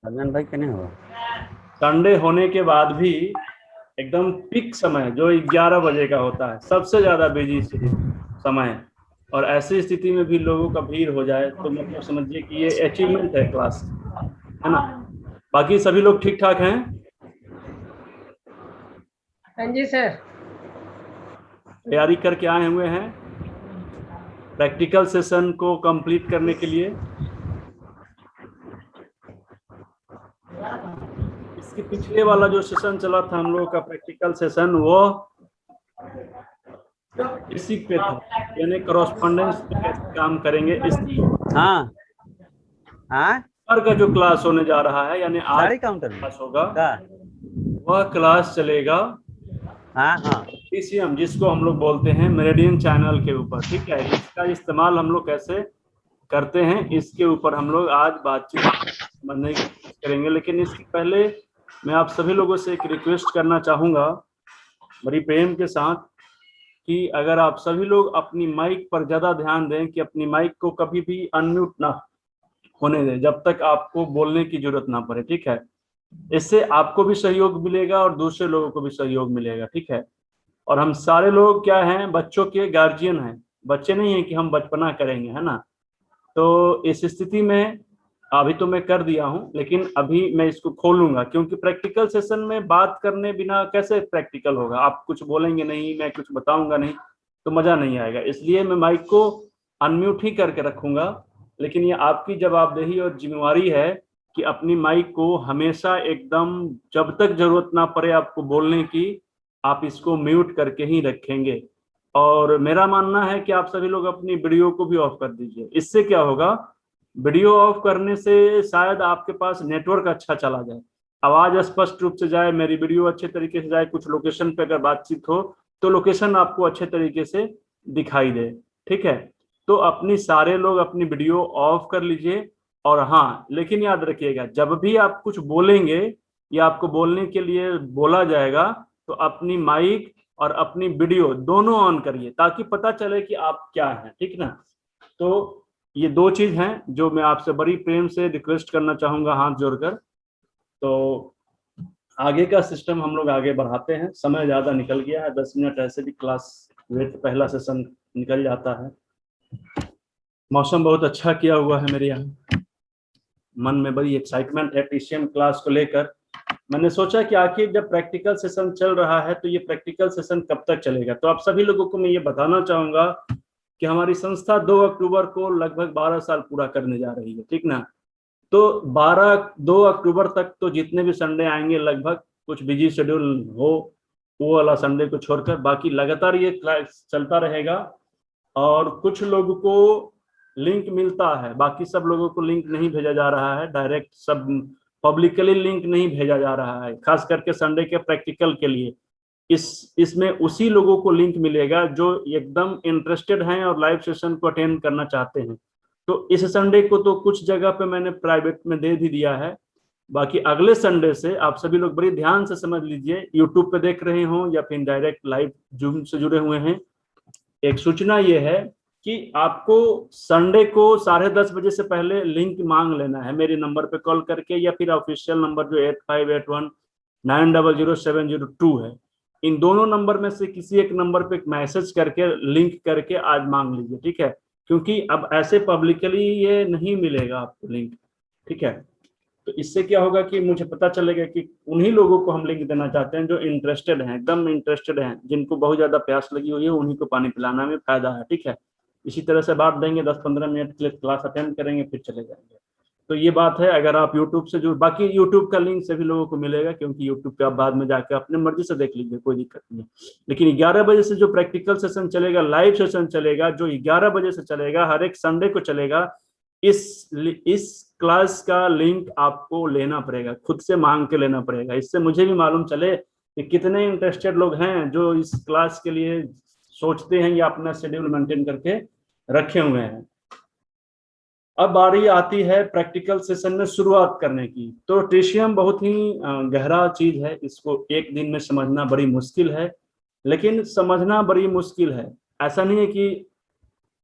अदनान भाई कने हो? संडे होने के बाद भी एकदम पीक समय जो 11 बजे का होता है, सबसे ज्यादा बिजी समय है। और ऐसी स्थिति में भी लोगों का भीड़ हो जाए तो मतलब समझिए कि ये अचीवमेंट है क्लास, है ना। बाकी सभी लोग ठीक ठाक हैं। हाँ जी सर। तैयारी करके आए हुए हैं प्रैक्टिकल सेशन को कंप्लीट करने के लिए। इसके पिछले वाला जो सेशन चला था हम लोगों का प्रैक्टिकल सेशन, वो बेसिक पे था, यानी कॉरस्पॉन्डेंस पे कैसे काम करेंगे इस हाँ हाँ। पर का जो क्लास होने जा रहा है, यानी आज साड़ी काउंटर में क्लास होगा, का। वह क्लास चलेगा हाँ हाँ। पीसीएम, जिसको हम लोग बोलते हैं मेरिडियन चैनल के ऊपर। ठीक है, इसका इस्तेमाल हम लोग कैसे करते हैं इसके ऊपर हम लोग आज बातचीत समझने की कोशिश करेंगे। लेकिन इसके पहले मैं आप सभी लोगों से एक रिक्वेस्ट करना चाहूंगा बड़ी प्रेम के साथ, कि अगर आप सभी लोग अपनी माइक पर ज्यादा ध्यान दें, कि अपनी माइक को कभी भी अनम्यूट ना होने दें जब तक आपको बोलने की जरूरत ना पड़े। ठीक है, इससे आपको भी सहयोग मिलेगा और दूसरे लोगों को भी सहयोग मिलेगा। ठीक है, और हम सारे लोग क्या हैं, बच्चों के गार्जियन हैं, बच्चे नहीं हैं कि हम बचपना करेंगे, है ना। तो इस स्थिति में अभी तो मैं कर दिया हूं, लेकिन अभी मैं इसको खोलूंगा, क्योंकि प्रैक्टिकल सेशन में बात करने बिना कैसे प्रैक्टिकल होगा। आप कुछ बोलेंगे नहीं, मैं कुछ बताऊंगा नहीं, तो मजा नहीं आएगा। इसलिए मैं माइक को अनम्यूट ही करके रखूंगा। लेकिन ये आपकी जवाबदेही और जिम्मेवारी है कि अपनी माइक को हमेशा एकदम, जब तक जरूरत ना पड़े आपको बोलने की, आप इसको म्यूट करके ही रखेंगे। और मेरा मानना है कि आप सभी लोग अपनी वीडियो को भी ऑफ कर दीजिए। इससे क्या होगा, वीडियो ऑफ करने से शायद आपके पास नेटवर्क अच्छा चला जाए, आवाज स्पष्ट रूप से जाए, मेरी वीडियो अच्छे तरीके से जाए, कुछ लोकेशन पे अगर बातचीत हो तो लोकेशन आपको अच्छे तरीके से दिखाई दे। ठीक है, तो अपनी सारे लोग अपनी वीडियो ऑफ कर लीजिए। और हाँ, लेकिन याद रखिएगा, जब भी आप कुछ बोलेंगे या आपको बोलने के लिए बोला जाएगा, तो अपनी माइक और अपनी वीडियो दोनों ऑन करिए, ताकि पता चले कि आप क्या हैं। ठीक ना। तो ये दो चीज हैं जो मैं आपसे बड़ी प्रेम से रिक्वेस्ट करना चाहूंगा, हाथ जोड़कर। तो आगे का सिस्टम हम लोग आगे बढ़ाते हैं, समय ज्यादा निकल गया है, 10 मिनट ऐसे भी क्लास वेट पहला सेशन निकल जाता है। मौसम बहुत अच्छा किया हुआ है मेरे यहाँ, मन में बड़ी एक्साइटमेंट है पीसीएम क्लास को लेकर। मैंने सोचा कि आखिर जब प्रैक्टिकल सेशन चल रहा है तो ये प्रैक्टिकल सेशन कब तक चलेगा। तो आप सभी लोगों को मैं ये बताना चाहूंगा कि हमारी संस्था 2 अक्टूबर को लगभग 12 साल पूरा करने जा रही है। ठीक ना। तो 2 अक्टूबर तक तो जितने भी संडे आएंगे, लगभग कुछ बिजी शेड्यूल हो वो वाला संडे को छोड़कर बाकी लगातार ये क्लास चलता रहेगा। और कुछ लोगों को लिंक मिलता है, बाकी सब लोगों को लिंक नहीं भेजा जा रहा है, डायरेक्ट सब पब्लिकली लिंक नहीं भेजा जा रहा है, खास करके संडे के प्रैक्टिकल के लिए। इसमें उसी लोगों को लिंक मिलेगा जो एकदम इंटरेस्टेड हैं और लाइव सेशन को अटेंड करना चाहते हैं। तो इस संडे को तो कुछ जगह पे मैंने प्राइवेट में दे भी दिया है। बाकी अगले संडे से आप सभी लोग बड़ी ध्यान से समझ लीजिए, यूट्यूब पे देख रहे हो या फिर डायरेक्ट लाइव जूम से जुड़े हुए हैं, एक सूचना ये है कि आपको संडे को 10:30 बजे से पहले लिंक मांग लेना है, मेरे नंबर पे कॉल करके, या फिर ऑफिशियल नंबर जो 8581900702 है। इन दोनों नंबर में से किसी एक नंबर पे मैसेज करके लिंक करके आज मांग लीजिए। ठीक है, क्योंकि अब ऐसे पब्लिकली ये नहीं मिलेगा आपको लिंक। ठीक है, तो इससे क्या होगा कि मुझे पता चलेगा कि उन्हीं लोगों को हम लिंक देना चाहते हैं जो इंटरेस्टेड हैं, एकदम इंटरेस्टेड हैं, जिनको बहुत ज्यादा प्यास लगी हुई है, उन्हीं को पानी पिलाना में फायदा है। ठीक है, इसी तरह से बांट देंगे, 10-15 मिनट के लिए क्लास अटेंड करेंगे, फिर चले जाएंगे। तो ये बात है। अगर आप यूट्यूब से जो, बाकी यूट्यूब का लिंक सभी लोगों को मिलेगा, क्योंकि यूट्यूब पे आप बाद में जाकर अपने मर्जी से देख लीजिए, कोई दिक्कत नहीं। लेकिन 11 बजे से जो प्रैक्टिकल सेशन चलेगा, लाइव सेशन चलेगा, जो 11 बजे से चलेगा, हर एक संडे को चलेगा, इस क्लास का लिंक आपको लेना पड़ेगा, खुद से मांग के लेना पड़ेगा। इससे मुझे भी मालूम चले कि कितने इंटरेस्टेड लोग हैं जो इस क्लास के लिए सोचते हैं या अपना शेड्यूल मेंटेन करके रखे हुए हैं। अब बारी आती है प्रैक्टिकल सेशन में शुरुआत करने की। तो ट्रिशियम बहुत ही गहरा चीज है, इसको एक दिन में समझना बड़ी मुश्किल है, लेकिन समझना बड़ी मुश्किल है। ऐसा नहीं है कि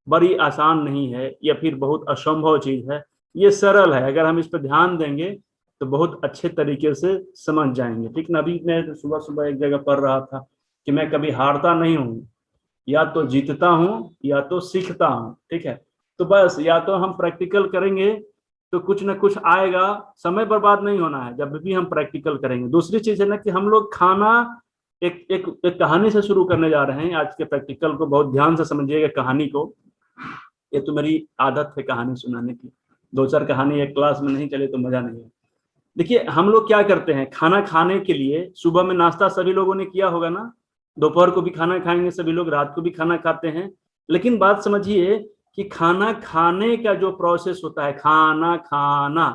बड़ी आसान नहीं है या फिर बहुत असंभव चीज है, ये सरल है। अगर हम इस पर ध्यान देंगे तो बहुत अच्छे तरीके से समझ जाएंगे, ठीक ना। अभी मैं सुबह सुबह एक जगह पढ़ रहा था कि मैं कभी हारता नहीं हूँ, या तो जीतता हूँ या तो सीखता हूँ, ठीक है। तो बस या तो हम प्रैक्टिकल करेंगे तो कुछ ना कुछ आएगा, समय बर्बाद नहीं होना है जब भी हम प्रैक्टिकल करेंगे। दूसरी चीज है ना कि हम लोग खाना एक कहानी से शुरू करने जा रहे हैं आज के प्रैक्टिकल को, बहुत ध्यान से समझिएगा कहानी को। ये तो मेरी आदत है कहानी सुनाने की, दो चार कहानी एक क्लास में नहीं चले तो मजा नहीं है। देखिए हम लोग क्या करते हैं, खाना खाने के लिए सुबह में नाश्ता सभी लोगों ने किया होगा ना, दोपहर को भी खाना खाएंगे सभी लोग, रात को भी खाना खाते हैं। लेकिन बात समझिए कि खाना खाने का जो प्रोसेस होता है, खाना खाना,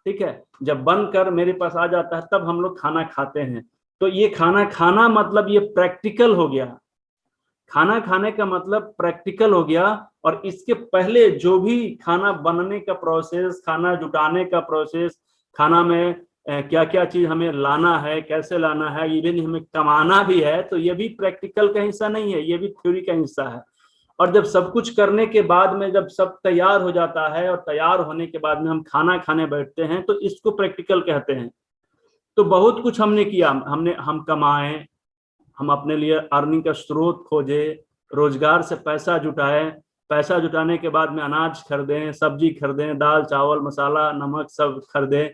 ठीक है, जब बनकर मेरे पास आ जाता है तब हम लोग खाना खाते हैं। तो ये खाना खाना मतलब ये प्रैक्टिकल हो गया, खाना खाने का मतलब प्रैक्टिकल हो गया। और इसके पहले जो भी खाना बनने का प्रोसेस, खाना जुटाने का प्रोसेस, खाना में क्या क्या चीज हमें लाना है, कैसे लाना है, इवन हमें कमाना भी है, तो ये भी प्रैक्टिकल का हिस्सा नहीं है, ये भी थ्योरी का हिस्सा है। और जब सब कुछ करने के बाद में जब सब तैयार हो जाता है और तैयार होने के बाद में हम खाना खाने बैठते हैं तो इसको प्रैक्टिकल कहते हैं। तो बहुत कुछ हमने किया, हम कमाए, हम अपने लिए अर्निंग का स्रोत खोजे, रोजगार से पैसा जुटाए, पैसा जुटाने के बाद में अनाज खरीदें, सब्जी खरीदें, दाल चावल मसाला नमक सब खरीदें,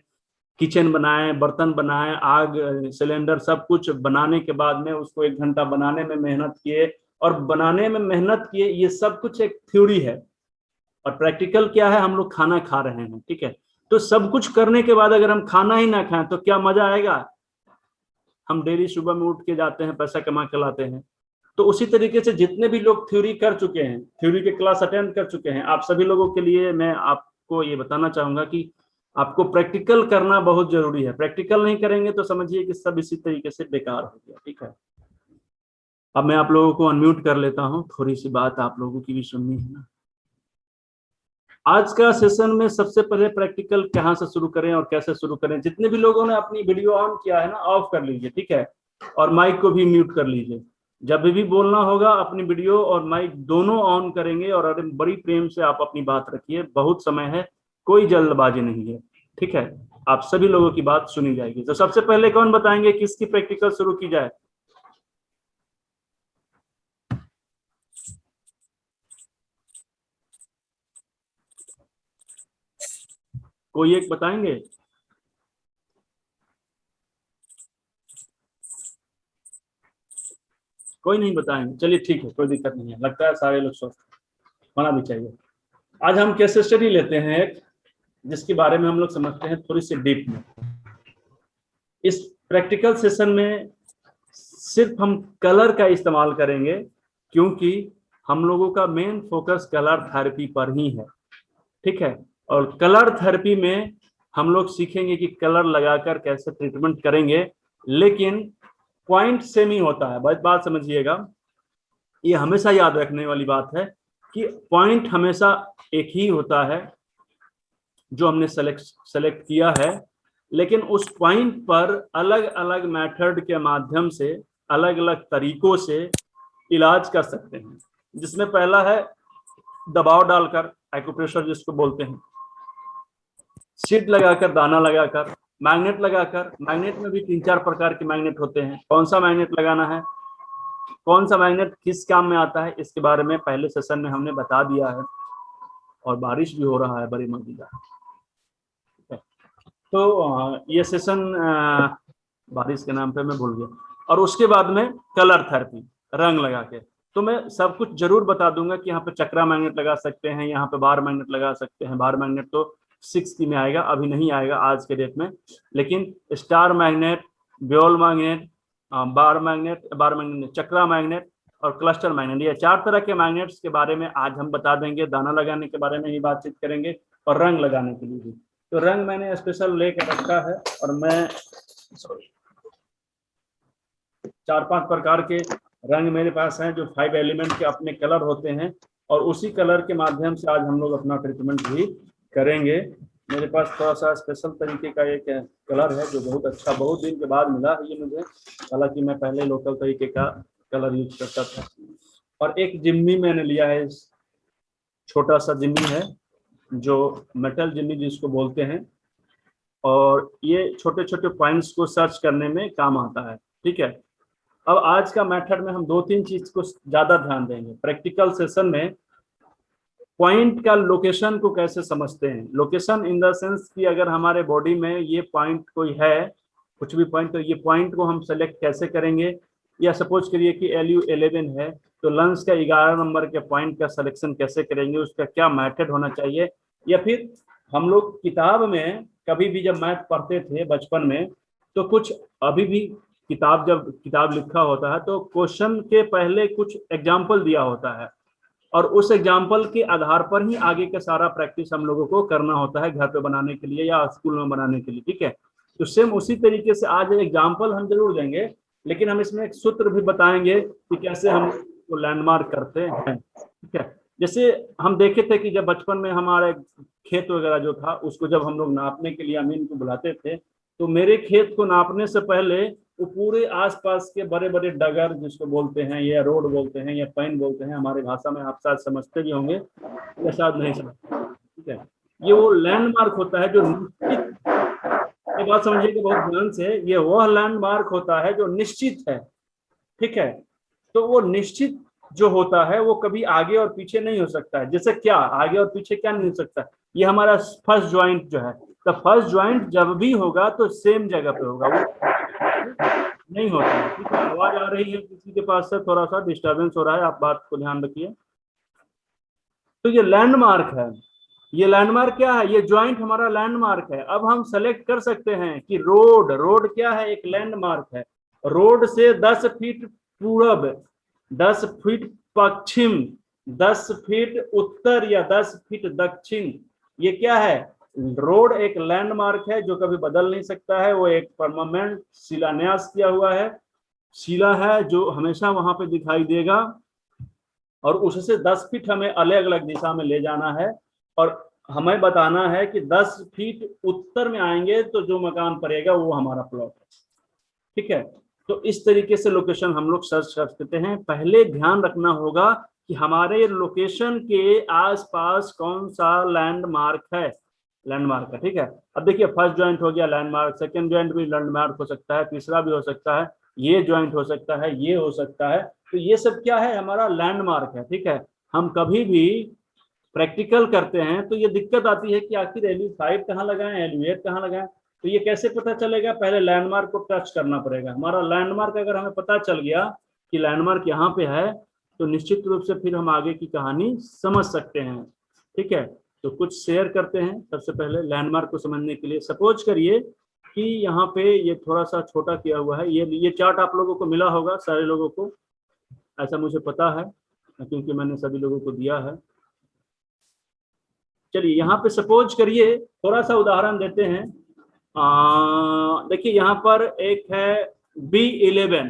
किचन बनाए, बर्तन बनाए, आग सिलेंडर सब कुछ बनाने के बाद में उसको 1 घंटा बनाने में मेहनत किए, और बनाने में मेहनत किए, ये सब कुछ एक थ्योरी है। और प्रैक्टिकल क्या है, हम लोग खाना खा रहे हैं, ठीक है। तो सब कुछ करने के बाद अगर हम खाना ही ना खाएं तो क्या मजा आएगा। हम डेली सुबह में उठ के जाते हैं, पैसा कमा के लाते हैं। तो उसी तरीके से जितने भी लोग थ्योरी कर चुके हैं, थ्योरी के क्लास अटेंड कर चुके हैं, आप सभी लोगों के लिए मैं आपको ये बताना चाहूंगा कि आपको प्रैक्टिकल करना बहुत जरूरी है। प्रैक्टिकल नहीं करेंगे तो समझिए कि सब इसी तरीके से बेकार हो गया, ठीक है। अब मैं आप लोगों को अनम्यूट कर लेता हूं, थोड़ी सी बात आप लोगों की भी सुननी है ना। आज का सेशन में सबसे पहले प्रैक्टिकल कहाँ से शुरू करें और कैसे शुरू करें। जितने भी लोगों ने अपनी वीडियो ऑन किया है ना, ऑफ कर लीजिए, ठीक है, और माइक को भी म्यूट कर लीजिए। जब भी बोलना होगा अपनी वीडियो और माइक दोनों ऑन करेंगे, और बड़ी प्रेम से आप अपनी बात रखिए, बहुत समय है, कोई जल्दबाजी नहीं है, ठीक है। आप सभी लोगों की बात सुनी जाएगी। तो सबसे पहले कौन बताएंगे किसकी प्रैक्टिकल शुरू की जाए। कोई एक बताएंगे। कोई नहीं बताएंगे, चलिए ठीक है, कोई दिक्कत नहीं है, लगता है सारे लोग स्वस्थ होना भी चाहिए। आज हम केस स्टडी लेते हैं एक, जिसके बारे में हम लोग समझते हैं थोड़ी सी डीप में। इस प्रैक्टिकल सेशन में सिर्फ हम कलर का इस्तेमाल करेंगे, क्योंकि हम लोगों का मेन फोकस कलर थेरेपी पर ही है, ठीक है। और कलर थेरेपी में हम लोग सीखेंगे कि कलर लगाकर कैसे ट्रीटमेंट करेंगे, लेकिन पॉइंट सेम ही होता है। बात समझिएगा, ये हमेशा याद रखने वाली बात है कि पॉइंट हमेशा एक ही होता है जो हमने सेलेक्ट किया है, लेकिन उस पॉइंट पर अलग अलग मेथड के माध्यम से, अलग अलग तरीकों से इलाज कर सकते हैं। जिसमें पहला है दबाव डालकर, एक्यूप्रेशर जिसको बोलते हैं, शीट लगाकर, दाना लगाकर, मैग्नेट लगाकर। मैग्नेट में भी 3-4 प्रकार के मैग्नेट होते हैं, कौन सा मैग्नेट लगाना है, कौन सा मैग्नेट किस काम में आता है, इसके बारे में पहले सेशन में हमने बता दिया है। और बारिश भी हो रहा है बड़ी मजेदार, तो ये सेशन बारिश के नाम पे मैं भूल गया। और उसके बाद में कलर थेरेपी, रंग लगा के। तो मैं सब कुछ जरूर बता दूंगा कि यहाँ पे चक्रा मैग्नेट लगा सकते हैं, यहाँ पे बार मैग्नेट लगा सकते हैं। बार मैग्नेट तो 6 में आएगा, अभी नहीं आएगा आज के डेट में, लेकिन स्टार मैग्नेट, ब्योल magnet, bar magnet, chakra magnet और क्लस्टर मैग्नेट, ये 4 तरह के मैग्नेट्स के बारे में आज हम बता देंगे। दाना लगाने के बारे में ही बातचीत करेंगे और रंग लगाने के लिए भी। तो रंग मैंने स्पेशल लेकर रखा है, और मैं 4-5 प्रकार के रंग मेरे पास हैं जो 5 एलिमेंट के अपने कलर होते हैं, और उसी कलर के माध्यम से आज हम लोग अपना ट्रीटमेंट भी करेंगे। मेरे पास थोड़ा सा स्पेशल तरीके का एक कलर है जो बहुत अच्छा, बहुत दिन के बाद मिला है ये मुझे, हालांकि मैं पहले लोकल तरीके का कलर यूज करता था। और एक जिम्मी मैंने लिया है, छोटा सा जिम्मी है जो मेटल जिम्मी जिसको बोलते हैं, और ये छोटे छोटे पॉइंट्स को सर्च करने में काम आता है। ठीक है, अब आज का मेथड में हम 2-3 चीज को ज्यादा ध्यान देंगे। प्रैक्टिकल सेशन में पॉइंट का लोकेशन को कैसे समझते हैं। लोकेशन इन द सेंस कि अगर हमारे बॉडी में ये पॉइंट कोई है, कुछ भी पॉइंट, तो ये पॉइंट को हम सेलेक्ट कैसे करेंगे। या सपोज करिए कि LU11 है, तो लंग्स का 11 नंबर के पॉइंट का सिलेक्शन कैसे करेंगे, उसका क्या मेथड होना चाहिए। या फिर हम लोग किताब में कभी भी जब मैथ पढ़ते थे बचपन में, तो कुछ अभी भी जब किताब लिखा होता है तो क्वेश्चन के पहले कुछ एग्जाम्पल दिया होता है, और उस एग्जाम्पल के आधार पर ही आगे का सारा प्रैक्टिस हम लोगों को करना होता है घर पे बनाने के लिए या स्कूल में बनाने के लिए। ठीक है, तो सेम उसी तरीके से आज एग्जाम्पल हम जरूर देंगे, लेकिन हम इसमें एक सूत्र भी बताएंगे कि कैसे हम वो लैंडमार्क करते हैं। ठीक है, जैसे हम देखे थे कि जब बचपन में हमारे खेत वगैरह जो था, उसको जब हम लोग नापने के लिए अमीन को बुलाते थे, तो मेरे खेत को नापने से पहले वो पूरे आसपास के बड़े बड़े डगर जिसको बोलते हैं, या रोड बोलते हैं, या पैन बोलते हैं, हमारे भाषा में आप शायद समझते भी होंगे या शायद नहीं समझते। ठीक है, ये वो लैंडमार्क होता है जो निश्चित, ये बात समझिएगा बहुत ध्यान से, ये वह लैंडमार्क होता है जो निश्चित है। ठीक है, तो वो निश्चित जो होता है वो कभी आगे और पीछे नहीं हो सकता है। जैसे क्या आगे और पीछे क्या नहीं हो सकता, ये हमारा फर्स्ट ज्वाइंट जो है, तो फर्स्ट ज्वाइंट जब भी होगा तो सेम जगह पे होगा, वो नहीं होता है। ठीक है, आवाज आ रही है किसी के पास से, थोड़ा सा डिस्टर्बेंस हो रहा है, आप बात को ध्यान रखिए। तो ये लैंडमार्क है, ये लैंडमार्क क्या है, ये ज्वाइंट हमारा लैंडमार्क है। अब हम सेलेक्ट कर सकते हैं कि रोड क्या है, एक लैंडमार्क है। रोड से 10 फीट पूरब, 10 फीट पश्चिम, 10 फीट उत्तर या 10 फीट दक्षिण, ये क्या है, रोड एक लैंडमार्क है जो कभी बदल नहीं सकता है। वो एक परमानेंट शिलान्यास किया हुआ है, शिला है जो हमेशा वहां पे दिखाई देगा, और उससे 10 फीट हमें अलग अलग दिशा में ले जाना है, और हमें बताना है कि 10 फीट उत्तर में आएंगे तो जो मकान पड़ेगा वो हमारा प्लॉट है। ठीक है, तो इस तरीके से लोकेशन हम लोग सर्च कर सकते हैं। पहले ध्यान रखना होगा कि हमारे लोकेशन के आसपास कौन सा लैंडमार्क है, लैंडमार्क है। ठीक है, अब देखिए फर्स्ट ज्वाइंट हो गया लैंडमार्क, सेकंड ज्वाइंट भी लैंडमार्क हो सकता है, तीसरा भी हो सकता है, ये ज्वाइंट हो सकता है, ये हो सकता है। तो ये सब क्या है, हमारा लैंडमार्क है। ठीक है, हम कभी भी प्रैक्टिकल करते हैं तो ये दिक्कत आती है कि आखिर LU5 कहाँ लगाएं, LU8 कहाँ लगाएं, तो ये कैसे पता चलेगा, पहले लैंडमार्क को टच करना पड़ेगा। हमारा लैंडमार्क अगर हमें पता चल गया कि लैंडमार्क यहाँ पे है, तो निश्चित रूप से फिर हम आगे की कहानी समझ सकते हैं। ठीक है, तो कुछ शेयर करते हैं सबसे पहले लैंडमार्क को समझने के लिए। सपोज करिए कि यहाँ पे ये थोड़ा सा छोटा किया हुआ है, ये चार्ट आप लोगों को मिला होगा, सारे लोगों को, ऐसा मुझे पता है क्योंकि मैंने सभी लोगों को दिया है। चलिए यहाँ पे सपोज करिए, थोड़ा सा उदाहरण देते हैं। देखिए यहाँ पर एक है B11,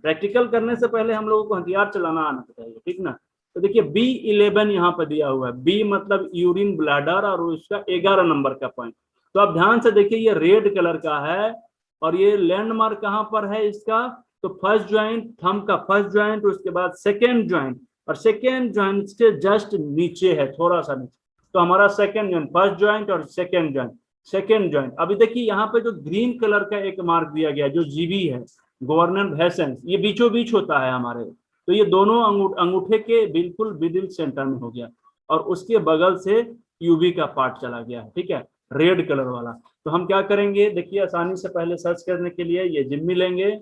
प्रैक्टिकल करने से पहले हम लोगों को हथियार चलाना आना चाहिए। ठीक ना, तो देखिए B11 यहाँ पर दिया हुआ है, B मतलब यूरिन ब्लैडर, और उसका 11 नंबर का पॉइंट। तो आप ध्यान से देखिए ये रेड कलर का है, और ये लैंडमार्क कहाँ पर है इसका, तो फर्स्ट ज्वाइंट, थंब का फर्स्ट ज्वाइंट, उसके बाद सेकेंड ज्वाइंट, और सेकेंड ज्वाइंट से जस्ट नीचे है, थोड़ा सा नीचे। तो हमारा सेकेंड ज्वाइंट, फर्स्ट ज्वाइंट और सेकेंड ज्वाइंट, सेकेंड ज्वाइंट। अभी देखिए यहाँ पे जो ग्रीन कलर का एक मार्क दिया गया जो GB है, गवर्नर हैसेंस, ये बीचों बीच होता है हमारे, तो ये दोनों अंगूठे के बिल्कुल मिडिल सेंटर में हो गया, और उसके बगल से UV का पार्ट चला गया। ठीक है, रेड कलर वाला। तो हम क्या करेंगे, देखिए आसानी से पहले सर्च करने के लिए ये जिम्मी लेंगे,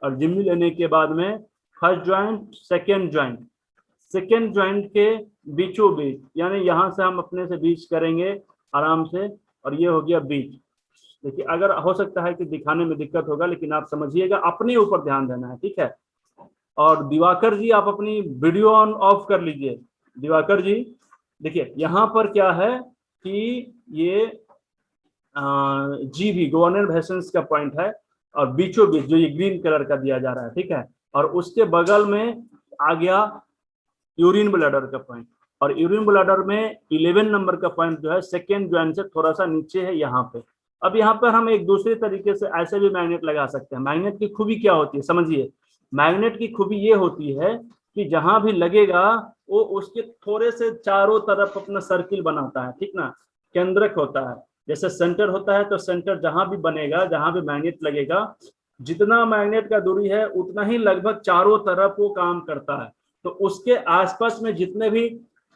और जिम्मी लेने के बाद में first joint, second joint, second joint के बीचों बीच, यानी यहाँ से हम अपने से बीच करेंगे आराम से, और ये हो गया बीच। देखिए अगर हो सकता है कि दिखाने में दिक्कत होगा, लेकिन आप समझिएगा, अपने ऊपर ध्यान देना है। ठीक है, और दिवाकर जी आप अपनी वीडियो ऑन ऑफ कर लीजिए। दिवाकर जी देखिए यहाँ पर क्या है कि ये GB गवर्नर हैसेंस का पॉइंट है, और बीचों बीच जो ये ग्रीन कलर का दिया जा रहा है। ठीक है, और उसके बगल में आ गया यूरिन ब्लैडर का पॉइंट, और यूरिन ब्लैडर में 11 नंबर का पॉइंट जो है सेकेंड ज्वाइंट से थोड़ा सा नीचे है यहाँ पे। अब यहाँ पर हम एक दूसरे तरीके से ऐसे भी मैग्नेट लगा सकते हैं। मैग्नेट की खूबी क्या होती है समझिए, मैग्नेट की खूबी ये होती है कि जहां भी लगेगा वो उसके थोड़े से चारों तरफ अपना सर्किल बनाता है। ठीक ना, केंद्रक होता है, जैसे सेंटर होता है तो सेंटर जहां भी बनेगा, जहां भी मैग्नेट लगेगा, जितना मैग्नेट का दूरी है उतना ही लगभग चारों तरफ वो काम करता है। तो उसके आसपास में जितने भी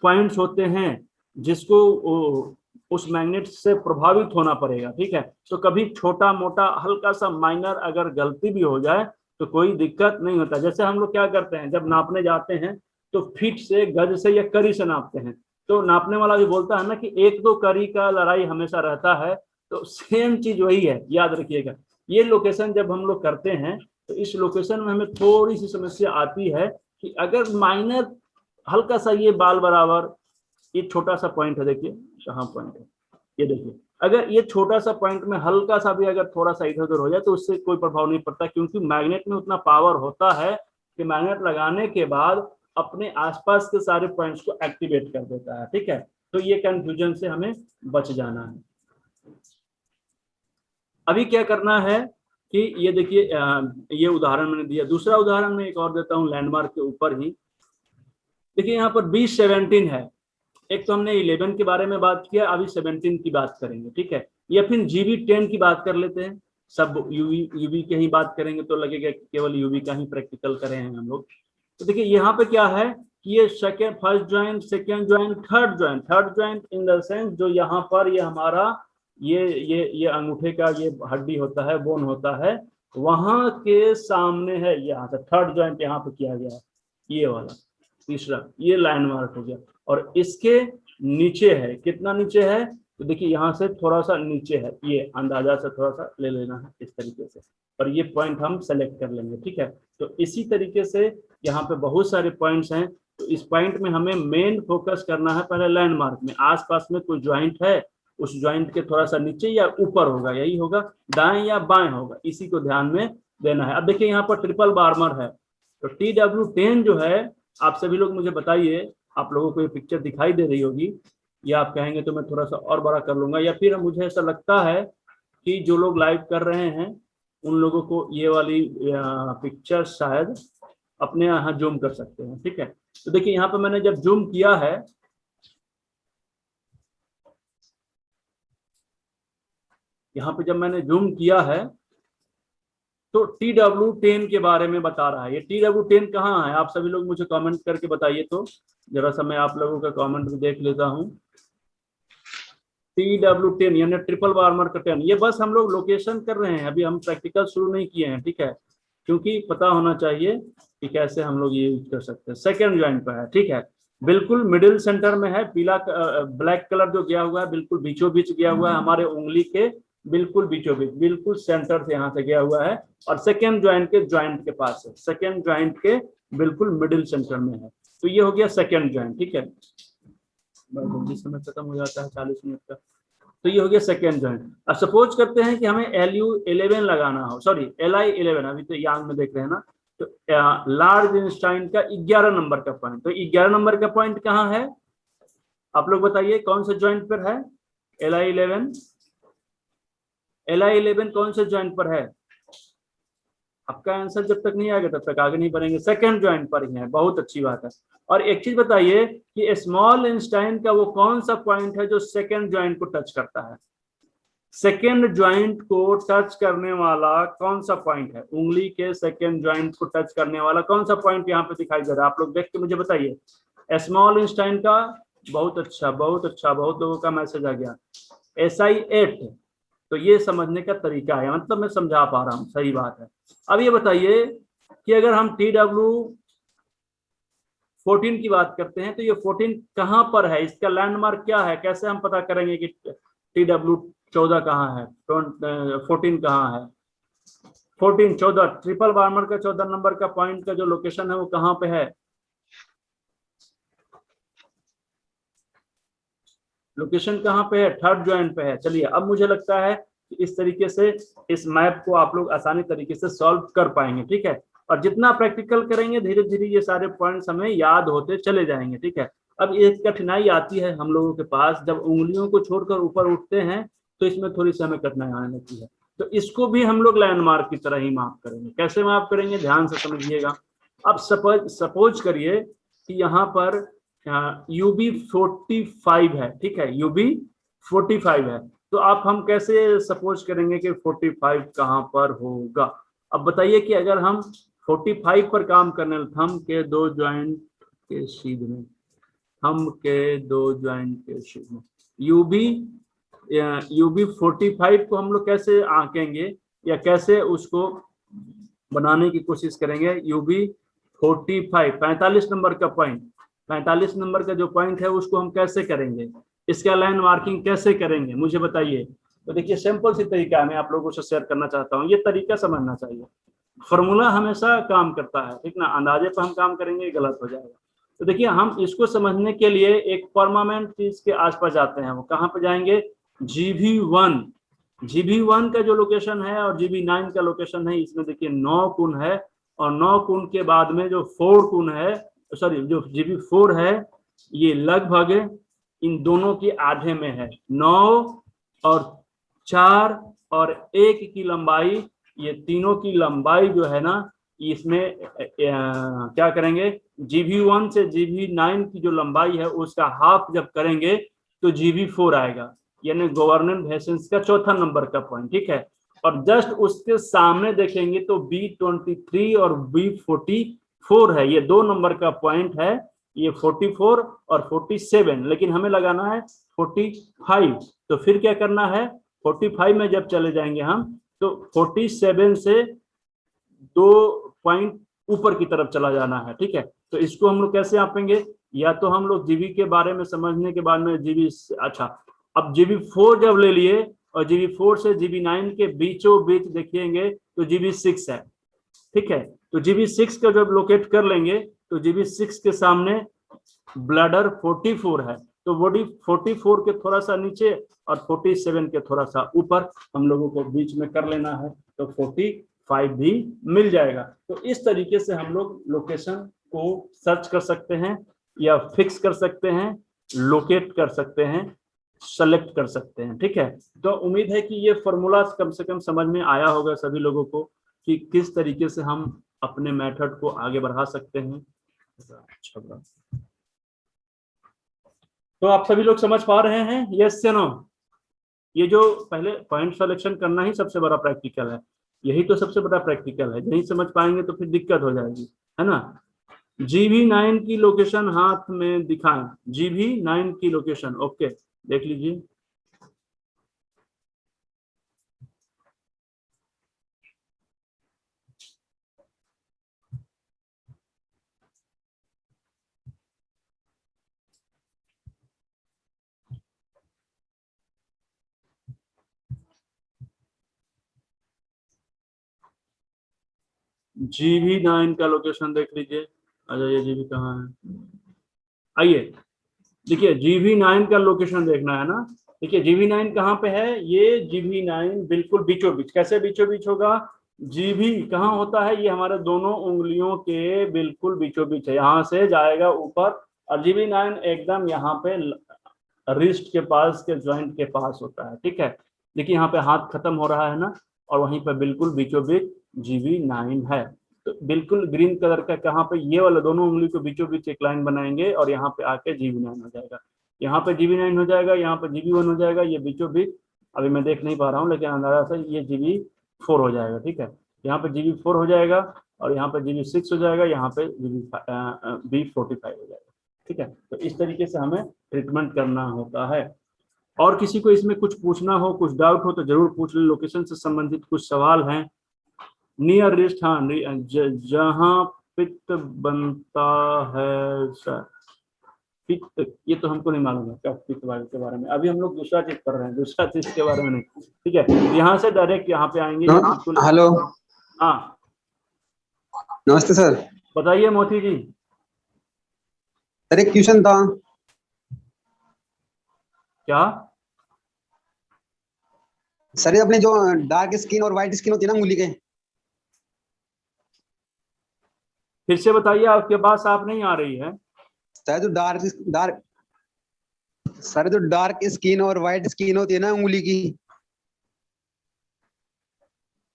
पॉइंट्स होते हैं जिसको उस मैग्नेट से प्रभावित होना पड़ेगा, ठीक है। तो कभी छोटा मोटा हल्का सा माइनर अगर गलती भी हो जाए तो कोई दिक्कत नहीं होता। जैसे हम लोग क्या करते हैं, जब नापने जाते हैं तो फीट से, गज से या करी से नापते हैं, तो नापने वाला भी बोलता है ना कि 1-2 करी का लड़ाई हमेशा रहता है। तो सेम चीज वही है, याद रखिएगा। ये लोकेशन जब हम लोग करते हैं तो इस लोकेशन में हमें थोड़ी सी समस्या आती है कि अगर माइनर हल्का सा ये बाल बराबर, ये छोटा सा पॉइंट है, देखिए कहाँ पॉइंट है, ये देखिए, अगर ये छोटा सा पॉइंट में हल्का सा भी अगर थोड़ा सा इधर उधर हो जाए तो उससे कोई प्रभाव नहीं पड़ता, क्योंकि मैग्नेट में उतना पावर होता है कि मैग्नेट लगाने के बाद अपने आसपास के सारे पॉइंट्स को एक्टिवेट कर देता है, ठीक है। तो ये कंफ्यूजन से हमें बच जाना है। अभी क्या करना है कि ये देखिए, ये उदाहरण मैंने दिया। दूसरा उदाहरण मैं एक और देता हूं लैंडमार्क के ऊपर ही। देखिए यहाँ पर B17 है। एक तो हमने 11 के बारे में बात किया, अभी 17 की बात करेंगे, ठीक है। या फिर GB10 की बात कर लेते हैं। सब यूवी के ही बात करेंगे तो लगेगा कि केवल यूवी का ही प्रैक्टिकल करे हैं हम लोग। तो देखिए यहाँ पे क्या है कि ये second, first joint, second joint, third joint. Third joint in the sense जो यहाँ पर ये हमारा ये अंगूठे का ये हड्डी होता है, बोन होता है, वहां के सामने है। यहाँ से थर्ड ज्वाइंट यहाँ पे किया गया है, ये वाला तीसरा, ये लैंडमार्क हो गया। और इसके नीचे है, कितना नीचे है तो देखिए यहाँ से थोड़ा सा नीचे है, ये अंदाजा से थोड़ा सा ले लेना है इस तरीके से, और ये पॉइंट हम सेलेक्ट कर लेंगे, ठीक है। तो इसी तरीके से यहाँ पे बहुत सारे पॉइंट्स हैं। तो इस पॉइंट में हमें मेन फोकस करना है पहले लैंडमार्क में। आसपास में कोई ज्वाइंट है, उस ज्वाइंट के थोड़ा सा नीचे या ऊपर होगा, यही होगा, दाएं या बाएं होगा, इसी को ध्यान में देना है। अब देखिए यहाँ पर ट्रिपल बार्मर है, तो TW10 जो है, आप सभी लोग मुझे बताइए, आप लोगों को ये पिक्चर दिखाई दे रही होगी, या आप कहेंगे तो मैं थोड़ा सा और बड़ा कर लूंगा, या फिर मुझे ऐसा लगता है कि जो लोग लाइव कर रहे हैं उन लोगों को ये वाली पिक्चर शायद अपने यहाँ जूम कर सकते हैं, ठीक है। तो देखिए यहाँ पे मैंने जब जूम किया है, यहाँ पे जब मैंने जूम किया है तो TW10 के बारे में बता रहा है। ये TW10 कहाँ है, आप सभी लोग मुझे कमेंट करके बताइए। तो जरा सा मैं आप लोगों का कमेंट भी देख लेता हूँ। TW10 यानी ट्रिपल बार्मर का 10, ये बस हम लोग लोकेशन कर रहे हैं, अभी हम प्रैक्टिकल शुरू नहीं किए हैं, ठीक है, क्योंकि पता होना चाहिए कि कैसे हम लोग ये यूज कर सकते हैं। सेकेंड ज्वाइंट पर है, ठीक है, बिल्कुल मिडिल सेंटर में है। पीला ब्लैक कलर जो गया हुआ है बिल्कुल बीचों बीच गया हुआ है, हमारे उंगली के बिल्कुल बीचों बीच, बिल्कुल सेंटर से यहाँ से गया हुआ है, और सेकेंड ज्वाइंट के पास है, सेकेंड ज्वाइंट के बिल्कुल मिडिल सेंटर में है। तो ये हो गया सेकेंड ज्वाइंट, ठीक है। जल्दी समय खत्म हो जाता है 40 मिनट का। तो ये हो गया सेकेंड ज्वाइंट। अब सपोज करते हैं कि हमें LU11 लगाना हो, सॉरी LI11, अभी तो यांग में देख रहे हैं ना, तो लार्ज इंस्टाइन का 11 नंबर का पॉइंट। तो 11 नंबर का पॉइंट कहाँ है, आप लोग बताइए कौन से ज्वाइंट पर है। LI11 कौन से ज्वाइंट पर है, आपका आंसर जब तक नहीं आएगा तब तक आगे नहीं बढ़ेंगे। सेकेंड ज्वाइंट पर ही है, बहुत अच्छी बात है। और एक चीज बताइए कि स्मॉल इंस्टाइन का वो कौन सा पॉइंट है जो सेकेंड ज्वाइंट को टच करता है। सेकेंड ज्वाइंट को टच करने वाला कौन सा पॉइंट है, उंगली के सेकेंड ज्वाइंट को टच करने वाला कौन सा पॉइंट यहाँ पे दिखाई दे रहा है, आप लोग देख के मुझे बताइए। स्मॉल इंस्टाइन का, बहुत अच्छा बहुत अच्छा, बहुत लोगों का मैसेज आ गया। SI8, तो ये समझने का तरीका है, मतलब मैं समझा पा रहा हूँ, सही बात है। अब ये बताइए कि अगर हम TW14 की बात करते हैं तो ये 14 कहाँ पर है, इसका लैंडमार्क क्या है, कैसे हम पता करेंगे कि TW14 कहाँ है, 14 कहाँ है। 14 ट्रिपल बार्मर का 14 नंबर का पॉइंट का जो लोकेशन है वो कहाँ पे है, लोकेशन कहाँ पे है, थर्ड ज्वाइंट पे है। चलिए अब मुझे लगता है कि इस तरीके से इस मैप को आप लोग आसानी तरीके से सॉल्व कर पाएंगे, ठीक है। और जितना प्रैक्टिकल करेंगे धीरे धीरे ये सारे पॉइंट्स हमें याद होते चले जाएंगे, ठीक है। अब एक कठिनाई आती है हम लोगों के पास, जब उंगलियों को छोड़कर ऊपर उठते हैं तो इसमें थोड़ी सी हमें कठिनाई आने लगती है। तो इसको भी हम लोग लैंडमार्क की तरह ही माप करेंगे। कैसे माप करेंगे, ध्यान से समझिएगा। अब सपोज करिए कि यहाँ पर UB45 है, ठीक है, UB45 है। तो आप हम कैसे सपोज करेंगे कि 45 कहाँ पर होगा? अब बताइए कि अगर हम 45 पर काम करने, थंब के दो ज्वाइंट के सीध में, थंब के दो ज्वाइंट के सीध में यूबी 45 को हम लोग कैसे आंकेंगे या कैसे उसको बनाने की कोशिश करेंगे? यूबी 45 नंबर का पॉइंट, 45 नंबर का जो पॉइंट है उसको हम कैसे करेंगे, इसका लाइन मार्किंग कैसे करेंगे, मुझे बताइए। तो देखिए सिंपल सी तरीका मैं आप लोगों से शेयर करना चाहता हूँ, ये तरीका समझना चाहिए। फॉर्मूला हमेशा काम करता है, ठीक ना, अंदाजे पर हम काम करेंगे गलत हो जाएगा। तो देखिए हम इसको समझने के लिए एक परमानेंट चीज के आसपास जाते हैं, वो कहाँ पे जाएंगे? GV1, GV1 का जो लोकेशन है और GV9 का लोकेशन है, इसमें देखिए 9 कोण है, और 9 कोण के बाद में जो 4 कोण है, सॉरी जो GV4 है, ये लगभग इन दोनों के आधे में है। 9 और 4 और 1 की लंबाई, ये तीनों की लंबाई जो है ना, इसमें क्या करेंगे? GV1 से GV9 की जो लंबाई है उसका हाफ जब करेंगे तो GV4 आएगा, यानी गवर्नेंट वेसेंस का चौथा नंबर का पॉइंट, ठीक है। और जस्ट उसके सामने देखेंगे तो B23 और B44 है, ये 2 नंबर का पॉइंट है, ये 44 और 47, लेकिन हमें लगाना है 45। तो फिर क्या करना है? 45 में जब चले जाएंगे हम तो 47 से 2 पॉइंट ऊपर की तरफ चला जाना है, ठीक है। तो इसको हम लोग कैसे आपेंगे? या तो हम लोग जीबी के बारे में समझने के बाद में जीबी, अच्छा अब GV4 जब ले लिए और GV4 से GV9 के बीचों बीच देखेंगे तो GV6 है, ठीक है। तो GV6 का जब लोकेट कर लेंगे तो GV6 के सामने ब्लडर 44 है, तो बॉडी 44 के थोड़ा सा नीचे और 47 के थोड़ा सा ऊपर हम लोगों को बीच में कर लेना है, तो 45 भी मिल जाएगा। तो इस तरीके से हम लोग लोकेशन को सर्च कर सकते हैं या फिक्स कर सकते हैं, लोकेट कर सकते हैं, सेलेक्ट कर सकते हैं, ठीक है। तो उम्मीद है कि ये फॉर्मूला कम से कम समझ में आया होगा सभी लोगों को कि किस तरीके से हम अपने मेथड को आगे बढ़ा सकते हैं। तो आप सभी लोग समझ पा रहे हैं? यस या नो? ये जो पहले पॉइंट सिलेक्शन करना ही सबसे बड़ा प्रैक्टिकल है, यही तो सबसे बड़ा प्रैक्टिकल है, नहीं समझ पाएंगे तो फिर दिक्कत हो जाएगी, है ना। GV9 की लोकेशन हाथ में दिखाएं, GV9 की लोकेशन, ओके देख लीजिए। GV9 का लोकेशन देख लीजिए। अच्छा ये GV कहाँ है? आइए देखिए GV9 का लोकेशन देखना है ना। देखिए GV9 कहाँ पे है? ये GV9 बिल्कुल बीचों बीच। कैसे बीचों बीच होगा? GV कहाँ होता है? ये हमारे दोनों उंगलियों के बिल्कुल बीचों बीच है, यहाँ से जाएगा ऊपर, और GV9 एकदम यहाँ पे रिस्ट के पास के ज्वाइंट के पास होता है, ठीक है। देखिए यहाँ पे हाथ खत्म हो रहा है ना, और वहीं पे बिल्कुल बीचों बीच GV9 है। तो बिल्कुल ग्रीन कलर का कहाँ पे, ये वाला दोनों उंगली को बीचों बीच एक लाइन बनाएंगे और यहाँ पे आके GV9 हो जाएगा, यहाँ पे GV9 हो जाएगा, यहाँ पे GV1 हो जाएगा, ये बीचों बीच अभी मैं देख नहीं पा रहा हूँ लेकिन अंदाजा से ये GV4 हो जाएगा, ठीक है। यहाँ पे GV4 हो जाएगा और यहाँ पे GV6 हो जाएगा, यहाँ पे B45 हो जाएगा, ठीक है। तो इस तरीके से हमें ट्रीटमेंट करना होता है। और किसी को इसमें कुछ पूछना हो, कुछ डाउट हो तो जरूर पूछ ले। लोकेशन से संबंधित कुछ सवाल हैं? नियर रिस्ट, हाँ जहाँ पित्त बनता है सर, पित्त, ये तो हमको नहीं मालूम है क्या पित्त के बारे में, अभी हम लोग दूसरा चीज कर रहे हैं, दूसरा चीज के बारे में नहीं, ठीक है। यहाँ से डायरेक्ट यहाँ पे आएंगे। हेलो, हाँ नमस्ते सर। बताइए मोती जी। सर एक क्वेश्चन था। क्या सर ये अपने जो डार्क स्किन और व्हाइट स्किन होती है ना उंगली के, फिर से बताइए, आपके पास आप नहीं आ रही है। सर जो डार्क स्किन और व्हाइट स्किन होती है ना उंगली की,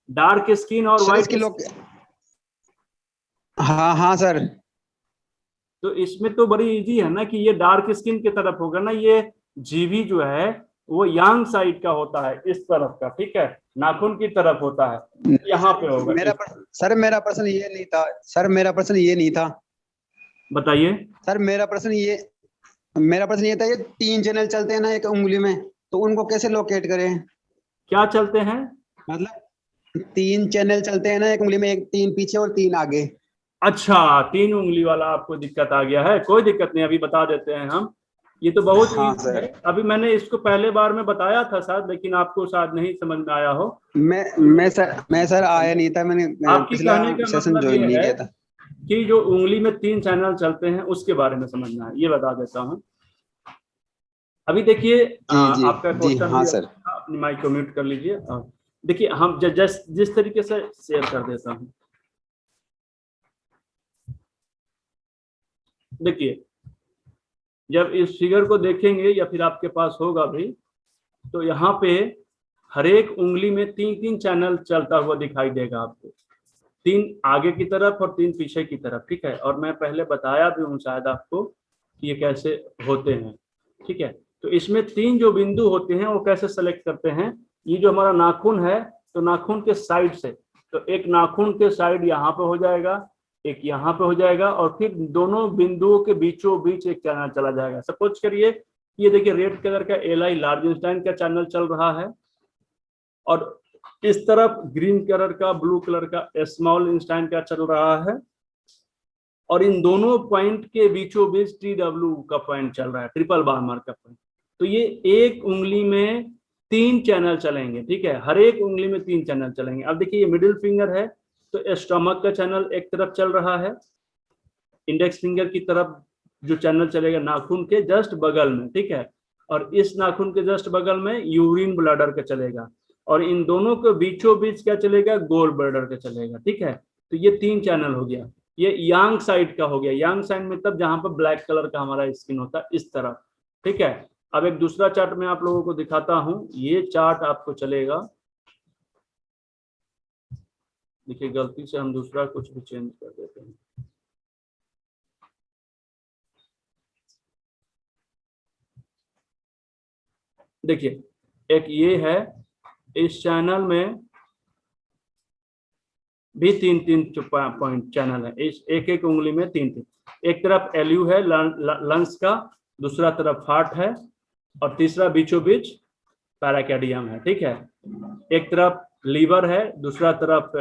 डार्क स्किन और व्हाइट, हाँ हाँ सर। तो इसमें तो बड़ी इजी है ना कि ये डार्क स्किन की तरफ होगा ना, ये GV जो है वो यांग साइड का होता है, इस तरफ का, ठीक है, नाखून की तरफ होता है, यहाँ पे होगा। सर मेरा प्रश्न ये नहीं था, सर मेरा प्रश्न ये नहीं था। बताइए। सर मेरा प्रश्न ये था, ये 3 चैनल चलते हैं ना एक उंगली में, तो उनको कैसे लोकेट करें? क्या चलते हैं? मतलब 3 चैनल चलते हैं ना एक उंगली में, एक 3 पीछे और 3 आगे। अच्छा, 3 उंगली वाला आपको दिक्कत आ गया है, कोई दिक्कत नहीं, अभी बता देते हैं हम। ये तो बहुत हाँ easy सर। है। अभी मैंने इसको पहले बार में बताया था शायद, लेकिन आपको शायद नहीं समझ में आया हो। मैं सर आया नहीं था, मैंने आपकी पिछला कहने का सेशन मतलब ज्वाइन ये नहीं है किया था। कि जो उंगली में 3 चैनल चलते हैं उसके बारे में समझना है, ये बता देता हूँ। अभी देखिए, जी जी आपका जी क्वेश्चन हाँ भी, सर। अपनी माइक को म्यूट कर लीजिए। देखिए, हम जिस तरीके से शेयर कर देता हूँ, देखिए, जब इस फिगर को देखेंगे या फिर आपके पास होगा भी, तो यहाँ पे हर एक उंगली में 3 चैनल चलता हुआ दिखाई देगा आपको, 3 आगे की तरफ और 3 पीछे की तरफ, ठीक है। और मैं पहले बताया भी हूँ शायद आपको कि ये कैसे होते हैं, ठीक है। तो इसमें 3 जो बिंदु होते हैं वो कैसे सेलेक्ट करते हैं, ये जो हमारा नाखून है, तो नाखून के साइड से, तो एक नाखून के साइड यहाँ पे हो जाएगा, एक यहाँ पे हो जाएगा, और फिर दोनों बिंदुओं के बीचों बीच एक चैनल चला जाएगा। सपोज करिए, ये देखिए रेड कलर का एल लार्ज इंस्टाइन का चैनल चल रहा है, और इस तरफ ग्रीन कलर का, ब्लू कलर का स्मॉल इंस्टाइन का चल रहा है, और इन दोनों पॉइंट के बीचों बीच TW का पॉइंट चल रहा है, ट्रिपल बार मार्क का पॉइंट। तो ये एक उंगली में 3 चैनल चलेंगे, ठीक है, हर एक उंगली में 3 चैनल चलेंगे। अब देखिए, ये मिडिल फिंगर है, तो स्टमक का चैनल एक तरफ चल रहा है, इंडेक्स फिंगर की तरफ जो चैनल चलेगा नाखून के जस्ट बगल में, ठीक है, और इस नाखून के जस्ट बगल में यूरिन ब्लैडर का चलेगा, और इन दोनों के बीचों बीच क्या चलेगा, गोल ब्लैडर का चलेगा, ठीक है। तो ये 3 चैनल हो गया। ये यांग साइड का हो गया। यांग साइड में तब जहां पर ब्लैक कलर का हमारा स्किन होता है, इस तरफ, ठीक है। अब एक दूसरा चार्ट मैं आप लोगों को दिखाता हूं, ये चार्ट आपको चलेगा। देखिए, गलती से हम दूसरा कुछ भी चेंज कर देते हैं। देखिए, एक ये है, इस चैनल में भी 3 पॉइंट चैनल है, इस एक एक उंगली में 3। एक तरफ LU है लंग्स का, दूसरा तरफ हार्ट है, और तीसरा बीचों बीच पैराकार्डियम है, ठीक है। एक तरफ लीवर है, दूसरा तरफ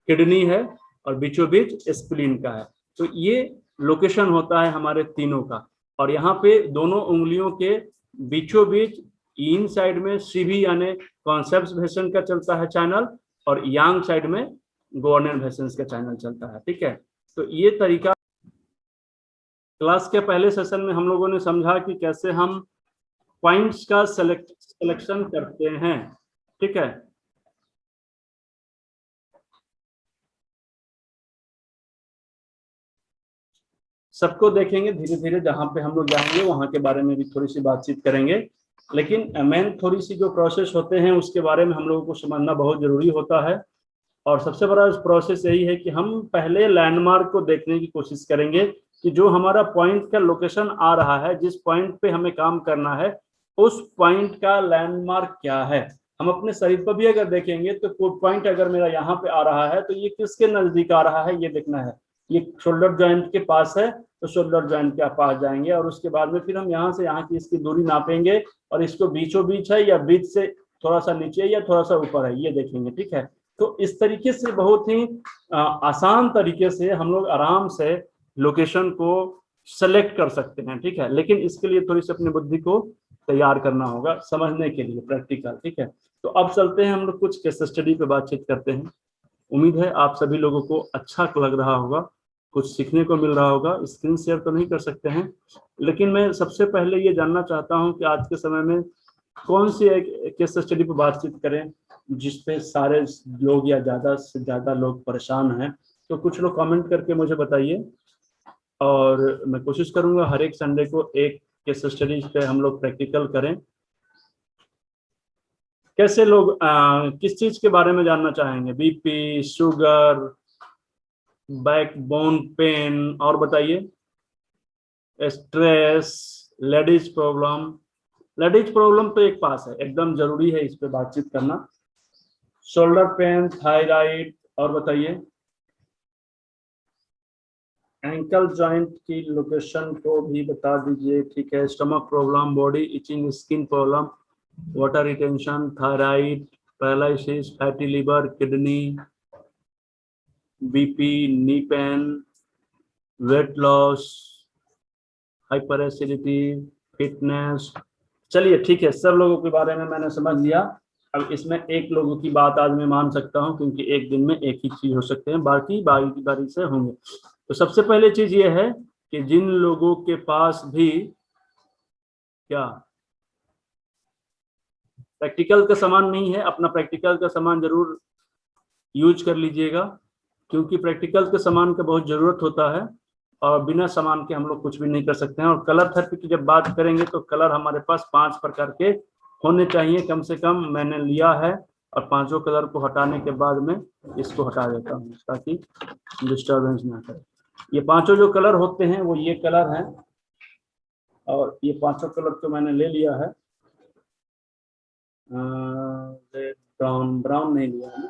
किडनी है, और बीचों बीच स्प्लीन का है। तो ये लोकेशन होता है हमारे तीनों का। और यहाँ पे दोनों उंगलियों के बीचों बीच इन साइड में CV यानी कॉन्सेप्ट वेसन का चलता है चैनल, और यांग साइड में गवर्नर वेसन्स का चैनल चलता है, ठीक है। तो ये तरीका क्लास के पहले सेशन में हम लोगों ने समझा कि कैसे हम पॉइंट्स का सिलेक्शन करते हैं, ठीक है। सबको देखेंगे धीरे धीरे, जहां पे हम लोग जाएंगे वहां के बारे में भी थोड़ी सी बातचीत करेंगे, लेकिन मेन थोड़ी सी जो प्रोसेस होते हैं उसके बारे में हम लोगों को समझना बहुत जरूरी होता है। और सबसे बड़ा प्रोसेस यही है कि हम पहले लैंडमार्क को देखने की कोशिश करेंगे कि जो हमारा पॉइंट का लोकेशन आ रहा है, जिस पॉइंट पे हमें काम करना है, उस पॉइंट का लैंडमार्क क्या है। हम अपने शरीर पर भी अगर देखेंगे तो कोई पॉइंट अगर मेरा यहाँ पे आ रहा है, तो ये किसके नजदीक आ रहा है ये देखना है। ये शोल्डर जॉइंट के पास है, तो शोल्डर जॉइंट के पास जाएंगे, और उसके बाद में फिर हम यहाँ से यहाँ की इसकी दूरी नापेंगे, और इसको बीचों बीच है या बीच से थोड़ा सा नीचे या थोड़ा सा ऊपर है, ये देखेंगे, ठीक है। तो इस तरीके से बहुत ही आसान तरीके से हम लोग आराम से लोकेशन को सेलेक्ट कर सकते हैं, ठीक है। लेकिन इसके लिए थोड़ी सी अपनी बुद्धि को तैयार करना होगा समझने के लिए, प्रैक्टिकल, ठीक है। तो अब चलते हैं हम लोग कुछ केस स्टडी पे बातचीत करते हैं। उम्मीद है आप सभी लोगों को अच्छा लग रहा होगा, कुछ सीखने को मिल रहा होगा। स्क्रीन शेयर तो नहीं कर सकते हैं, लेकिन मैं सबसे पहले ये जानना चाहता हूं कि आज के समय में कौन सी एक केस स्टडी पे बातचीत करें जिसपे सारे लोग या ज्यादा से ज्यादा लोग परेशान हैं। तो कुछ लोग कमेंट करके मुझे बताइए, और मैं कोशिश करूंगा हर एक संडे को एक केस स्टडी पे हम लोग प्रैक्टिकल करें। कैसे लोग किस चीज के बारे में जानना चाहेंगे? BP, sugar, back bone pen, और बताइए, stress, ladies problem, ladies problem तो एक पास है, एकदम जरूरी है इस पे बातचीत करना। शोल्डर पेन, थायराइड, और बताइए एंकल जॉइंट की लोकेशन को भी बता दीजिए। ठीक है, stomach problem, body itching, skin problem, water retention, thyroid, paralysis, fatty liver, kidney, BP, knee pain, weight loss, hyper acidity, fitness. चलिए ठीक है, सब लोगों के बारे में मैंने समझ लिया। अब इसमें एक लोगों की बात आज मैं मान सकता हूं, क्योंकि एक दिन में एक ही चीज हो सकते हैं, बाकी बारी की बारी से होंगे। तो सबसे पहले चीज ये है कि जिन लोगों के पास भी क्या प्रैक्टिकल का सामान नहीं है, अपना प्रैक्टिकल का सामान जरूर यूज कर लीजिएगा, क्योंकि प्रैक्टिकल के सामान का बहुत जरूरत होता है और बिना सामान के हम लोग कुछ भी नहीं कर सकते हैं। और कलर थेरेपी की जब बात करेंगे तो कलर हमारे पास 5 प्रकार के होने चाहिए कम से कम, मैंने लिया है, और 5 कलर को हटाने के बाद में इसको हटा देता हूँ ताकि डिस्टर्बेंस ना करे। ये 5 जो कलर होते हैं वो ये कलर हैं, और ये 5 कलर तो मैंने ले लिया है। ब्राउन, ब्राउन नहीं लिया है,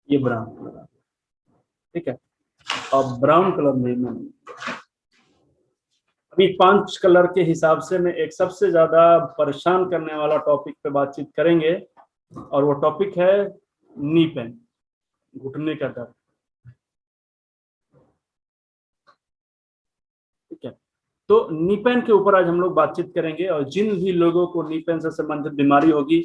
ये ब्राउन कलर, ठीक है, और ब्राउन कलर नहीं मैंने। अभी 5 कलर के हिसाब से मैं एक सबसे ज्यादा परेशान करने वाला टॉपिक पे बातचीत करेंगे, और वो टॉपिक है नी पेन, घुटने का दर्द। ठीक है, तो नी पेन के ऊपर आज हम लोग बातचीत करेंगे, और जिन भी लोगों को नी पेन से संबंधित बीमारी होगी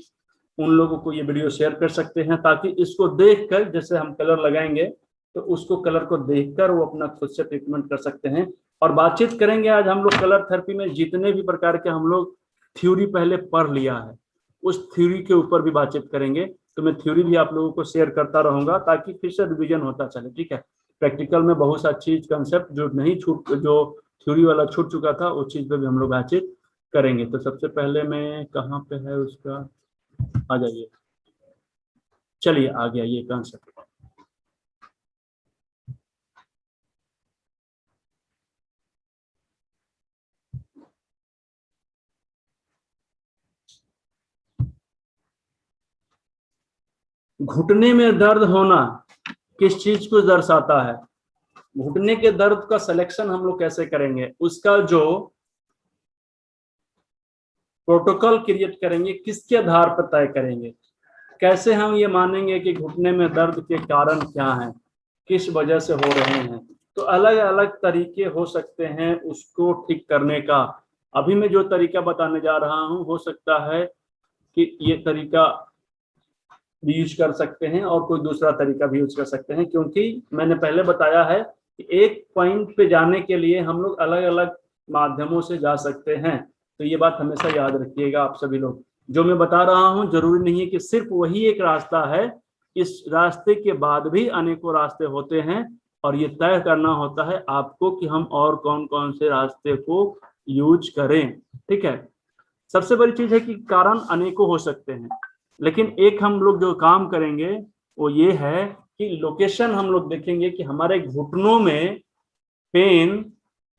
उन लोगों को ये वीडियो शेयर कर सकते हैं, ताकि इसको देखकर जैसे हम कलर लगाएंगे तो उसको कलर को देखकर वो अपना खुद से ट्रीटमेंट कर सकते हैं। और बातचीत करेंगे आज हम लोग कलर थेरेपी में जितने भी प्रकार के हम लोग थ्योरी पहले पढ़ लिया है उस थ्योरी के ऊपर भी बातचीत करेंगे। तो मैं थ्योरी भी आप लोगों को शेयर करता रहूंगा ताकि फिर से रिविजन होता चले। ठीक है, प्रैक्टिकल में बहुत सा चीज कंसेप्ट जो नहीं छूट, जो थ्योरी वाला छूट चुका था उस चीज पे भी हम लोग बातचीत करेंगे। तो सबसे पहले मैं कहाँ पे है उसका, आ जाइए, चलिए आ गया ये कंसेप्ट। घुटने में दर्द होना किस चीज को दर्शाता है? घुटने के दर्द का सिलेक्शन हम लोग कैसे करेंगे, उसका जो प्रोटोकॉल क्रिएट करेंगे किसके आधार पर तय करेंगे, कैसे हम ये मानेंगे कि घुटने में दर्द के कारण क्या है, किस वजह से हो रहे हैं। तो अलग अलग तरीके हो सकते हैं उसको ठीक करने का। अभी मैं जो तरीका बताने जा रहा हूं हो सकता है कि ये तरीका भी यूज कर सकते हैं और कोई दूसरा तरीका भी यूज कर सकते हैं, क्योंकि मैंने पहले बताया है कि एक पॉइंट पे जाने के लिए हम लोग अलग अलग माध्यमों से जा सकते हैं। तो ये बात हमेशा याद रखिएगा आप सभी लोग। जो मैं बता रहा हूँ जरूरी नहीं है कि सिर्फ वही एक रास्ता है, इस रास्ते के बाद भी अनेकों रास्ते होते हैं, और ये तय करना होता है आपको कि हम और कौन कौन से रास्ते को यूज करें। ठीक है, सबसे बड़ी चीज है कि कारण अनेकों हो सकते हैं, लेकिन एक हम लोग जो काम करेंगे वो ये है कि लोकेशन हम लोग देखेंगे कि हमारे घुटनों में पेन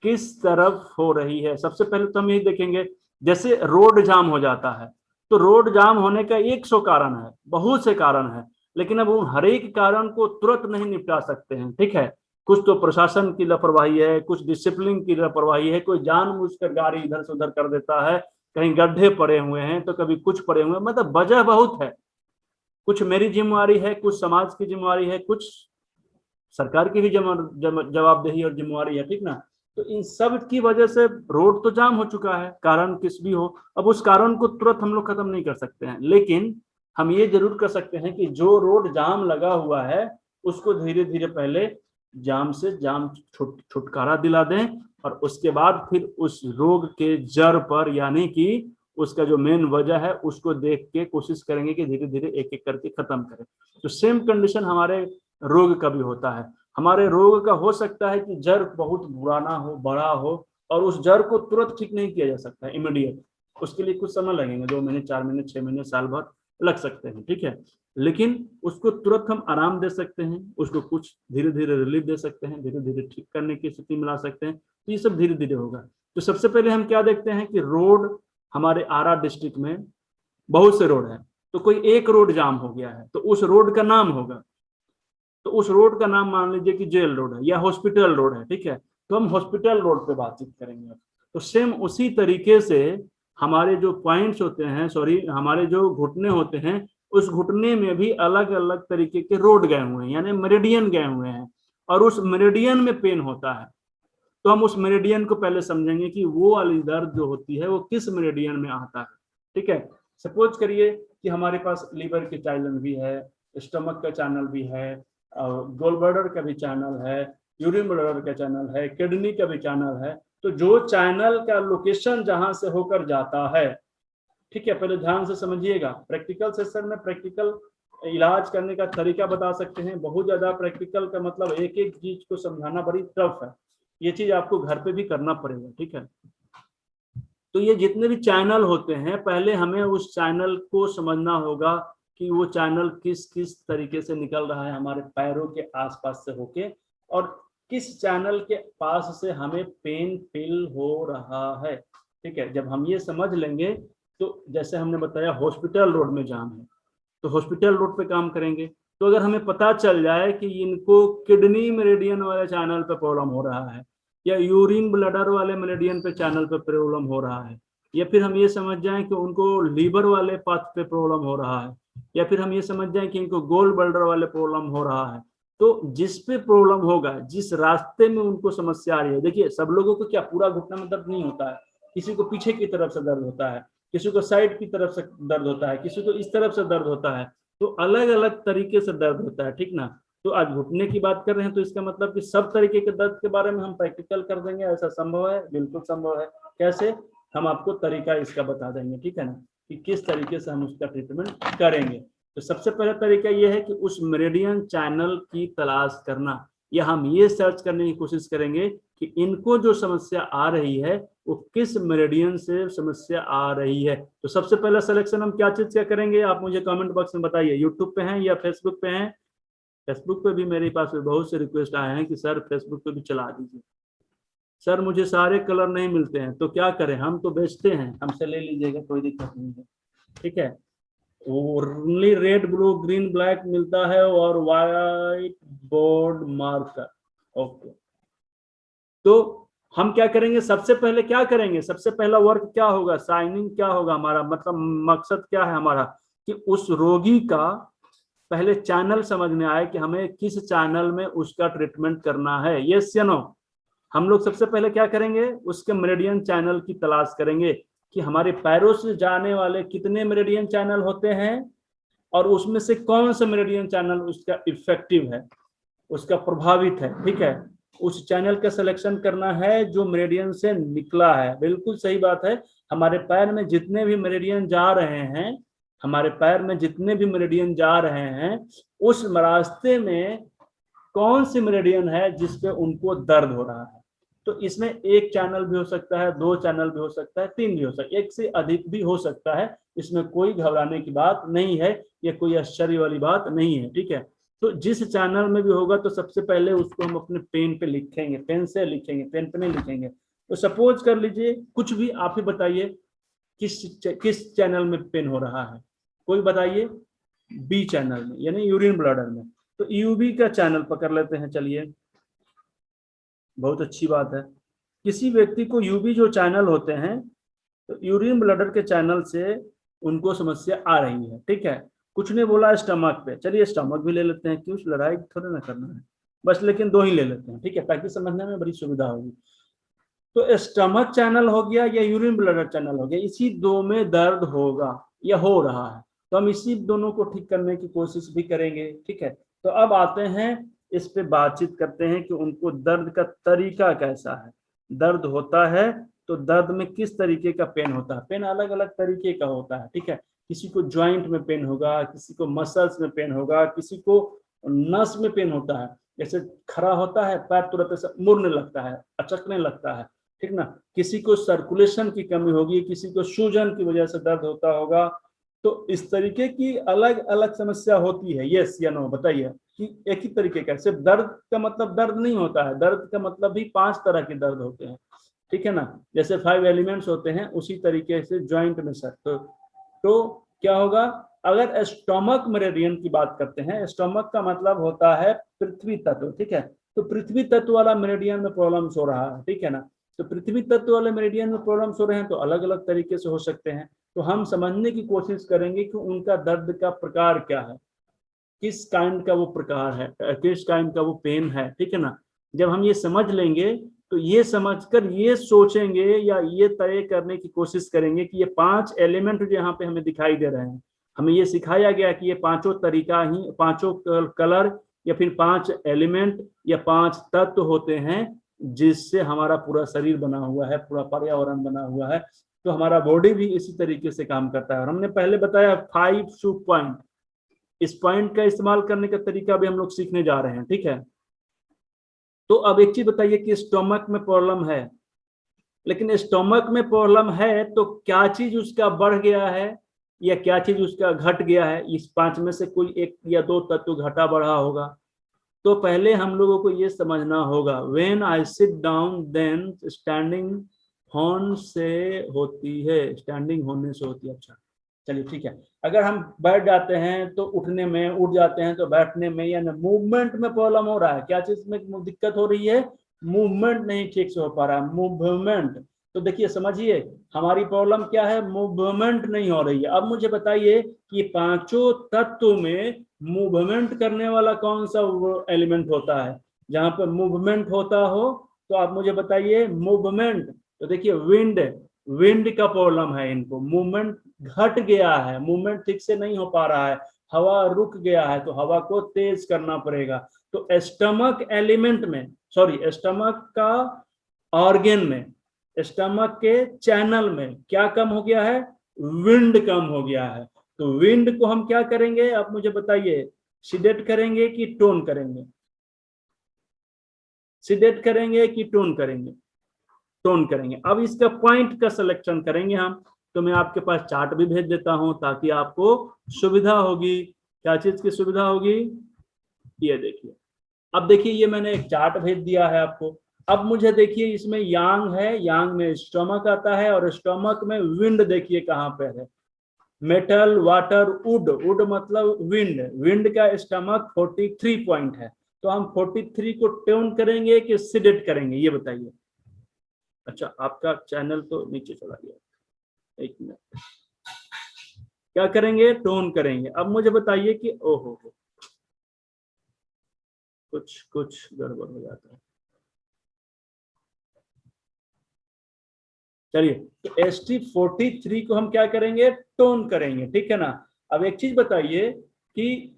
किस तरफ हो रही है। सबसे पहले तो हम ये देखेंगे, जैसे रोड जाम हो जाता है तो रोड जाम होने का 100 कारण है, बहुत से कारण है, लेकिन अब उन हर एक कारण को तुरंत नहीं निपटा सकते हैं। ठीक है, कुछ तो प्रशासन की लापरवाही है, कुछ डिसिप्लिन की लापरवाही है, कोई जानबूझकर गाड़ी इधर से उधर कर देता है, कहीं गड्ढे पड़े हुए हैं तो कभी कुछ पड़े हुए हैं, मतलब वजह बहुत है। कुछ मेरी जिम्मेवारी है, कुछ समाज की जिम्मेवारी है, कुछ सरकार की भी जवाबदेही और जिम्मेवारी है। ठीक ना, तो इन सब की वजह से रोड तो जाम हो चुका है, कारण किस भी हो। अब उस कारण को तुरंत हम लोग खत्म नहीं कर सकते हैं, लेकिन हम ये जरूर कर सकते हैं कि जो रोड जाम लगा हुआ है उसको धीरे धीरे पहले जाम से छुटकारा दिला दें, और उसके बाद फिर उस रोग के जड़ पर, यानी कि उसका जो मेन वजह है उसको देख के कोशिश करेंगे कि धीरे धीरे एक एक करके खत्म करें। तो सेम कंडीशन हमारे रोग का भी होता है। हमारे रोग का हो सकता है कि जड़ बहुत पुराना हो, बड़ा हो, और उस जड़ को तुरंत ठीक नहीं किया जा सकता है इमीडिएट, उसके लिए कुछ समय लगेंगे, 2 महीने, 4 महीने, 6 महीने, साल भर लग सकते हैं। ठीक है, लेकिन उसको तुरंत हम आराम दे सकते हैं, उसको कुछ धीरे धीरे रिलीफ दे सकते हैं, धीरे धीरे ठीक करने की स्थिति में ला सकते हैं। तो ये सब धीरे धीरे होगा। तो सबसे पहले हम क्या देखते हैं कि रोड हमारे आरा डिस्ट्रिक्ट में बहुत से रोड है, तो कोई एक रोड जाम हो गया है तो उस रोड का नाम होगा, तो उस रोड का नाम मान लीजिए कि जेल रोड है या हॉस्पिटल रोड है, ठीक है, तो हम हॉस्पिटल रोड पे बातचीत करेंगे। तो सेम उसी तरीके से हमारे जो पॉइंट्स होते हैं, सॉरी हमारे जो घुटने होते हैं, उस घुटने में भी अलग अलग तरीके के रोड गए हुए हैं, यानी मेरिडियन गए हुए हैं, और उस मेरिडियन में पेन होता है। तो हम उस मेरिडियन को पहले समझेंगे कि वो वाली दर्द जो होती है वो किस मेरिडियन में आता है, ठीक है। सपोज करिए कि हमारे पास लीवर के चैनल भी है, स्टमक का चैनल भी है, गोल ब्लैडर का भी चैनल है, यूरिन ब्लैडर का चैनल है, किडनी का भी चैनल है। तो जो चैनल का लोकेशन जहां से होकर जाता है, ठीक है, पहले ध्यान से समझिएगा। प्रैक्टिकल सेशन में प्रैक्टिकल इलाज करने का तरीका बता सकते हैं, बहुत ज्यादा प्रैक्टिकल का मतलब एक एक चीज को समझाना बड़ी टफ है, ये चीज आपको घर पे भी करना पड़ेगा, ठीक है। तो ये जितने भी चैनल होते हैं, पहले हमें उस चैनल को समझना होगा कि वो चैनल किस किस तरीके से निकल रहा है हमारे पैरों के आसपास से होके, और किस चैनल के पास से हमें पेन फील हो रहा है, ठीक है। जब हम ये समझ लेंगे तो जैसे हमने बताया हॉस्पिटल रोड में जाम है, तो हॉस्पिटल रोड पे काम करेंगे। तो अगर हमें पता चल जाए कि इनको किडनी मेरिडियन वाले चैनल पे प्रॉब्लम हो रहा है, या यूरिन ब्लैडर वाले मेरिडियन पे चैनल पे प्रॉब्लम हो रहा है, या फिर हम ये समझ जाएं कि उनको लीवर वाले पाथ पे प्रॉब्लम हो रहा है, या फिर हम ये समझ जाएं कि इनको गोल ब्लैडर वाले प्रॉब्लम हो रहा है, तो जिस पे प्रॉब्लम होगा, जिस रास्ते में उनको समस्या आ रही है, देखिए सब लोगों को क्या पूरा घुटना में दर्द नहीं होता है, किसी को पीछे की तरफ से दर्द होता है, किसी को साइड की तरफ से दर्द होता है, किसी को इस तरफ से दर्द होता है, तो अलग अलग तरीके से दर्द होता है, ठीक ना। तो आज घुटने की बात कर रहे हैं, तो इसका मतलब कि सब तरीके के दर्द के बारे में हम प्रैक्टिकल कर देंगे, ऐसा संभव है? बिल्कुल संभव है। कैसे? हम आपको तरीका इसका बता देंगे, ठीक है ना, कि किस तरीके से हम उसका ट्रीटमेंट करेंगे। तो सबसे पहला तरीका यह है कि उस मेरिडियन चैनल की तलाश करना, या हम ये सर्च करने की कोशिश करेंगे कि इनको जो समस्या आ रही है वो किस मेरिडियन से समस्या आ रही है। तो सबसे पहला सिलेक्शन हम क्या चीज क्या करेंगे, आप मुझे कमेंट बॉक्स में बताइए। यूट्यूब पे हैं या फेसबुक पे हैं? फेसबुक पे भी मेरे पास बहुत से रिक्वेस्ट आए हैं कि सर फेसबुक पे भी चला दीजिए। सर मुझे सारे कलर नहीं मिलते हैं, तो क्या करें, हम तो बेचते हैं, हमसे ले लीजिएगा, कोई दिक्कत नहीं है, ठीक है। Only red blue green black मिलता है और वाइट बोर्ड मार्कर, ओके। तो हम क्या करेंगे, सबसे पहले क्या करेंगे, सबसे पहला वर्क क्या होगा, साइनिंग क्या होगा हमारा, मतलब मकसद क्या है हमारा, कि उस रोगी का पहले चैनल समझ में आए कि हमें किस चैनल में उसका ट्रीटमेंट करना है, यस या नो। हम लोग सबसे पहले क्या करेंगे, उसके मेरिडियन चैनल की तलाश करेंगे कि हमारे पैरों से जाने वाले कितने मेरिडियन चैनल होते हैं, और उसमें से कौन सा मेरिडियन चैनल उसका इफेक्टिव है, उसका प्रभावित है, ठीक है। उस चैनल का सिलेक्शन करना है जो मेरिडियन से निकला है। बिल्कुल सही बात है, हमारे पैर में जितने भी मेरिडियन जा रहे हैं, हमारे पैर में जितने भी मेरिडियन जा रहे हैं, उस रास्ते में कौन सी मेरिडियन है जिसपे उनको दर्द हो रहा है। तो इसमें एक चैनल भी हो सकता है, दो चैनल भी हो सकता है, तीन भी हो सकता है, एक से अधिक भी हो सकता है, इसमें कोई घबराने की बात नहीं है, ये कोई आश्चर्य वाली बात नहीं है, ठीक है। तो जिस चैनल में भी होगा तो सबसे पहले उसको हम अपने पेन पे लिखेंगे, पेन से लिखेंगे, पेन पे नहीं लिखेंगे। तो सपोज कर लीजिए कुछ भी आप ही बताइए किस चैनल में पेन हो रहा है, कोई बताइए, बी चैनल में, यानी यूरिन ब्लैडर में। तो यूबी का चैनल पकड़ लेते हैं, चलिए, बहुत अच्छी बात है। किसी व्यक्ति को यूबी जो चैनल होते हैं, तो यूरिन ब्लैडर के चैनल से उनको समस्या आ रही है, ठीक है। कुछ ने बोला स्टमक पे, चलिए स्टमक भी ले लेते हैं, क्यों, लड़ाई थोड़े ना करना है बस, लेकिन दो ही ले लेते हैं, ठीक है, ताकि समझने में बड़ी सुविधा होगी। तो स्टमक चैनल हो गया या यूरिन ब्लैडर चैनल हो गया, इसी दो में दर्द होगा या हो रहा है, तो हम इसी दोनों को ठीक करने की कोशिश भी करेंगे, ठीक है। तो अब आते हैं इस पे बातचीत करते हैं कि उनको दर्द का तरीका कैसा है। दर्द होता है तो दर्द में किस तरीके का पेन होता है, पेन अलग अलग तरीके का होता है, ठीक है। किसी को ज्वाइंट में पेन होगा, किसी को मसल्स में पेन होगा, किसी को नस में पेन होता है, जैसे खड़ा होता है पैर तुरंत ऐसे मुड़ने लगता है, अचकने लगता है, ठीक ना। किसी को सर्कुलेशन की कमी होगी, किसी को सूजन की वजह से दर्द होता होगा। तो इस तरीके की अलग अलग समस्या होती है, यस या नो बताइए, कि एक ही तरीके का, सिर्फ दर्द का मतलब दर्द नहीं होता है, दर्द का मतलब भी 5 तरह के दर्द होते हैं। ठीक है ना, जैसे 5 एलिमेंट्स होते हैं उसी तरीके से ज्वाइंट में सर। तो क्या होगा, अगर स्टोमक मेरिडियन की बात करते हैं, स्टोमक का मतलब होता है पृथ्वी तत्व, ठीक है, तो पृथ्वी तत्व वाला मेरिडियन में प्रॉब्लम्स हो रहा है, ठीक है ना, तो पृथ्वी तत्व वाले मेरिडियन में प्रॉब्लम्स हो रहे हैं तो अलग अलग तरीके से हो सकते हैं। तो हम समझने की कोशिश करेंगे कि उनका दर्द का प्रकार क्या है, किस काइंड का वो प्रकार है, किस काइंड का वो पेन है, ठीक है ना। जब हम ये समझ लेंगे तो ये समझकर ये सोचेंगे या ये तय करने की कोशिश करेंगे कि ये 5 एलिमेंट जो यहाँ पे हमें दिखाई दे रहे हैं, हमें ये सिखाया गया कि ये पांचों तरीका ही, पांचों कलर या फिर 5 एलिमेंट या 5 तत्व होते हैं जिससे हमारा पूरा शरीर बना हुआ है, पूरा पर्यावरण बना हुआ है। तो हमारा बॉडी भी इसी तरीके से काम करता है। और हमने पहले बताया 5 सूप पॉइंट, इस पॉइंट का इस्तेमाल करने का तरीका भी हम लोग सीखने जा रहे हैं, ठीक है। तो अब एक चीज बताइए कि स्टोमक में प्रॉब्लम है, लेकिन स्टोमक में प्रॉब्लम है तो क्या चीज उसका बढ़ गया है या क्या चीज उसका घट गया है, इस 5 में से कोई एक या 2 तत्व घटा बढ़ा होगा। तो पहले हम लोगों को ये समझना होगा, when I sit down then standing होने से होती है, स्टैंडिंग होने से होती है। अच्छा चलिए ठीक है, अगर हम बैठ जाते हैं तो उठने में, उठ जाते हैं तो बैठने में, यानी मूवमेंट में प्रॉब्लम हो रहा है। क्या चीज में दिक्कत हो रही है, मूवमेंट नहीं ठीक से हो पा रहा है, मूवमेंट। तो देखिए समझिए हमारी प्रॉब्लम क्या है, मूवमेंट नहीं हो रही है। अब मुझे बताइए कि पांचों तत्व में मूवमेंट करने वाला कौन सा एलिमेंट होता है, जहां पर मूवमेंट होता हो तो आप मुझे बताइए मूवमेंट। तो देखिए विंड, विंड का प्रॉब्लम है इनको, मूवमेंट घट गया है, मूवमेंट ठीक से नहीं हो पा रहा है, हवा रुक गया है तो हवा को तेज करना पड़ेगा। तो स्टमक एलिमेंट में, सॉरी स्टमक का ऑर्गन में, स्टमक के चैनल में क्या कम हो गया है, विंड कम हो गया है। तो विंड को हम क्या करेंगे आप मुझे बताइए, सिडेट करेंगे कि टोन करेंगे, सिडेट करेंगे कि टोन करेंगे, टोन करेंगे। अब इसका पॉइंट का सिलेक्शन करेंगे हम, तो मैं आपके पास चार्ट भी भेज देता हूं ताकि आपको सुविधा होगी। क्या चीज की सुविधा होगी, ये देखिए। अब देखिए ये मैंने एक चार्ट भेज दिया है आपको। अब मुझे देखिए इसमें यांग है, यांग में स्टोमक आता है और स्टोमक में विंड देखिए कहां पे है, मेटल, वाटर, वुड, वुड मतलब विंड, विंड का स्टमक 43 पॉइंट है। तो हम 43 को ट्यून करेंगे कि सिडेट करेंगे, ये बताइए। अच्छा आपका चैनल तो नीचे चला गया, एक मिनट, क्या करेंगे, टोन करेंगे। अब मुझे बताइए कि ओहो कुछ कुछ गड़बड़ हो जाता है। चलिए तो ST43 को हम क्या करेंगे, टोन करेंगे, ठीक है ना। अब एक चीज बताइए कि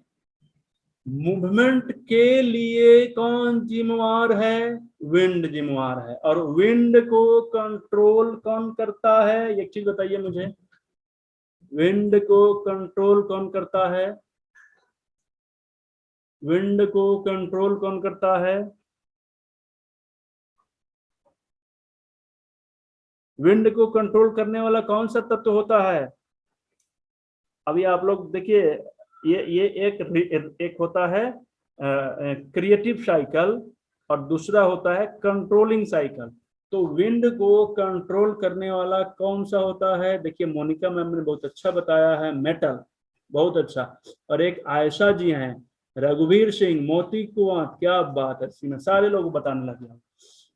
मूवमेंट के लिए कौन जिम्मेवार है, विंड जिम्मेवार है, और विंड को कंट्रोल कौन करता है, एक चीज बताइए मुझे, विंड को कंट्रोल कौन करता है, विंड को कंट्रोल कौन करता है, विंड को कंट्रोल करने वाला कौन सा तत्व होता है। अभी आप लोग देखिए ये एक होता है क्रिएटिव साइकिल और दूसरा होता है कंट्रोलिंग साइकिल। तो विंड को कंट्रोल करने वाला कौन सा होता है, देखिए मोनिका मैम ने बहुत अच्छा बताया है, मेटल, बहुत अच्छा। और एक आयशा जी हैं, रघुवीर सिंह, मोती कुआं, क्या बात है, सारे लोग बताने लगे।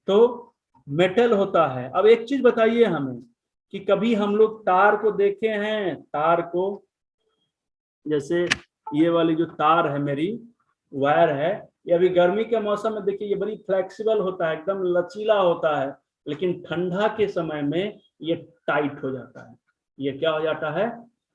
तो मेटल होता है। अब एक चीज बताइए हमें कि कभी हम लोग तार को देखे हैं, तार को, जैसे ये वाली जो तार है मेरी वायर है, ये अभी गर्मी के मौसम में देखिए ये बड़ी फ्लेक्सिबल होता है, एकदम लचीला होता है, लेकिन ठंडा के समय में ये टाइट हो जाता है। ये क्या हो जाता है,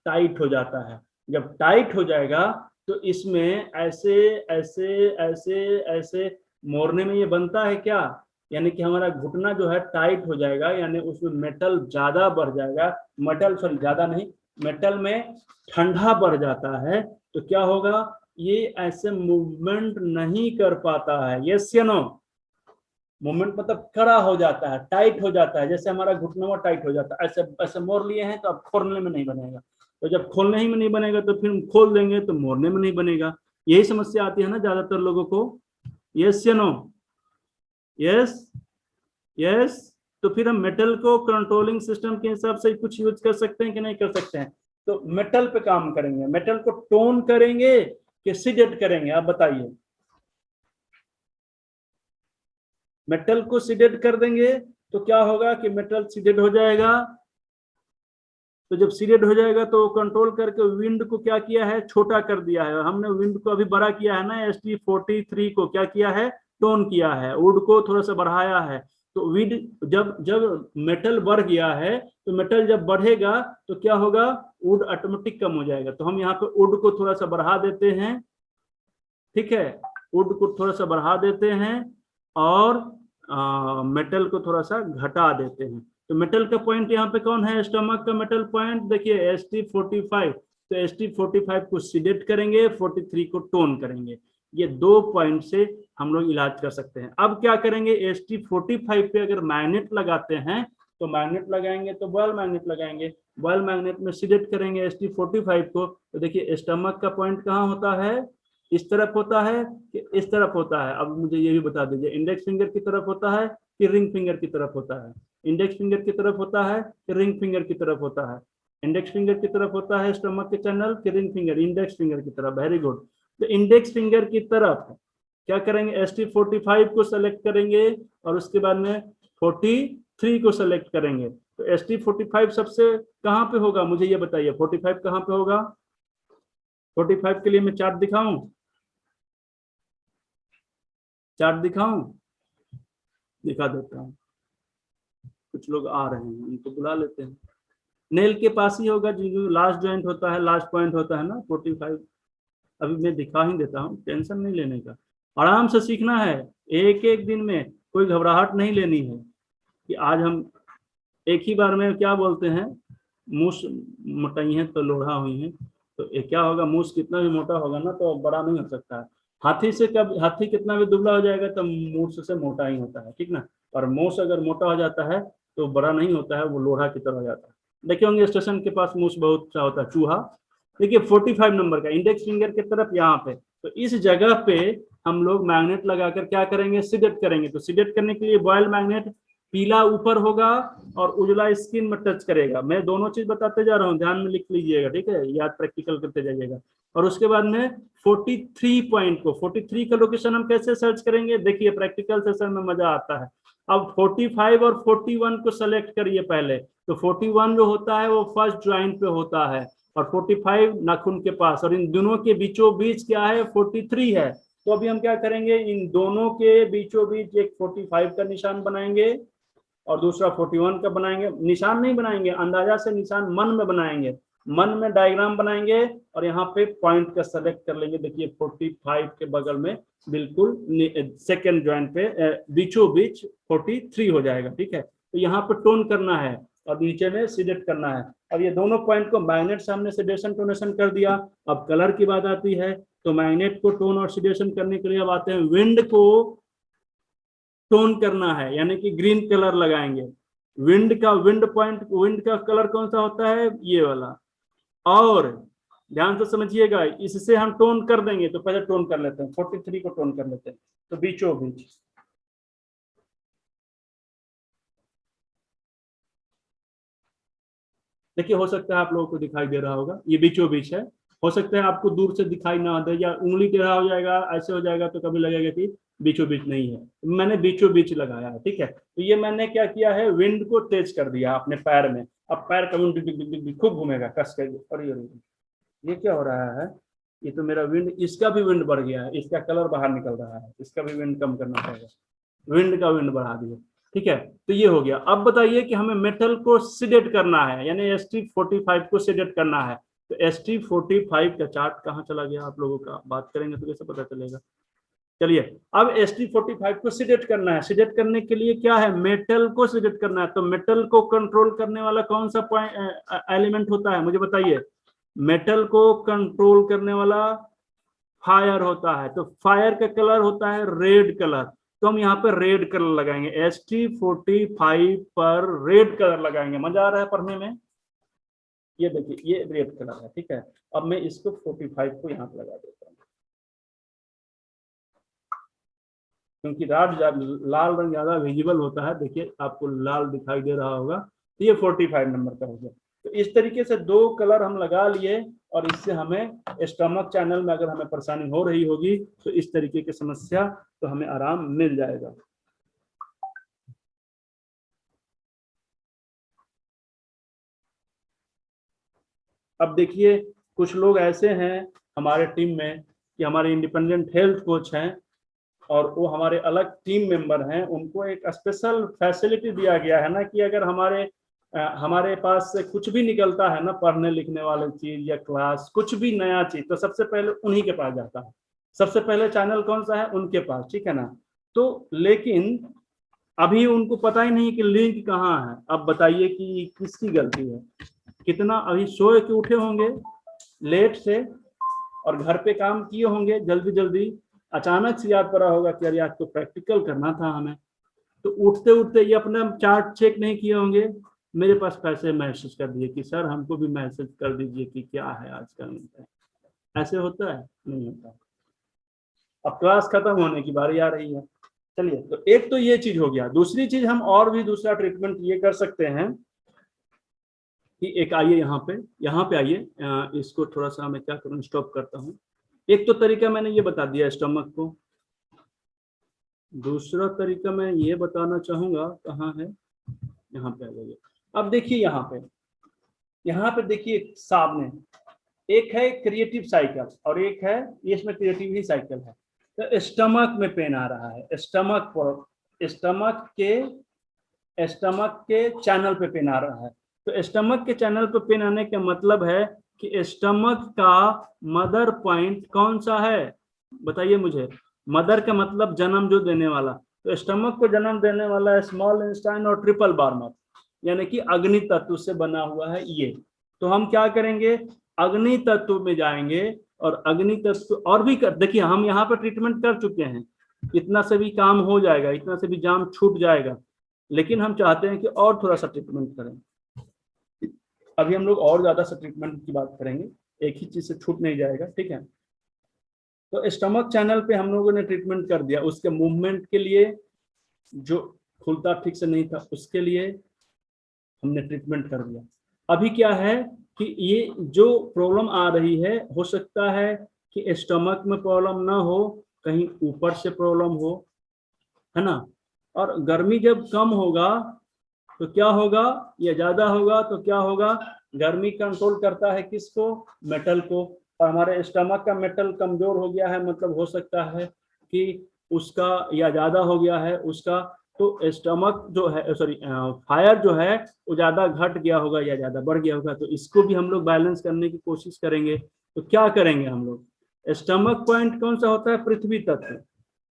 टाइट हो जाता है। जब टाइट हो जाएगा तो इसमें ऐसे ऐसे ऐसे ऐसे मोड़ने में ये बनता है क्या, यानी कि हमारा घुटना जो है टाइट हो जाएगा, यानी उसमें मेटल ज्यादा बढ़ जाएगा, मेटल सॉरी ज्यादा नहीं, मेटल में ठंडा बढ़ जाता है। तो क्या होगा, ये ऐसे मूवमेंट नहीं कर पाता है, यस या नो, मूवमेंट मतलब खड़ा हो जाता है, टाइट हो जाता है, जैसे हमारा घुटना टाइट हो जाता है, ऐसे ऐसे मोड़ लिए हैं तो अब खोलने में नहीं बनेगा, तो जब खोलने ही में नहीं बनेगा तो फिर खोल देंगे तो मोड़ने में नहीं बनेगा। यही समस्या आती है ना ज्यादातर लोगों को, यस या नो, यस यस तो फिर हम मेटल को कंट्रोलिंग सिस्टम के हिसाब से कुछ यूज कर सकते हैं कि नहीं कर सकते हैं? तो मेटल पे काम करेंगे, मेटल को टोन करेंगे कि सिडेट करेंगे, आप बताइए। मेटल को सिडेट कर देंगे तो क्या होगा कि मेटल सिडेट हो जाएगा। तो जब सीडेड हो जाएगा तो कंट्रोल करके विंड को क्या किया है, छोटा कर दिया है। हमने विंड को अभी बड़ा किया है ना, ST43 को क्या किया है, टोन किया है, वुड को थोड़ा सा बढ़ाया है। तो विंड जब जब मेटल बढ़ गया है, तो मेटल जब बढ़ेगा तो क्या होगा, वुड ऑटोमेटिक कम हो जाएगा। तो हम यहाँ पे वुड को थोड़ा सा बढ़ा देते हैं, ठीक है, वुड को थोड़ा सा बढ़ा देते हैं और मेटल को थोड़ा सा घटा देते हैं। तो मेटल का पॉइंट यहाँ पे कौन है, स्टमक का मेटल पॉइंट देखिए ST45। तो ST45 को सिडेट करेंगे, 43 को टोन करेंगे। ये 2 पॉइंट से हम लोग इलाज कर सकते हैं। अब क्या करेंगे, ST45 पे अगर मैग्नेट लगाते हैं, तो मैग्नेट लगाएंगे तो बॉयल मैग्नेट लगाएंगे, बॉयल मैग्नेट में सिडेट करेंगे ST45 को। तो देखिए स्टमक का पॉइंट कहाँ होता है, इस तरफ होता है कि इस तरफ होता है? अब मुझे ये भी बता दीजिए, इंडेक्स फिंगर की तरफ होता है कि रिंग फिंगर की तरफ होता है? इंडेक्स फिंगर की तरफ होता है कि रिंग फिंगर की तरफ होता है? इंडेक्स फिंगर की तरफ होता है स्टमक के चैनल की रिंग फिंगर, इंडेक्स फिंगर की तरफ। Very good. तो इंडेक्स फिंगर की तरफ क्या करेंगे, ST45 को सेलेक्ट करेंगे और उसके बाद में 43 को सेलेक्ट करेंगे। तो ST45 सबसे कहाँ पे होगा, मुझे ये बताइए, 45 कहाँ पे होगा? 45 के लिए मैं चार्ट दिखाऊं, चार्ट दिखाऊं? दिखा देता हूँ। कुछ लोग आ रहे हैं, उनको बुला लेते हैं। नेल के पास ही होगा, जो लास्ट जॉइंट होता है, लास्ट पॉइंट होता है ना 45। अभी मैं दिखा ही देता हूँ, टेंशन नहीं लेने का, आराम से सीखना है। एक एक दिन में कोई घबराहट नहीं लेनी है कि आज हम एक ही बार में क्या बोलते हैं, मूस मोटाई है तो लोढ़ा हुई है। तो ये क्या होगा, मूस कितना भी मोटा होगा ना तो बड़ा नहीं हो सकता है। हाथी से कब, हाथी कितना भी दुबला हो जाएगा तो मूस से मोटा ही होता है, ठीक ना। और मूस अगर मोटा हो जाता है तो बड़ा नहीं होता है, वो लोढ़ा की तरह हो जाता है। देखे होंगे स्टेशन के पास मूस बहुत सा होता है, चूहा। देखिए 45 नंबर का इंडेक्स फिंगर की तरफ यहाँ पे, तो इस जगह पे हम लोग मैग्नेट लगाकर क्या करेंगे, सिडेट करेंगे। तो सिडेट करने के लिए बॉयल मैग्नेट पीला ऊपर होगा और उजला स्किन में टच करेगा। मैं दोनों चीज बताते जा रहा हूँ, ध्यान में लिख लीजिएगा, ठीक है, याद प्रैक्टिकल करते जाइएगा। और उसके बाद में 43 पॉइंट को, 43 का लोकेशन हम कैसे सर्च करेंगे, देखिए प्रैक्टिकल सेशन में मजा आता है। अब 45 और 41 को सेलेक्ट करिए पहले। तो 41 जो होता है वो फर्स्ट ज्वाइंट पे होता है और 45 नाखून के पास, और इन दोनों के बीचों बीच क्या है, 43 है। तो अभी हम क्या करेंगे, इन दोनों के बीचों बीच एक 45 का निशान बनाएंगे और दूसरा 41 का बनाएंगे। निशान नहीं बनाएंगे, अंदाजा से निशान मन में बनाएंगे, मन में डायग्राम बनाएंगे और यहाँ पे पॉइंट का सेलेक्ट कर लेंगे। देखिए 45 के बगल में बिल्कुल सेकेंड ज्वाइंट पे बीचों बीच 43 हो जाएगा, ठीक है। तो यहाँ पे टोन करना है और नीचे में सिलेक्ट करना है। और ये दोनों पॉइंट को मैग्नेट सामने सिडेशन टोनेशन कर दिया। अब कलर की बात आती है, तो मैग्नेट को टोन और सिडेशन करने के लिए अब आते हैं, विंड को टोन करना है, यानी कि ग्रीन कलर लगाएंगे। विंड का विंड पॉइंट, विंड का कलर कौन सा होता है, ये वाला। और ध्यान से समझिएगा, इससे हम टोन कर देंगे। तो पहले टोन कर लेते हैं, 43 को टोन कर लेते हैं। तो बीचों बीच देखिए, हो सकता है आप लोगों को दिखाई दे रहा होगा, ये बीचों बीच है। हो सकता है आपको दूर से दिखाई ना दे, या उंगली टेढ़ा हो जाएगा, ऐसे हो जाएगा तो कभी लगेगा कि बीचों बीच नहीं है। मैंने बीचों बीच लगाया है, ठीक है। तो ये मैंने क्या किया है, विंड को तेज कर दिया अपने पैर में। अब पैर का विंड खूब घूमेगा कस कर। और ये क्या हो रहा है, ये तो मेरा विंड, इसका भी विंड बढ़ गया है, इसका कलर बाहर निकल रहा है, इसका भी विंड कम करना पड़ेगा। विंड का विंड बढ़ा दिया, ठीक है। तो ये हो गया। अब बताइए कि हमें मेटल को सिडेट करना है, यानी ST45 को सिडेट करना है। तो ST45 का चार्ट कहाँ चला गया आप लोगों का, बात करेंगे तो कैसे पता चलेगा। चलिए, अब ST45 को सिडेट करना है। सिडेट करने के लिए क्या है, मेटल को सिडेट करना है। तो मेटल को कंट्रोल करने वाला कौन सा एलिमेंट होता है, मुझे बताइए। मेटल को कंट्रोल करने वाला फायर होता है। तो फायर का कलर होता है रेड कलर। तो हम यहाँ पे रेड कलर लगाएंगे, ST45 पर रेड कलर लगाएंगे। मजा आ रहा है पढ़ने में, ये देखिए ये रेड कलर है, ठीक है। अब मैं इसको 45 को यहाँ पे लगा देता हूँ। क्योंकि लाल रंग ज्यादा विजिबल होता है। देखिए आपको लाल दिखाई दे रहा होगा, तो ये 45 नंबर का हो गया। तो इस तरीके से 2 कलर हम लगा लिए, और इससे हमें स्टमक चैनल में अगर हमें परेशानी हो रही होगी तो इस तरीके की समस्या तो हमें आराम मिल जाएगा। अब देखिए कुछ लोग ऐसे हैं हमारे टीम में कि हमारे इंडिपेंडेंट हेल्थ कोच हैं और वो हमारे अलग टीम मेंबर हैं, उनको एक स्पेशल फैसिलिटी दिया गया है ना कि अगर हमारे पास से कुछ भी निकलता है ना, पढ़ने लिखने वाली चीज या क्लास कुछ भी नया चीज, तो सबसे पहले उन्हीं के पास जाता है। सबसे पहले चैनल कौन सा है? उनके पास, ठीक है ना। तो लेकिन अभी उनको पता ही नहीं कि लिंक कहाँ है। अब बताइए कि किसकी गलती है? कितना अभी सो के उठे होंगे लेट से और घर पे काम किए होंगे जल्दी जल्दी, अचानक से याद पड़ा होगा कि यार आज तो प्रैक्टिकल करना था हमें, तो उठते उठते ये अपना चार्ट चेक नहीं किए होंगे, मेरे पास पैसे मैसेज कर दिए कि सर हमको भी मैसेज कर दीजिए कि क्या है आज का। ऐसे होता है? नहीं होता। अब क्लास खत्म होने की बारी आ रही है। चलिए, तो एक तो ये चीज हो गया। दूसरी चीज हम और भी दूसरा ट्रीटमेंट ये कर सकते हैं कि एक आइए यहाँ पे आइए, इसको थोड़ा सा मैं क्या करूँ, स्टॉप करता हूँ। एक तो तरीका मैंने ये बता दिया स्टमक को, दूसरा तरीका मैं ये बताना चाहूंगा, कहाँ है, यहाँ पे आ जाइए। अब देखिए यहाँ पे देखिए सामने एक है क्रिएटिव साइकिल और एक है ये, इसमें क्रिएटिव ही साइकिल है। तो स्टमक में पेन आ रहा है, स्टमक के चैनल पे पेन आ रहा है। तो स्टमक के चैनल पे पेन आने का मतलब है कि स्टमक का मदर पॉइंट कौन सा है? बताइए मुझे। मदर का मतलब जन्म जो देने वाला, तो स्टमक को जन्म देने वाला है स्मॉल इंटेस्टाइन और ट्रिपल बार्मर, यानी कि अग्नि तत्व से बना हुआ है ये। तो हम क्या करेंगे, अग्नि तत्व में जाएंगे और अग्नि तत्व और भी देखिए हम यहाँ पर ट्रीटमेंट कर चुके हैं, इतना से भी काम हो जाएगा, इतना से भी जाम छूट जाएगा, लेकिन हम चाहते हैं कि और थोड़ा सा ट्रीटमेंट करें। अभी हम लोग और ज्यादा सा ट्रीटमेंट की बात करेंगे, एक ही चीज से छूट नहीं जाएगा, ठीक है। तो स्टमक चैनल पे हम लोगों ने ट्रीटमेंट कर दिया, उसके मूवमेंट के लिए, जो खुलता ठीक से नहीं था उसके लिए हमने ट्रीटमेंट कर दिया। अभी क्या है कि ये जो प्रॉब्लम आ रही है, हो सकता है कि स्टमक में प्रॉब्लम ना हो, कहीं ऊपर से प्रॉब्लम हो, है ना। और गर्मी जब कम होगा तो क्या होगा, या ज्यादा होगा तो क्या होगा, गर्मी कंट्रोल करता है किसको? मेटल को। और हमारे स्टमक का मेटल कमजोर हो गया है, मतलब हो सकता है कि उसका या ज्यादा हो गया है उसका, तो स्टमक जो है, सॉरी फायर जो है वो ज्यादा घट गया होगा या ज्यादा बढ़ गया होगा। तो इसको भी हम लोग बैलेंस करने की कोशिश करेंगे। तो क्या करेंगे हम लोग, स्टमक पॉइंट कौन सा होता है? पृथ्वी तत्व।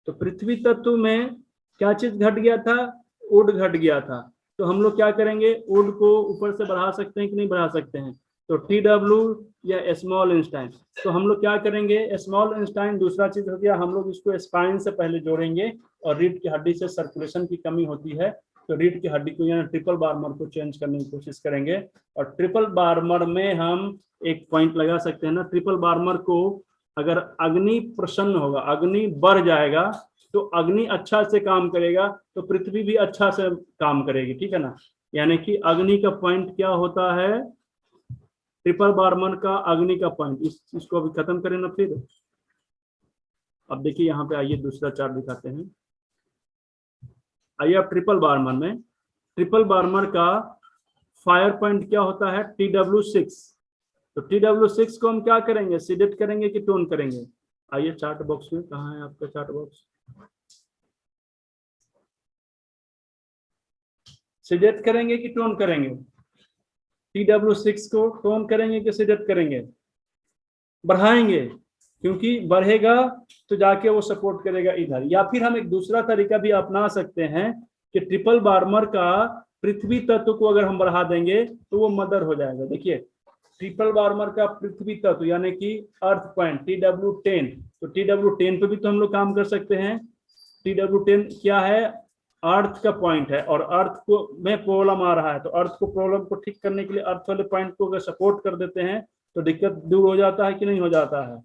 तो पृथ्वी तत्व में क्या चीज घट गया था? वुड घट गया था। तो हम लोग क्या करेंगे, वुड को ऊपर से बढ़ा सकते हैं कि नहीं बढ़ा सकते हैं? तो TW या स्मॉल इंस्टाइन। तो हम लोग क्या करेंगे, स्मॉल इंस्टाइन दूसरा चीज हो गया, हम लोग इसको स्पाइन से पहले जोड़ेंगे, और रीढ़ की हड्डी से सर्कुलेशन की कमी होती है, तो रीढ़ की हड्डी को यानी ट्रिपल बार्मर को चेंज करने की कोशिश करेंगे। और ट्रिपल बार्मर में हम एक पॉइंट लगा सकते हैं ना, ट्रिपल बार्मर को अगर अग्नि प्रसन्न होगा, अग्नि बढ़ जाएगा, तो अग्नि अच्छा से काम करेगा तो पृथ्वी भी अच्छा से काम करेगी, ठीक है ना। यानी कि अग्नि का पॉइंट क्या होता है, ट्रिपल बार्मर का अग्नि का पॉइंट। इसको अभी खत्म करें ना फिर। अब देखिए यहाँ पे आइए, दूसरा चार्ट दिखाते हैं। आइए अब ट्रिपल बार्मर में, ट्रिपल बार्मर का फायर पॉइंट क्या होता है? TW6। तो TW6 को हम क्या करेंगे, सिलेक्ट करेंगे कि टोन करेंगे? आइए चार्ट बॉक्स में, कहाँ है आपका चार्ट बॉक्स? सिलेक्ट करेंगे कि टोन करेंगे? TW6 को टोन करेंगे कि सिलेक्ट करेंगे? बढ़ाएंगे, क्योंकि बढ़ेगा तो जाके वो सपोर्ट करेगा इधर। या फिर हम एक दूसरा तरीका भी अपना सकते हैं कि ट्रिपल बार्मर का पृथ्वी तत्व को अगर हम बढ़ा देंगे तो वो मदर हो जाएगा। देखिए ट्रिपल बार्मर का पृथ्वी तत्व यानी कि अर्थ पॉइंट TW10, तो TW10 पे भी तो हम लोग काम कर सकते हैं। TW10 क्या है? अर्थ का पॉइंट है, और अर्थ को में प्रॉब्लम आ रहा है, तो अर्थ को प्रॉब्लम को ठीक करने के लिए अर्थ वाले पॉइंट को अगर सपोर्ट कर देते हैं तो दिक्कत दूर हो जाता है कि नहीं हो जाता है?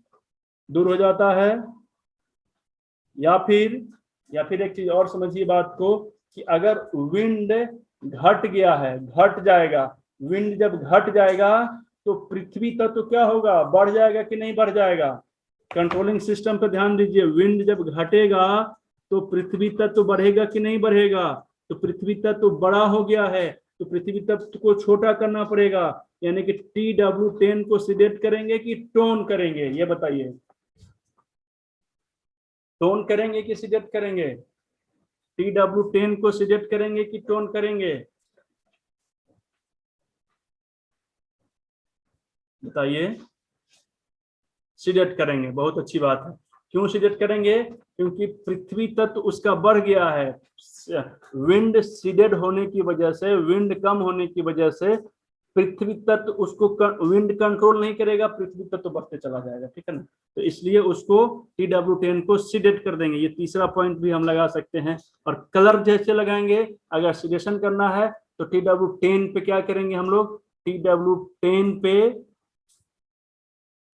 दूर हो जाता है। या फिर या फिर एक चीज और समझिए बात को कि अगर विंड घट गया है, घट जाएगा, विंड जब घट जाएगा तो पृथ्वी तत्व क्या होगा, बढ़ जाएगा कि नहीं बढ़ जाएगा। कंट्रोलिंग सिस्टम पे ध्यान दीजिए, विंड जब घटेगा तो पृथ्वी तत्व बढ़ेगा कि नहीं बढ़ेगा। तो पृथ्वी तत्व बड़ा हो गया है तो पृथ्वी तत्व को छोटा करना पड़ेगा, यानी कि TW10 को सिलेक्ट करेंगे कि टोन करेंगे, ये बताइए। टोन करेंगे कि सिलेक्ट करेंगे, TW10 को सिलेक्ट करेंगे कि टोन करेंगे, बताइए। सिलेक्ट करेंगे, बहुत अच्छी बात है। क्यों सिलेक्ट करेंगे, क्योंकि पृथ्वी तत्व उसका बढ़ गया है, विंड सीडेड होने की वजह से, विंड कम होने की वजह से पृथ्वी तत्व उसको विंड कंट्रोल नहीं करेगा, पृथ्वी तत्व बढ़ते चला जाएगा, ठीक है ना। तो इसलिए उसको TW10 को सिलेक्ट कर देंगे, ये तीसरा पॉइंट भी हम लगा सकते हैं। और कलर जैसे लगाएंगे, अगर सिलेक्शन करना है तो TW10 पे क्या करेंगे हम लोग, TW10 पे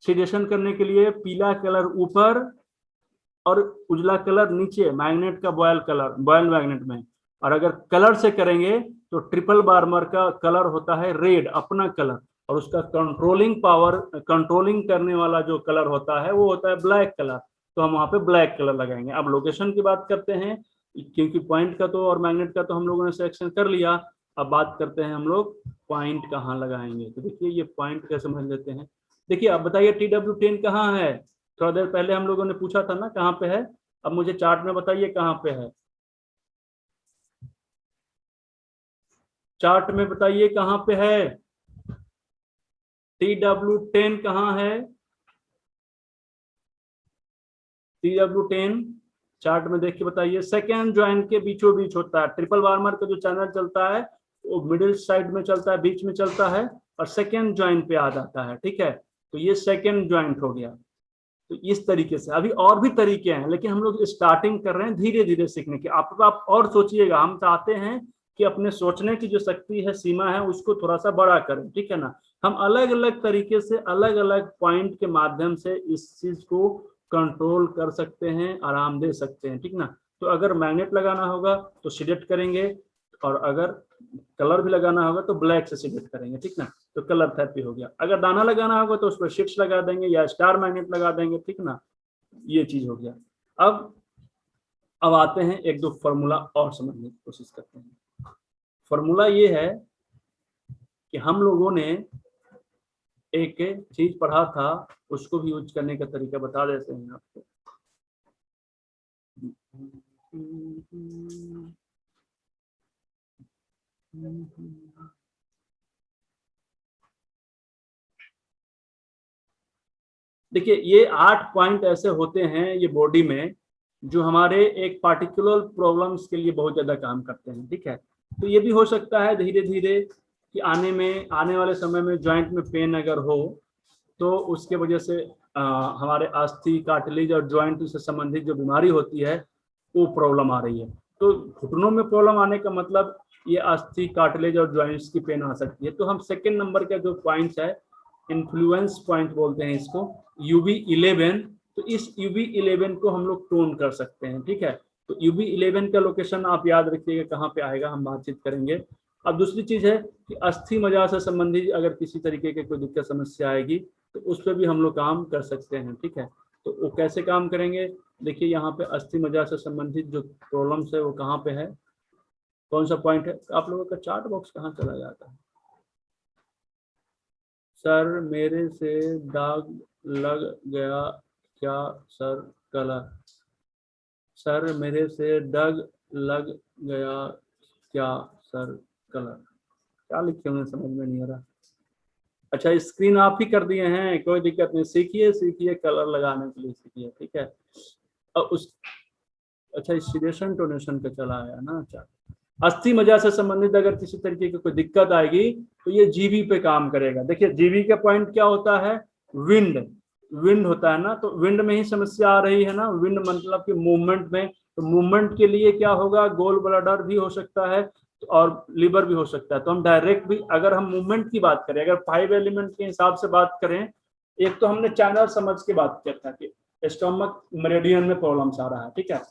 सिलेक्शन करने के लिए पीला कलर ऊपर और उजला कलर नीचे, मैग्नेट का बॉयल कलर, बॉयल मैग्नेट में। और अगर कलर से करेंगे तो ट्रिपल बार्मर का कलर होता है रेड, अपना कलर, और उसका कंट्रोलिंग पावर, कंट्रोलिंग करने वाला जो कलर होता है वो होता है ब्लैक कलर, तो हम वहां पे ब्लैक कलर लगाएंगे। अब लोकेशन की बात करते हैं, क्योंकि पॉइंट का तो और मैग्नेट का तो हम लोगों ने सिलेक्शन कर लिया, अब बात करते हैं हम लोग पॉइंट कहाँ लगाएंगे। तो देखिए ये पॉइंट कैसे समझ लेते हैं। देखिए अब बताइए TW10 कहाँ है, थोड़ा देर पहले हम लोगों ने पूछा था ना कहाँ पे है, अब मुझे चार्ट में बताइए कहाँ पे है, चार्ट में बताइए कहाँ पे है, TW10 कहाँ है, TW10 चार्ट में देख के बताइए। सेकेंड ज्वाइंट के बीचों बीच होता है, ट्रिपल बार्मर का जो चैनल चलता है वो मिडिल साइड में चलता है, बीच में चलता है और सेकेंड ज्वाइंट पे आ जाता है, ठीक है। तो ये सेकेंड ज्वाइंट हो गया। तो इस तरीके से अभी और भी तरीके हैं, लेकिन हम लोग स्टार्टिंग कर रहे हैं धीरे धीरे सीखने की। आप और सोचिएगा, हम चाहते हैं कि अपने सोचने की जो शक्ति है, सीमा है, उसको थोड़ा सा बड़ा करें, ठीक है ना। हम अलग अलग तरीके से, अलग अलग पॉइंट के माध्यम से इस चीज को कंट्रोल कर सकते हैं, आराम दे सकते हैं, ठीक ना। तो अगर मैग्नेट लगाना होगा तो सिलेक्ट करेंगे, और अगर कलर भी लगाना होगा तो ब्लैक से सिलेक्ट करेंगे, ठीक ना। तो कलर थेरेपी हो गया। अगर दाना लगाना होगा तो उस पर शीट्स लगा देंगे या स्टार मैग्नेट लगा देंगे, ठीक ना। ये चीज हो गया। अब आते हैं एक दो फॉर्मूला और समझने की कोशिश करते हैं। फॉर्मूला ये है कि हम लोगों ने एक चीज पढ़ा था, उसको भी यूज करने का तरीका बता देते हैं आपको। देखिए ये 8 पॉइंट ऐसे होते हैं ये बॉडी में, जो हमारे एक पार्टिकुलर प्रॉब्लम्स के लिए बहुत ज्यादा काम करते हैं, ठीक है। तो ये भी हो सकता है धीरे धीरे कि आने वाले समय में जॉइंट में पेन अगर हो तो उसके वजह से हमारे अस्थि, कार्टिलेज और जॉइंट से संबंधित जो बीमारी होती है वो प्रॉब्लम आ रही है। तो घुटनों में प्रॉब्लम आने का मतलब ये अस्थि, कार्टिलेज और जॉइंट्स की पेन आ सकती है। तो हम सेकेंड नंबर का जो पॉइंट्स है, इन्फ्लुएंस पॉइंट बोलते हैं इसको, UV11। तो इस UV11 को हम लोग टोन कर सकते हैं, ठीक है। तो UV11 का लोकेशन आप याद रखिएगा कहाँ पे आएगा, हम बातचीत करेंगे। अब दूसरी चीज है कि अस्थि मज्जा से संबंधित अगर किसी तरीके की कोई दिक्कत समस्या आएगी तो उस पर भी हम लोग काम कर सकते हैं, ठीक है। तो वो कैसे काम करेंगे, देखिए यहाँ पे अस्थि मज्जा से संबंधित जो प्रॉब्लम्स है वो कहाँ पे है, कौन सा पॉइंट है। आप लोगों का चार्ट बॉक्स कहाँ चला जाता है। सर मेरे से दाग लग गया क्या सर कलर, सर मेरे से दाग लग गया क्या सर कलर, क्या लिखे हुए समझ में नहीं आ रहा। अच्छा स्क्रीन आप ही कर दिए हैं, कोई दिक्कत नहीं, सीखिए सीखिए, कलर लगाने के लिए सीखिए, ठीक है। और उस अच्छा सिलेक्शन टोनेशन का चला है ना। अच्छा अस्थि मज्जा से संबंधित अगर किसी तरीके की कोई दिक्कत आएगी तो ये जीवी पे काम करेगा। देखिए जीवी का पॉइंट क्या होता है, विंड, विंड होता है ना। तो विंड में ही समस्या आ रही है ना, विंड मतलब कि मूवमेंट में। तो मूवमेंट के लिए क्या होगा, गोल ब्लैडर भी हो सकता है और लीवर भी हो सकता है। तो हम डायरेक्ट भी, अगर हम मूवमेंट की बात करें, अगर 5 एलिमेंट के हिसाब से बात करें, एक तो हमने चैनल समझ के बात किया था कि स्टोमक मेरिडियन में प्रॉब्लम्स आ रहा है, ठीक है।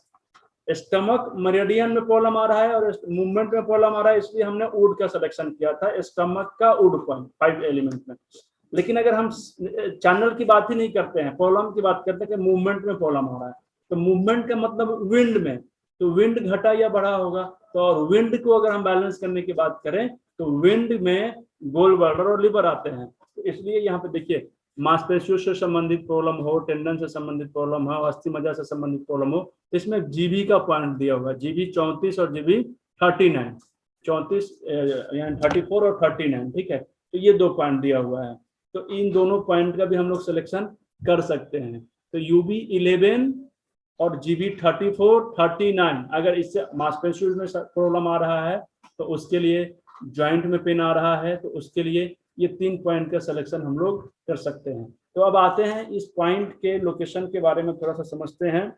स्टमक मेरिडियन में प्रॉब्लम आ रहा है और मूवमेंट में प्रॉब्लम आ रहा है, इसलिए हमने वुड का सिलेक्शन किया था, स्टमक का वुड पॉइंट 5 एलिमेंट में। लेकिन अगर हम चैनल की बात ही नहीं करते हैं, प्रॉब्लम की बात करते हैं कि मूवमेंट में प्रॉब्लम आ रहा है, तो मूवमेंट का मतलब विंड में, तो विंड घटा या बढ़ा होगा। तो और विंड को अगर हम बैलेंस करने की बात करें तो विंड में गोल ब्लैडर और लिवर आते हैं। तो इसलिए यहाँ पे देखिए मांसपेशियों से संबंधित प्रॉब्लम हो, टेंडन से संबंधित प्रॉब्लम हो, अस्थि मज्जा से संबंधित प्रॉब्लम हो, तो इसमें जीबी का पॉइंट दिया होगा, जीबी 34 और जीबी 39, 34 यानी 34 और 39, ठीक है। तो ये 2 पॉइंट दिया हुआ है, तो इन दोनों पॉइंट का भी हम लोग सिलेक्शन कर सकते हैं। तो यूबी 11 और जीबी 34, 39, अगर इससे मांसपेशियों में प्रॉब्लम आ रहा है तो उसके लिए, जॉइंट में पेन आ रहा है तो उसके लिए ये 3 पॉइंट का सिलेक्शन हम लोग कर सकते हैं। तो अब आते हैं इस पॉइंट के लोकेशन के बारे में थोड़ा सा समझते हैं।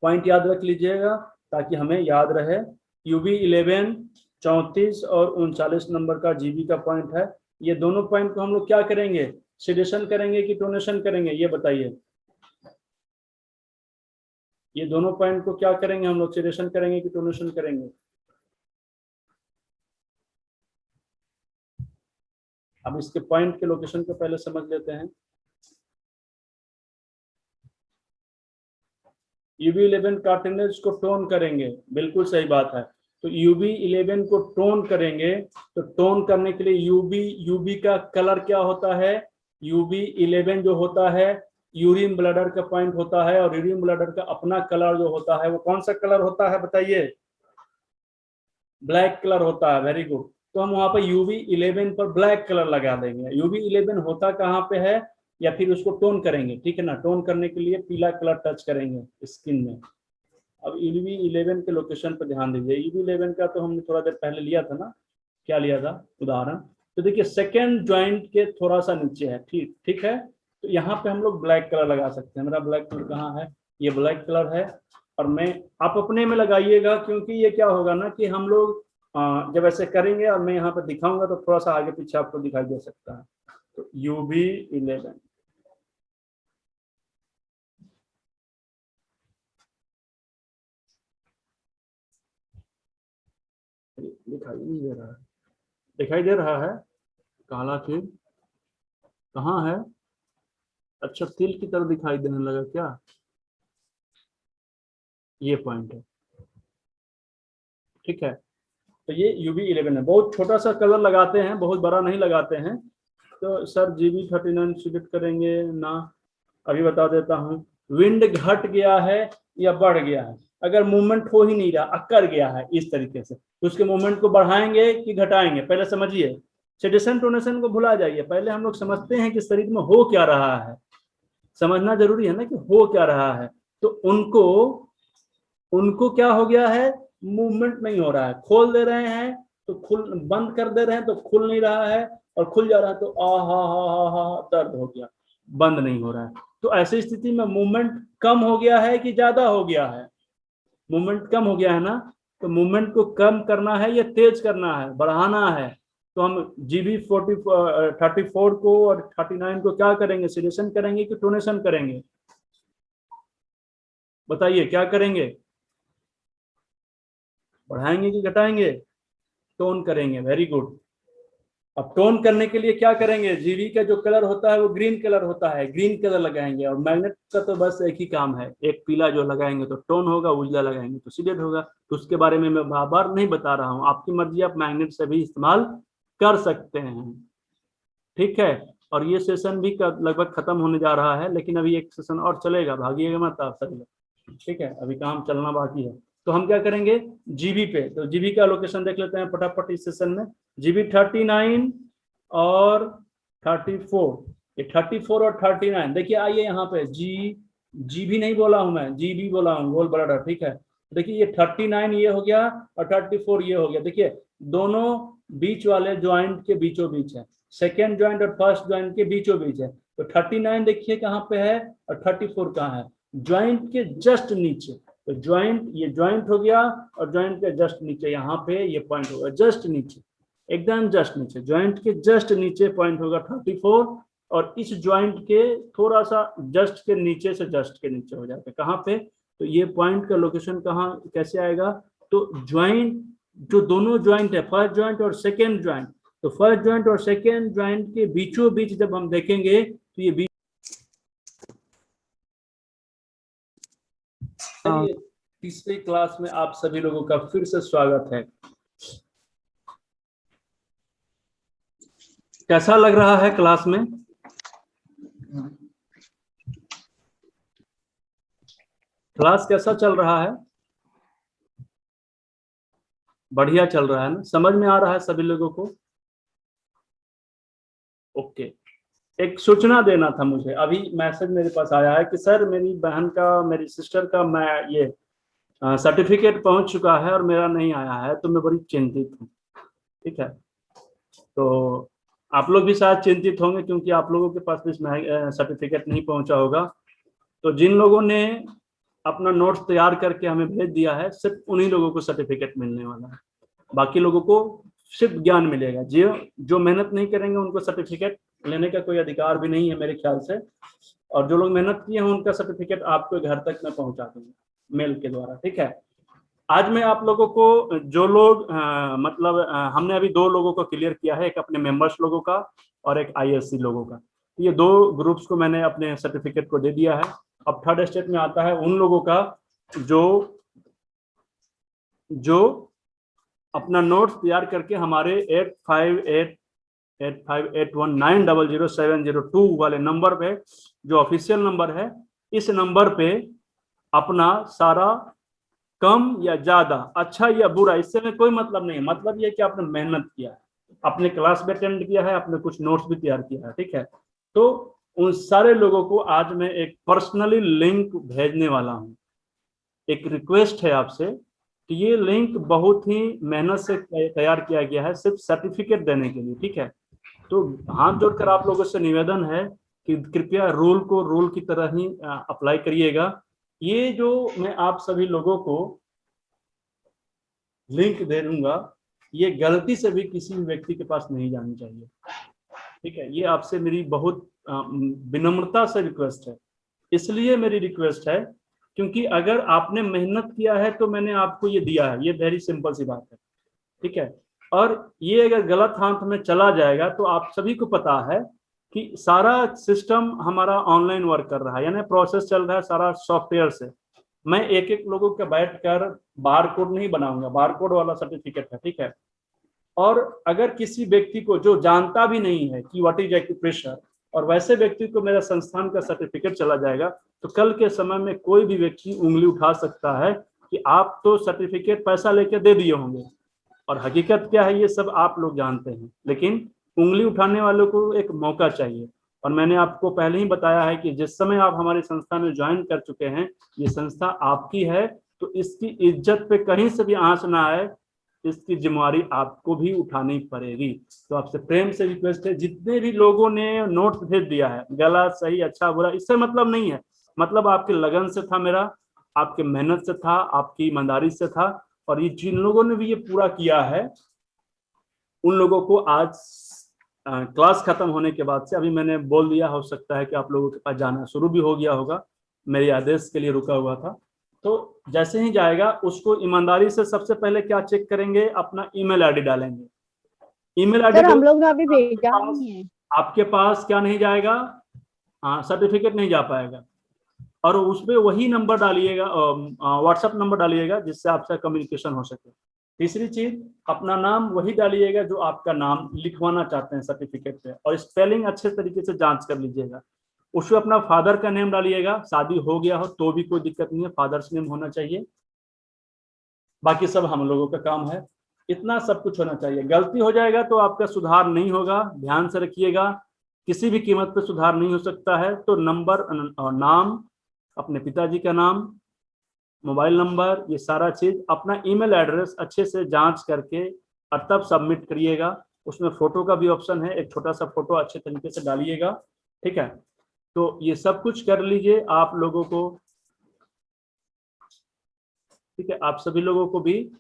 पॉइंट याद रख लीजिएगा ताकि हमें याद रहे। यूबी 11 34 और 39 नंबर का जीबी का पॉइंट है। ये दोनों पॉइंट को हम लोग क्या करेंगे, सेडेशन करेंगे कि टोनेशन करेंगे, ये बताइए। ये दोनों पॉइंट को क्या करेंगे हम लोग, सेडेशन करेंगे कि टोनेशन करेंगे? अब इसके पॉइंट के लोकेशन को पहले समझ लेते हैं। UB11 कार्टिलेज को टोन करेंगे, बिल्कुल सही बात है। तो UB11 को टोन करेंगे, तो टोन करने के लिए UB का कलर क्या होता है, UB11 जो होता है यूरिन ब्लडर का पॉइंट होता है, और यूरिन ब्लडर का अपना कलर जो होता है वो कौन सा कलर होता है बताइए? ब्लैक कलर होता है। Very good. तो हम वहां पर UB11 पर ब्लैक कलर लगा देंगे। UB11 होता कहाँ पे है, या फिर उसको टोन करेंगे, ठीक है ना। टोन करने के लिए पीला कलर टच करेंगे स्किन में। अब UB11 के लोकेशन पर ध्यान दीजिए। UB11 का तो हमने थोड़ा देर पहले लिया था ना, क्या लिया था उदाहरण। तो देखिए सेकेंड ज्वाइंट के थोड़ा सा नीचे है, ठीक है। तो यहाँ पे हम लोग ब्लैक कलर लगा सकते हैं। मेरा ब्लैक कलर कहाँ है, ये ब्लैक कलर है। और मैं, आप अपने में लगाइएगा, क्योंकि ये क्या होगा ना कि हम लोग जब ऐसे करेंगे और मैं यहाँ पे दिखाऊंगा तो थोड़ा सा आगे पीछे आपको दिखाई दे सकता है। तो UB11 दिखाई नहीं दे रहा है, दिखाई दे रहा है काला फिर कहाँ है? अच्छा, तिल की तरह दिखाई देने लगा क्या? ये पॉइंट है, ठीक है। तो ये UB11 है। बहुत छोटा सा कलर लगाते हैं, बहुत बड़ा नहीं लगाते हैं। तो सर GB39 सिलेक्ट करेंगे ना, अभी बता देता हूँ। विंड घट गया है या बढ़ गया है? अगर मूवमेंट हो ही नहीं रहा, अक्कर गया है इस तरीके से, तो उसके मूवमेंट को बढ़ाएंगे कि घटाएंगे, पहले समझिए। सेडेशन टोनेशन को भुला जाइए, पहले हम लोग समझते हैं कि शरीर में हो क्या रहा है। समझना जरूरी है ना कि हो क्या रहा है। तो उनको क्या हो गया है, मूवमेंट नहीं हो रहा है। खोल दे रहे हैं तो खुल, बंद कर दे रहे हैं तो खुल नहीं रहा है, और खुल जा रहा है तो हा दर्द हो गया, बंद नहीं हो रहा है। तो ऐसी स्थिति में मूवमेंट कम हो गया है कि ज्यादा हो गया है? मूवमेंट कम हो गया है ना। तो मूवमेंट को कम करना है या तेज करना है, बढ़ाना है? तो हम GB34 को और 39 को क्या करेंगे, सेडेशन करेंगे कि टोनेशन करेंगे? बताइए क्या करेंगे, बढ़ाएंगे कि घटाएंगे? टोन करेंगे। Very good. अब टोन करने के लिए क्या करेंगे, जीबी का जो कलर होता है वो ग्रीन कलर होता है, ग्रीन कलर लगाएंगे। और मैग्नेट का तो बस एक ही काम है, एक पीला जो लगाएंगे तो टोन होगा, उजला लगाएंगे तो सीडेड होगा। तो उसके बारे में मैं बार बार नहीं बता रहा हूँ, आपकी मर्जी, आप मैग्नेट से भी इस्तेमाल कर सकते हैं, ठीक है। और ये सेशन भी लगभग खत्म होने जा रहा है, लेकिन अभी एक सेशन और चलेगा, भागिएगा मत आप सभी, ठीक है। अभी काम चलना बाकी है। तो हम क्या करेंगे जीबी पे, तो जीबी का लोकेशन देख लेते हैं फटाफट इस सेशन में। GB 39 और 34, ये 34 और 39 देखिए। आइए यहाँ पे जीबी नहीं बोला हूं मैं, जीबी बोला हूँ, गोल ब्लैडर, ठीक है। देखिए ये 39 ये हो गया और 34 ये हो गया। देखिए दोनों बीच वाले ज्वाइंट के बीचों बीच है, सेकेंड ज्वाइंट और फर्स्ट ज्वाइंट के बीचों बीच है। तो 39 देखिए कहाँ पे है और 34 कहाँ है, ज्वाइंट के जस्ट नीचे। तो ज्वाइंट, ये ज्वाइंट हो गया और ज्वाइंट के जस्ट नीचे यहाँ पे ये पॉइंट होगा, जस्ट नीचे, एकदम जस्ट नीचे, ज्वाइंट के जस्ट नीचे पॉइंट होगा 34। और इस ज्वाइंट के थोड़ा सा जस्ट के नीचे से जस्ट के नीचे हो जाता है, कहाँ पे, तो ये पॉइंट का लोकेशन कहाँ कैसे आएगा, तो ज्वाइंट जो दोनों ज्वाइंट है, फर्स्ट ज्वाइंट और सेकेंड ज्वाइंट, तो फर्स्ट ज्वाइंट और सेकेंड ज्वाइंट के बीचों बीच जब हम देखेंगे तो ये बीच तीसरे क्लास में आप सभी लोगों का फिर से स्वागत है। कैसा लग रहा है क्लास में? क्लास कैसा चल रहा है? बढ़िया चल रहा है ना? समझ में आ रहा है सभी लोगों को? ओके। एक सूचना देना था मुझे, अभी मैसेज मेरे पास आया है कि सर मेरी बहन का, मेरी सिस्टर का मैं ये सर्टिफिकेट पहुंच चुका है और मेरा नहीं आया है, तो मैं बड़ी चिंतित हूँ। ठीक है, तो आप लोग भी शायद चिंतित होंगे क्योंकि आप लोगों के पास भी सर्टिफिकेट नहीं पहुंचा होगा। तो जिन लोगों ने अपना नोट्स तैयार करके हमें भेज दिया है, सिर्फ उन्हीं लोगों को सर्टिफिकेट मिलने वाला है, बाकी लोगों को सिर्फ ज्ञान मिलेगा। जो मेहनत नहीं करेंगे उनको सर्टिफिकेट लेने का कोई अधिकार भी नहीं है मेरे ख्याल से, और जो लोग मेहनत किए हैं उनका सर्टिफिकेट आपको घर तक मैं पहुंचा दूंगा मेल के द्वारा। ठीक है, आज मैं आप लोगों को जो लोग हमने अभी 2 लोगों को क्लियर किया है, एक अपने मेंबर्स लोगों का और एक आईएससी लोगों का। ये 2 ग्रुप्स को मैंने अपने सर्टिफिकेट को दे दिया है। अब थर्ड स्टेप में आता है उन लोगों का जो अपना नोट्स तैयार करके हमारे 8581900702 वाले नंबर पे, जो ऑफिशियल नंबर है, इस नंबर पे अपना सारा कम या ज्यादा, अच्छा या बुरा, इससे में कोई मतलब नहीं है। मतलब ये कि आपने मेहनत किया है, अपने क्लास में अटेंड किया है, आपने कुछ नोट्स भी तैयार किया है। ठीक है, तो उन सारे लोगों को आज मैं एक पर्सनली लिंक भेजने वाला हूं। एक रिक्वेस्ट है आपसे कि ये लिंक बहुत ही मेहनत से तैयार किया गया है सिर्फ सर्टिफिकेट देने के लिए। ठीक है, तो हाथ जोड़कर आप लोगों से निवेदन है कि कृपया रूल को रूल की तरह ही अप्लाई करिएगा। ये जो मैं आप सभी लोगों को लिंक दे दूंगा, ये गलती से भी किसी भी व्यक्ति के पास नहीं जानी चाहिए। ठीक है, ये आपसे मेरी बहुत विनम्रता से रिक्वेस्ट है। इसलिए मेरी रिक्वेस्ट है क्योंकि अगर आपने मेहनत किया है तो मैंने आपको ये दिया है, ये वेरी सिंपल सी बात है। ठीक है, और ये अगर गलत हाथ में चला जाएगा तो आप सभी को पता है कि सारा सिस्टम हमारा ऑनलाइन वर्क कर रहा है, यानी प्रोसेस चल रहा है सारा सॉफ्टवेयर से। मैं एक एक लोगों के बैठकर बार कोड नहीं बनाऊंगा, बार कोड वाला सर्टिफिकेट है। ठीक है, और अगर किसी व्यक्ति को जो जानता भी नहीं है कि व्हाट इज एक्यूप्रेशर, और वैसे व्यक्ति को मेरा संस्थान का सर्टिफिकेट चला जाएगा, तो कल के समय में कोई भी व्यक्ति उंगली उठा सकता है कि आप तो सर्टिफिकेट पैसा लेकर दे दिए होंगे, और हकीकत क्या है ये सब आप लोग जानते हैं, लेकिन उंगली उठाने वालों को एक मौका चाहिए। और मैंने आपको पहले ही बताया है कि जिस समय आप हमारी संस्था में ज्वाइन कर चुके हैं, ये संस्था आपकी है, तो इसकी इज्जत पे कहीं से भी आंच ना आए, इसकी जिम्मेवारी आपको भी उठानी पड़ेगी। तो आपसे प्रेम से रिक्वेस्ट है, जितने भी लोगों ने नोट्स भेज दिया है, गलत सही अच्छा बुरा इससे मतलब नहीं है, मतलब आपके लगन से था, मेरा आपके मेहनत से था, आपकी ईमानदारी से था, और ये जिन लोगों ने भी ये पूरा किया है उन लोगों को आज क्लास खत्म होने के बाद से, अभी मैंने बोल दिया, हो सकता है कि आप लोगों के पास जाना शुरू भी हो गया होगा, मेरे आदेश के लिए रुका हुआ था, तो जैसे ही जाएगा उसको ईमानदारी से सबसे पहले क्या चेक करेंगे, अपना ईमेल आईडी डालेंगे। ईमेल आईडी हम लोग अभी भेजा नहीं है, आपके पास क्या नहीं जाएगा, हाँ सर्टिफिकेट नहीं जा पाएगा, और उसमें वही नंबर डालिएगा, व्हाट्सएप नंबर डालिएगा जिससे आपसे कम्युनिकेशन हो सके। तीसरी चीज, अपना नाम वही डालिएगा जो आपका नाम लिखवाना चाहते हैं सर्टिफिकेट पे, और स्पेलिंग अच्छे तरीके से जांच कर लीजिएगा। उसमें अपना फादर का नेम डालिएगा, शादी हो गया हो तो भी कोई दिक्कत नहीं है, फादर्स नेम होना चाहिए, बाकी सब हम लोगों का काम है, इतना सब कुछ होना चाहिए। गलती हो जाएगा तो आपका सुधार नहीं होगा, ध्यान से रखिएगा, किसी भी कीमत पे सुधार नहीं हो सकता है। तो नंबर, नाम, अपने पिताजी का नाम, मोबाइल नंबर, ये सारा चीज, अपना ईमेल एड्रेस अच्छे से जांच करके और तब सबमिट करिएगा। उसमें फोटो का भी ऑप्शन है, एक छोटा सा फोटो अच्छे तरीके से डालिएगा। ठीक है, तो ये सब कुछ कर लीजिए आप लोगों को। ठीक है, आप सभी लोगों को भी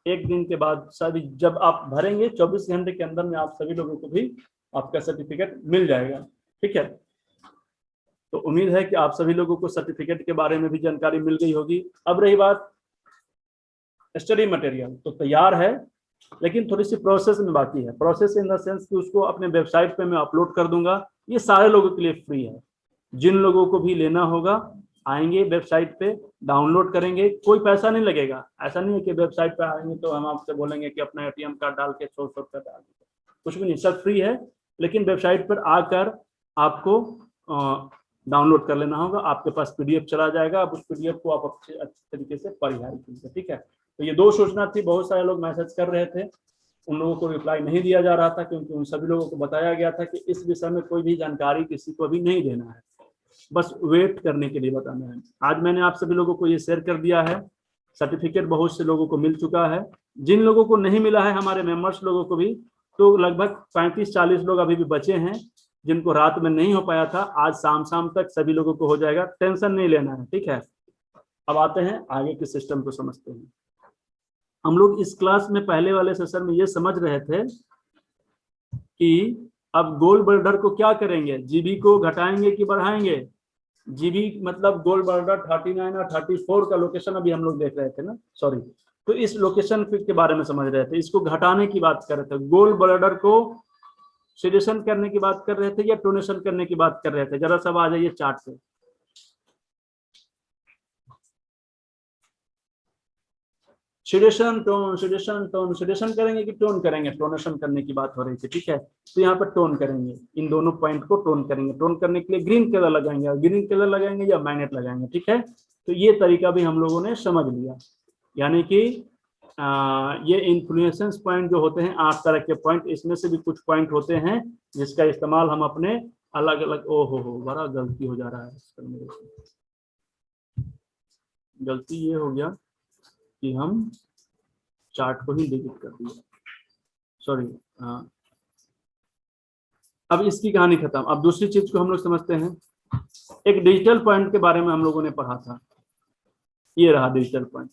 एक दिन के बाद सभी जब आप भरेंगे 24 घंटे के अंदर में आप सभी लोगों को भी आपका सर्टिफिकेट मिल जाएगा। ठीक है, तो उम्मीद है कि आप सभी लोगों को सर्टिफिकेट के बारे में भी जानकारी मिल गई होगी। अब रही बात स्टडी मटेरियल, तो तैयार है लेकिन थोड़ी सी प्रोसेस में बाकी है। प्रोसेस इन द सेंस कि उसको अपने वेबसाइट पे मैं अपलोड कर दूंगा। ये सारे लोगों के लिए फ्री है। जिन लोगों को भी लेना होगा आएंगे वेबसाइट पे, डाउनलोड करेंगे, कोई पैसा नहीं लगेगा। ऐसा नहीं है कि वेबसाइट पे आएंगे तो हम आपसे बोलेंगे कि अपना ATM कार्ड डाल के 100 रुपये डाल दीजिए, कुछ भी नहीं, सब फ्री है। लेकिन वेबसाइट पर आकर आपको डाउनलोड कर लेना होगा। आपके पास PDF चला जाएगा, आप उस PDF को आप अच्छे तरीके से पढ़ाई कीजिए, ठीक है। तो ये 2 सूचना थी। बहुत सारे लोग मैसेज कर रहे थे, उन लोगों को रिप्लाई नहीं दिया जा रहा था क्योंकि उन सभी लोगों को बताया गया था कि इस विषय में कोई भी जानकारी किसी को भी नहीं देना है, बस वेट करने के लिए बताना है। आज मैंने आप सभी लोगों को ये शेयर कर दिया है। सर्टिफिकेट बहुत से लोगों को मिल चुका है। जिन लोगों को नहीं मिला है, हमारे मेंबर्स लोगों को भी, तो लगभग 35-40 लोग अभी भी बचे हैं जिनको रात में नहीं हो पाया था। आज शाम तक सभी लोगों को हो जाएगा, टेंशन नहीं लेना है, ठीक है। अब आते हैं आगे के सिस्टम को समझते हैं। हम लोग इस क्लास में पहले वाले सेशन में ये समझ रहे थे कि अब गोल बर्डर को क्या करेंगे, GB को घटाएंगे कि बढ़ाएंगे। GB मतलब गोल बर्डर 39 और 34 का लोकेशन अभी हम लोग देख रहे थे ना, सॉरी। तो इस लोकेशन के बारे में समझ रहे थे, इसको घटाने की बात कर रहे थे। गोल बर्डर को सिडेशन करने की बात कर रहे थे या टोनेशन करने की बात कर रहे थे। जरा सब आ जाइए चार्ट पे। Sedation tone, sedation tone, sedation करेंगे कि टोन करेंगे, टोनेशन करने की बात हो रही थी, ठीक है। तो यहाँ पर टोन करेंगे, इन दोनों पॉइंट को टोन करेंगे। टोन करने के लिए ग्रीन कलर लगाएंगे, और ग्रीन कलर लगाएंगे या मैग्नेट लगाएंगे, ठीक है। तो ये तरीका भी हम लोगों ने समझ लिया। यानी कि ये इन्फ्लुएंस पॉइंट जो होते हैं 8 तरह के पॉइंट, इसमें से भी कुछ पॉइंट होते हैं जिसका इस्तेमाल हम अपने अलग अलग, ओ हो बड़ा गलती हो जा रहा है मेरे से। गलती ये हो गया कि हम चार्ट को ही डिलीट कर दिया, सॉरी। अब इसकी कहानी खत्म। अब दूसरी चीज को हम लोग समझते हैं। एक डिजिटल पॉइंट के बारे में हम लोगों ने पढ़ा था, ये रहा डिजिटल पॉइंट।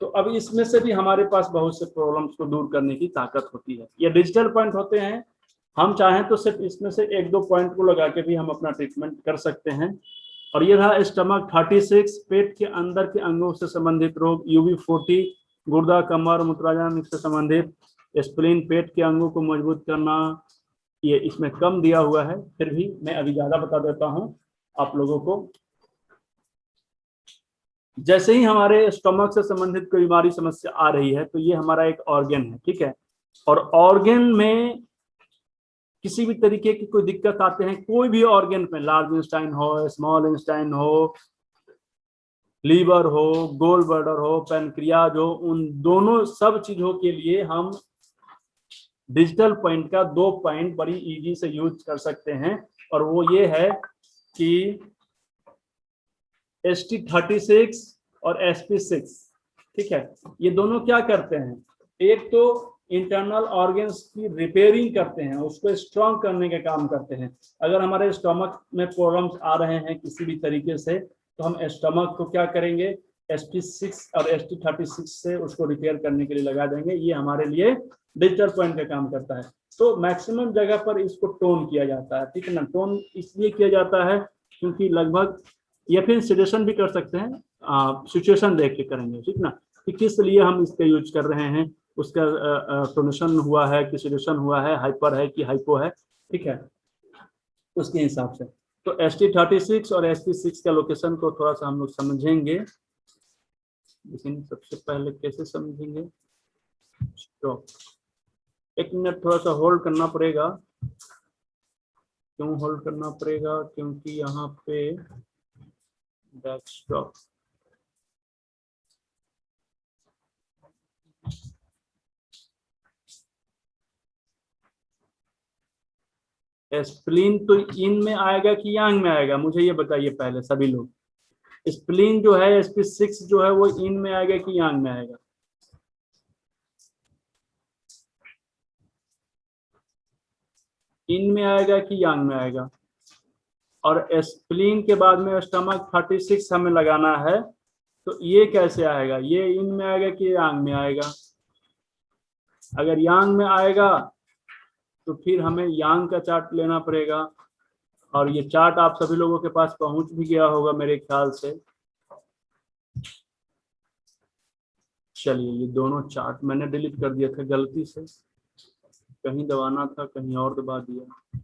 तो अब इसमें से भी हमारे पास बहुत से प्रॉब्लम्स को दूर करने की ताकत होती है। ये डिजिटल पॉइंट होते हैं, हम चाहें तो सिर्फ इसमें से 1-2 पॉइंट को लगा के भी हम अपना ट्रीटमेंट कर सकते हैं। और ये रहा स्टमक 36, पेट के अंदर के अंगों से संबंधित रोग। UV 40, गुर्दा, कमर, मूत्राशय से संबंधित। स्प्लीन, पेट के अंगों को मजबूत करना, ये इसमें कम दिया हुआ है, फिर भी मैं अभी ज्यादा बता देता हूं आप लोगों को। जैसे ही हमारे स्टमक से संबंधित कोई बीमारी समस्या आ रही है तो ये हमारा एक ऑर्गन है, ठीक है। और ऑर्गन में किसी भी तरीके की कोई दिक्कत आते हैं, कोई भी ऑर्गन पे, लार्ज इंस्टाइन हो, स्मॉल इंस्टाइन हो, लीवर हो, गोल ब्लैडर हो, पैनक्रियाज हो, उन दोनों सब चीजों के लिए हम डिजिटल पॉइंट का 2 पॉइंट बड़ी इजी से यूज कर सकते हैं। और वो ये है कि ST36 और SP6, ठीक है। ये दोनों क्या करते हैं, एक तो इंटरनल ऑर्गन्स की रिपेयरिंग करते हैं, उसको स्ट्रॉन्ग करने का काम करते हैं। अगर हमारे स्टमक में प्रॉब्लम्स आ रहे हैं किसी भी तरीके से, तो हम स्टमक को क्या करेंगे, SP6 और ST36 से उसको रिपेयर करने के लिए लगा देंगे। ये हमारे लिए डिजिटल पॉइंट का काम करता है। तो मैक्सिमम जगह पर इसको टोन किया जाता है, ठीक है ना। टोन इसलिए किया जाता है क्योंकि लगभग, या फिर सिचुएशन भी कर सकते हैं, सिचुएशन देख के करेंगे, ठीक ना, कि किस लिए हम इसका यूज कर रहे हैं, उसका टोनेशन हुआ है कि सिचुएशन हुआ है, हाइपर है कि हाइपो है, ठीक है, उसके हिसाब से। तो ST36 और SP6 का लोकेशन को थोड़ा सा हम लोग समझेंगे, लेकिन सबसे पहले कैसे समझेंगे, स्टॉप, 1 मिनट थोड़ा सा होल्ड करना पड़ेगा। क्यों होल्ड करना पड़ेगा, क्योंकि यहाँ पे डेस्कटॉप, स्प्लीन तो इन में आएगा कि यांग में आएगा, मुझे ये बताइए पहले सभी लोग। स्प्लीन जो है SP6 जो है वो इन में आएगा कि यांग में आएगा, इन में आएगा कि यांग में आएगा। और स्प्लीन के बाद में स्टमक 36 हमें लगाना है, तो ये कैसे आएगा, ये इन में आएगा कि यांग में आएगा। अगर यांग में आएगा तो फिर हमें यांग का चार्ट लेना पड़ेगा, और ये चार्ट आप सभी लोगों के पास पहुंच भी गया होगा मेरे ख्याल से। चलिए, ये दोनों चार्ट मैंने डिलीट कर दिया था गलती से, कहीं दबाना था कहीं और दबा दिया।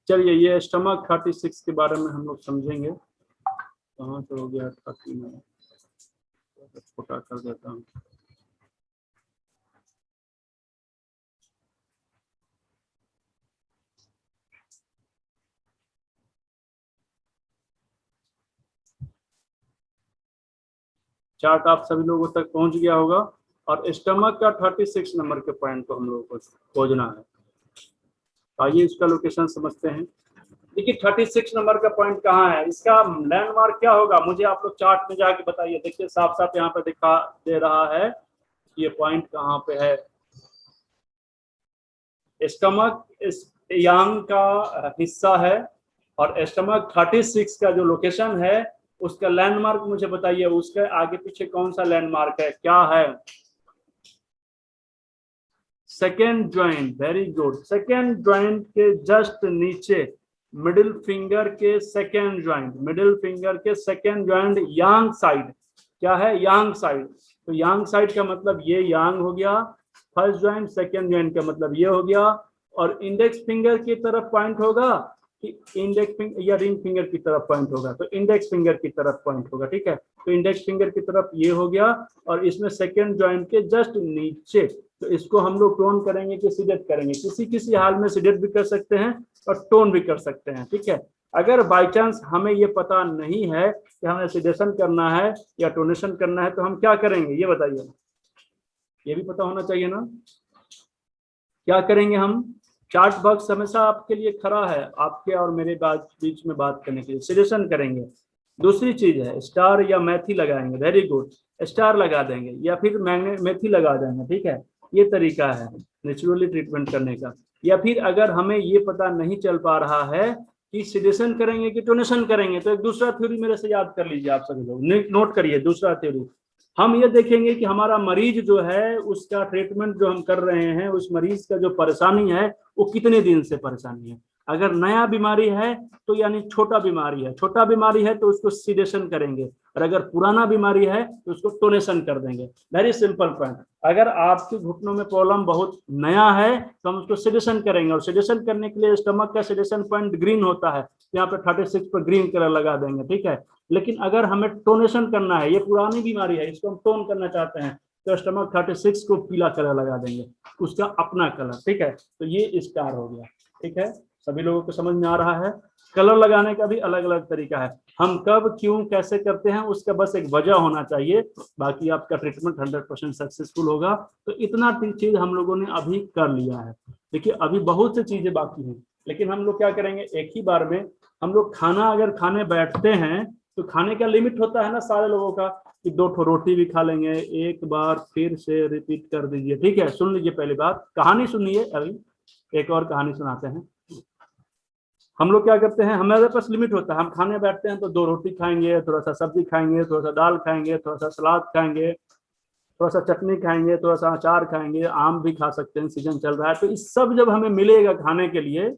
चलिए, ये स्टमक 36 के बारे में हम लोग समझेंगे। कहाँ से हो गया 30 में, छोटा कर देता हूँ। चार्ट आप सभी लोगों तक पहुंच गया होगा और स्टमक का 36 नंबर के पॉइंट को हम लोगों को खोजना है। आइए इसका लोकेशन समझते हैं। देखिए 36 नंबर का पॉइंट कहाँ है, इसका लैंडमार्क क्या होगा, मुझे आप लोग चार्ट में जाके बताइए। देखिए साफ साफ यहाँ पे दिखा दे रहा है ये पॉइंट कहाँ पे है। स्टमक इस यांग का हिस्सा है और स्टमक 36 का जो लोकेशन है उसका लैंडमार्क मुझे बताइए, उसके आगे पीछे कौन सा लैंडमार्क है, क्या है। Second joint, very good. Second joint के जस्ट नीचे मिडिल फिंगर के सेकेंड ज्वाइंट, मिडिल फिंगर के सेकेंड ज्वाइंट यांग साइड, क्या है, यांग साइड। तो यांग साइड का मतलब ये यांग हो गया फर्स्ट ज्वाइंट, सेकेंड ज्वाइंट का मतलब ये हो गया। और इंडेक्स फिंगर की तरफ पॉइंट होगा कि इंडेक्स फिंगर या रिंग फिंगर की तरफ पॉइंट होगा, तो इंडेक्स फिंगर की तरफ पॉइंट होगा, ठीक है। तो इंडेक्स फिंगर की तरफ ये हो गया और इसमें सेकेंड ज्वाइंट के जस्ट नीचे। तो इसको हम लोग टोन करेंगे कि सिडेट करेंगे, किसी किसी हाल में सिडेट भी कर सकते हैं और टोन भी कर सकते हैं, ठीक है। अगर बाई चांस हमें ये पता नहीं है कि हमें सिडेशन करना है या टोनेशन करना है तो हम क्या करेंगे, ये बताइए। ये भी पता होना चाहिए ना, क्या करेंगे हम। चार्ट बॉक्स हमेशा आपके लिए खड़ा है, आपके और मेरे बीच में बात करने के लिए। सिलेक्शन करेंगे, दूसरी चीज है स्टार या मेथी लगाएंगे, वेरी गुड, स्टार लगा देंगे या फिर मेथी लगा देंगे, ठीक है। ये तरीका है नेचुरली ट्रीटमेंट करने का। या फिर अगर हमें ये पता नहीं चल पा रहा है कि सिडेशन करेंगे कि टोनेशन करेंगे, तो एक दूसरा थ्योरी मेरे से याद कर लीजिए आप सभी लोग, नोट करिए दूसरा थ्योरी। हम ये देखेंगे कि हमारा मरीज जो है उसका ट्रीटमेंट जो हम कर रहे हैं, उस मरीज का जो परेशानी है वो कितने दिन से परेशानी है। अगर नया बीमारी है तो यानी छोटा बीमारी है, छोटा बीमारी है तो उसको सिडेशन करेंगे, और अगर पुराना बीमारी है तो उसको टोनेशन कर देंगे। Very simple point. अगर आपके घुटनों में प्रॉब्लम बहुत नया है तो हम उसको सिडेशन करेंगे, और सिडेशन करने के लिए स्टमक का सिडेशन पॉइंट ग्रीन होता है, यहाँ पे 36 पर ग्रीन कलर लगा देंगे, ठीक है। लेकिन अगर हमें टोनेशन करना है, ये पुरानी बीमारी है, इसको हम टोन करना चाहते हैं, तो स्टमक 36 को पीला कलर लगा देंगे, उसका अपना कलर, ठीक है। तो ये स्टार हो गया, ठीक है। सभी लोगों को समझ में आ रहा है। कलर लगाने का भी अलग अलग तरीका है, हम कब क्यों कैसे करते हैं उसका बस एक वजह होना चाहिए, बाकी आपका ट्रीटमेंट 100% सक्सेसफुल होगा। तो इतना चीज हम लोगों ने अभी कर लिया है। देखिए अभी बहुत सी चीजें बाकी हैं, लेकिन हम लोग क्या करेंगे, एक ही बार में हम लोग खाना अगर खाने बैठते हैं तो खाने का लिमिट होता है ना सारे लोगों का, कि 2 ठो रोटी भी खा लेंगे। एक बार फिर से रिपीट कर दीजिए, ठीक है। सुन लीजिए पहली बात, कहानी सुनिए, अभी एक और कहानी सुनाते हैं। हम लोग क्या करते हैं, हमारे पास लिमिट होता है, हम खाने बैठते हैं तो 2 रोटी खाएंगे, थोड़ा सा सब्जी खाएंगे, थोड़ा सा दाल खाएंगे, थोड़ा सा सलाद खाएंगे, थोड़ा सा चटनी खाएंगे, थोड़ा सा अचार खाएंगे, आम भी खा सकते हैं, सीजन चल रहा है। तो इस सब जब हमें मिलेगा खाने के लिए,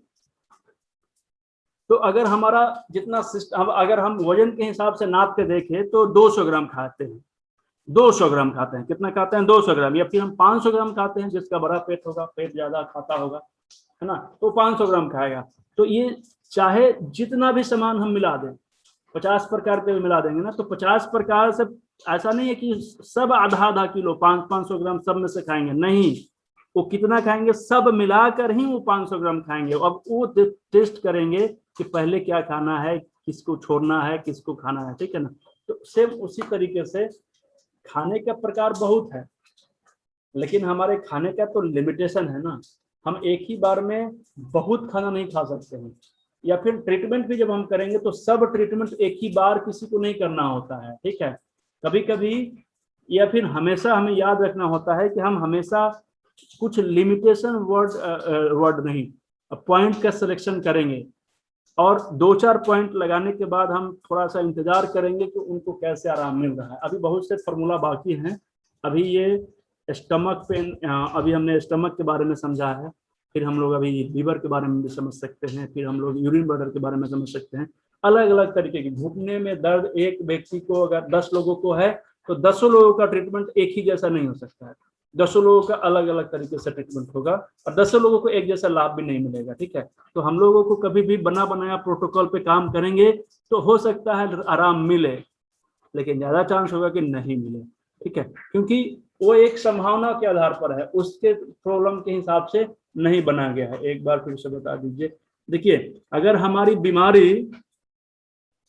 तो अगर हमारा जितना सिस्टम, अगर हम वजन के हिसाब से नाप के देखें तो 200 ग्राम खाते हैं, 200 ग्राम खाते हैं। कितना खाते हैं, 200 ग्राम। या फिर हम 500 ग्राम खाते हैं, जिसका बड़ा पेट होगा, पेट ज्यादा खाता होगा, है ना, तो 500 ग्राम खाएगा। तो ये चाहे जितना भी सामान हम मिला दें, 50 प्रकार के भी मिला देंगे ना, तो 50 प्रकार से ऐसा नहीं है कि सब आधा आधा किलो 500 ग्राम सब में से खाएंगे, नहीं। वो कितना खाएंगे, सब मिलाकर ही वो 500 ग्राम खाएंगे। अब वो टेस्ट करेंगे कि पहले क्या खाना है, किसको छोड़ना है, किसको खाना है, ठीक है ना। तो सेम उसी तरीके से खाने का प्रकार बहुत है, लेकिन हमारे खाने का तो लिमिटेशन है ना। हम एक ही बार में बहुत खाना नहीं खा सकते हैं। या फिर ट्रीटमेंट भी जब हम करेंगे तो सब ट्रीटमेंट एक ही बार किसी को नहीं करना होता है, ठीक है। कभी कभी या फिर हमेशा हमें याद रखना होता है कि हम हमेशा कुछ लिमिटेशन वर्ड नहीं, पॉइंट का सिलेक्शन करेंगे और 2-4 पॉइंट लगाने के बाद हम थोड़ा सा इंतजार करेंगे कि उनको कैसे आराम मिल रहा है। अभी बहुत से फॉर्मूला बाकी हैं। अभी ये स्टमक पेन, अभी हमने स्टमक के बारे में समझा है, फिर हम लोग अभी लीवर के बारे में भी समझ सकते हैं, फिर हम लोग यूरिन ब्लडर के बारे में समझ सकते हैं। अलग अलग तरीके की घुटने में दर्द एक व्यक्ति को अगर 10 लोगों को है तो 10 लोगों का ट्रीटमेंट एक ही जैसा नहीं हो सकता है। 10 लोगों का अलग अलग तरीके से ट्रीटमेंट होगा और 10 लोगों को एक जैसा लाभ भी नहीं मिलेगा। ठीक है, तो हम लोगों को कभी भी बना बनाया प्रोटोकॉल पे काम करेंगे तो हो सकता है आराम मिले, लेकिन ज्यादा चांस होगा कि नहीं मिले। ठीक है, क्योंकि वो एक संभावना के आधार पर है, उसके प्रॉब्लम के हिसाब से नहीं बना गया है। एक बार फिर से बता दीजिए, देखिए अगर हमारी बीमारी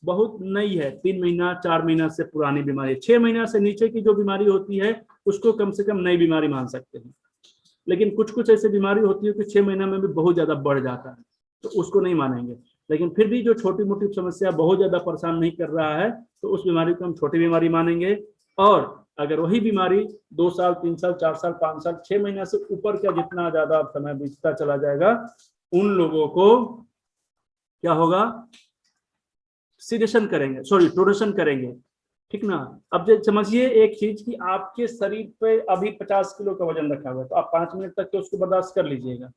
बहुत नई है, 3 महीना 4 महीना से पुरानी बीमारी, 6 महीना से नीचे की जो बीमारी होती है उसको कम से कम नई बीमारी मान सकते हैं। लेकिन कुछ कुछ ऐसी बीमारी होती है कि 6 महीना में भी बहुत ज्यादा बढ़ जाता है, तो उसको नहीं मानेंगे। लेकिन फिर भी जो छोटी मोटी समस्या बहुत ज्यादा परेशान नहीं कर रहा है तो उस बीमारी को हम छोटी बीमारी मानेंगे। और अगर वही बीमारी 2 साल 3 साल 4 साल 5 साल 6 महीना से ऊपर का जितना ज्यादा समय बीतता चला जाएगा, उन लोगों को क्या होगा, सीडेशन करेंगे, सॉरी टोनेशन करेंगे। ठीक ना। अब समझिए एक चीज कि आपके शरीर पे अभी 50 किलो का वजन रखा हुआ है, तो आप 5 मिनट तक तो उसको बर्दाश्त कर लीजिएगा,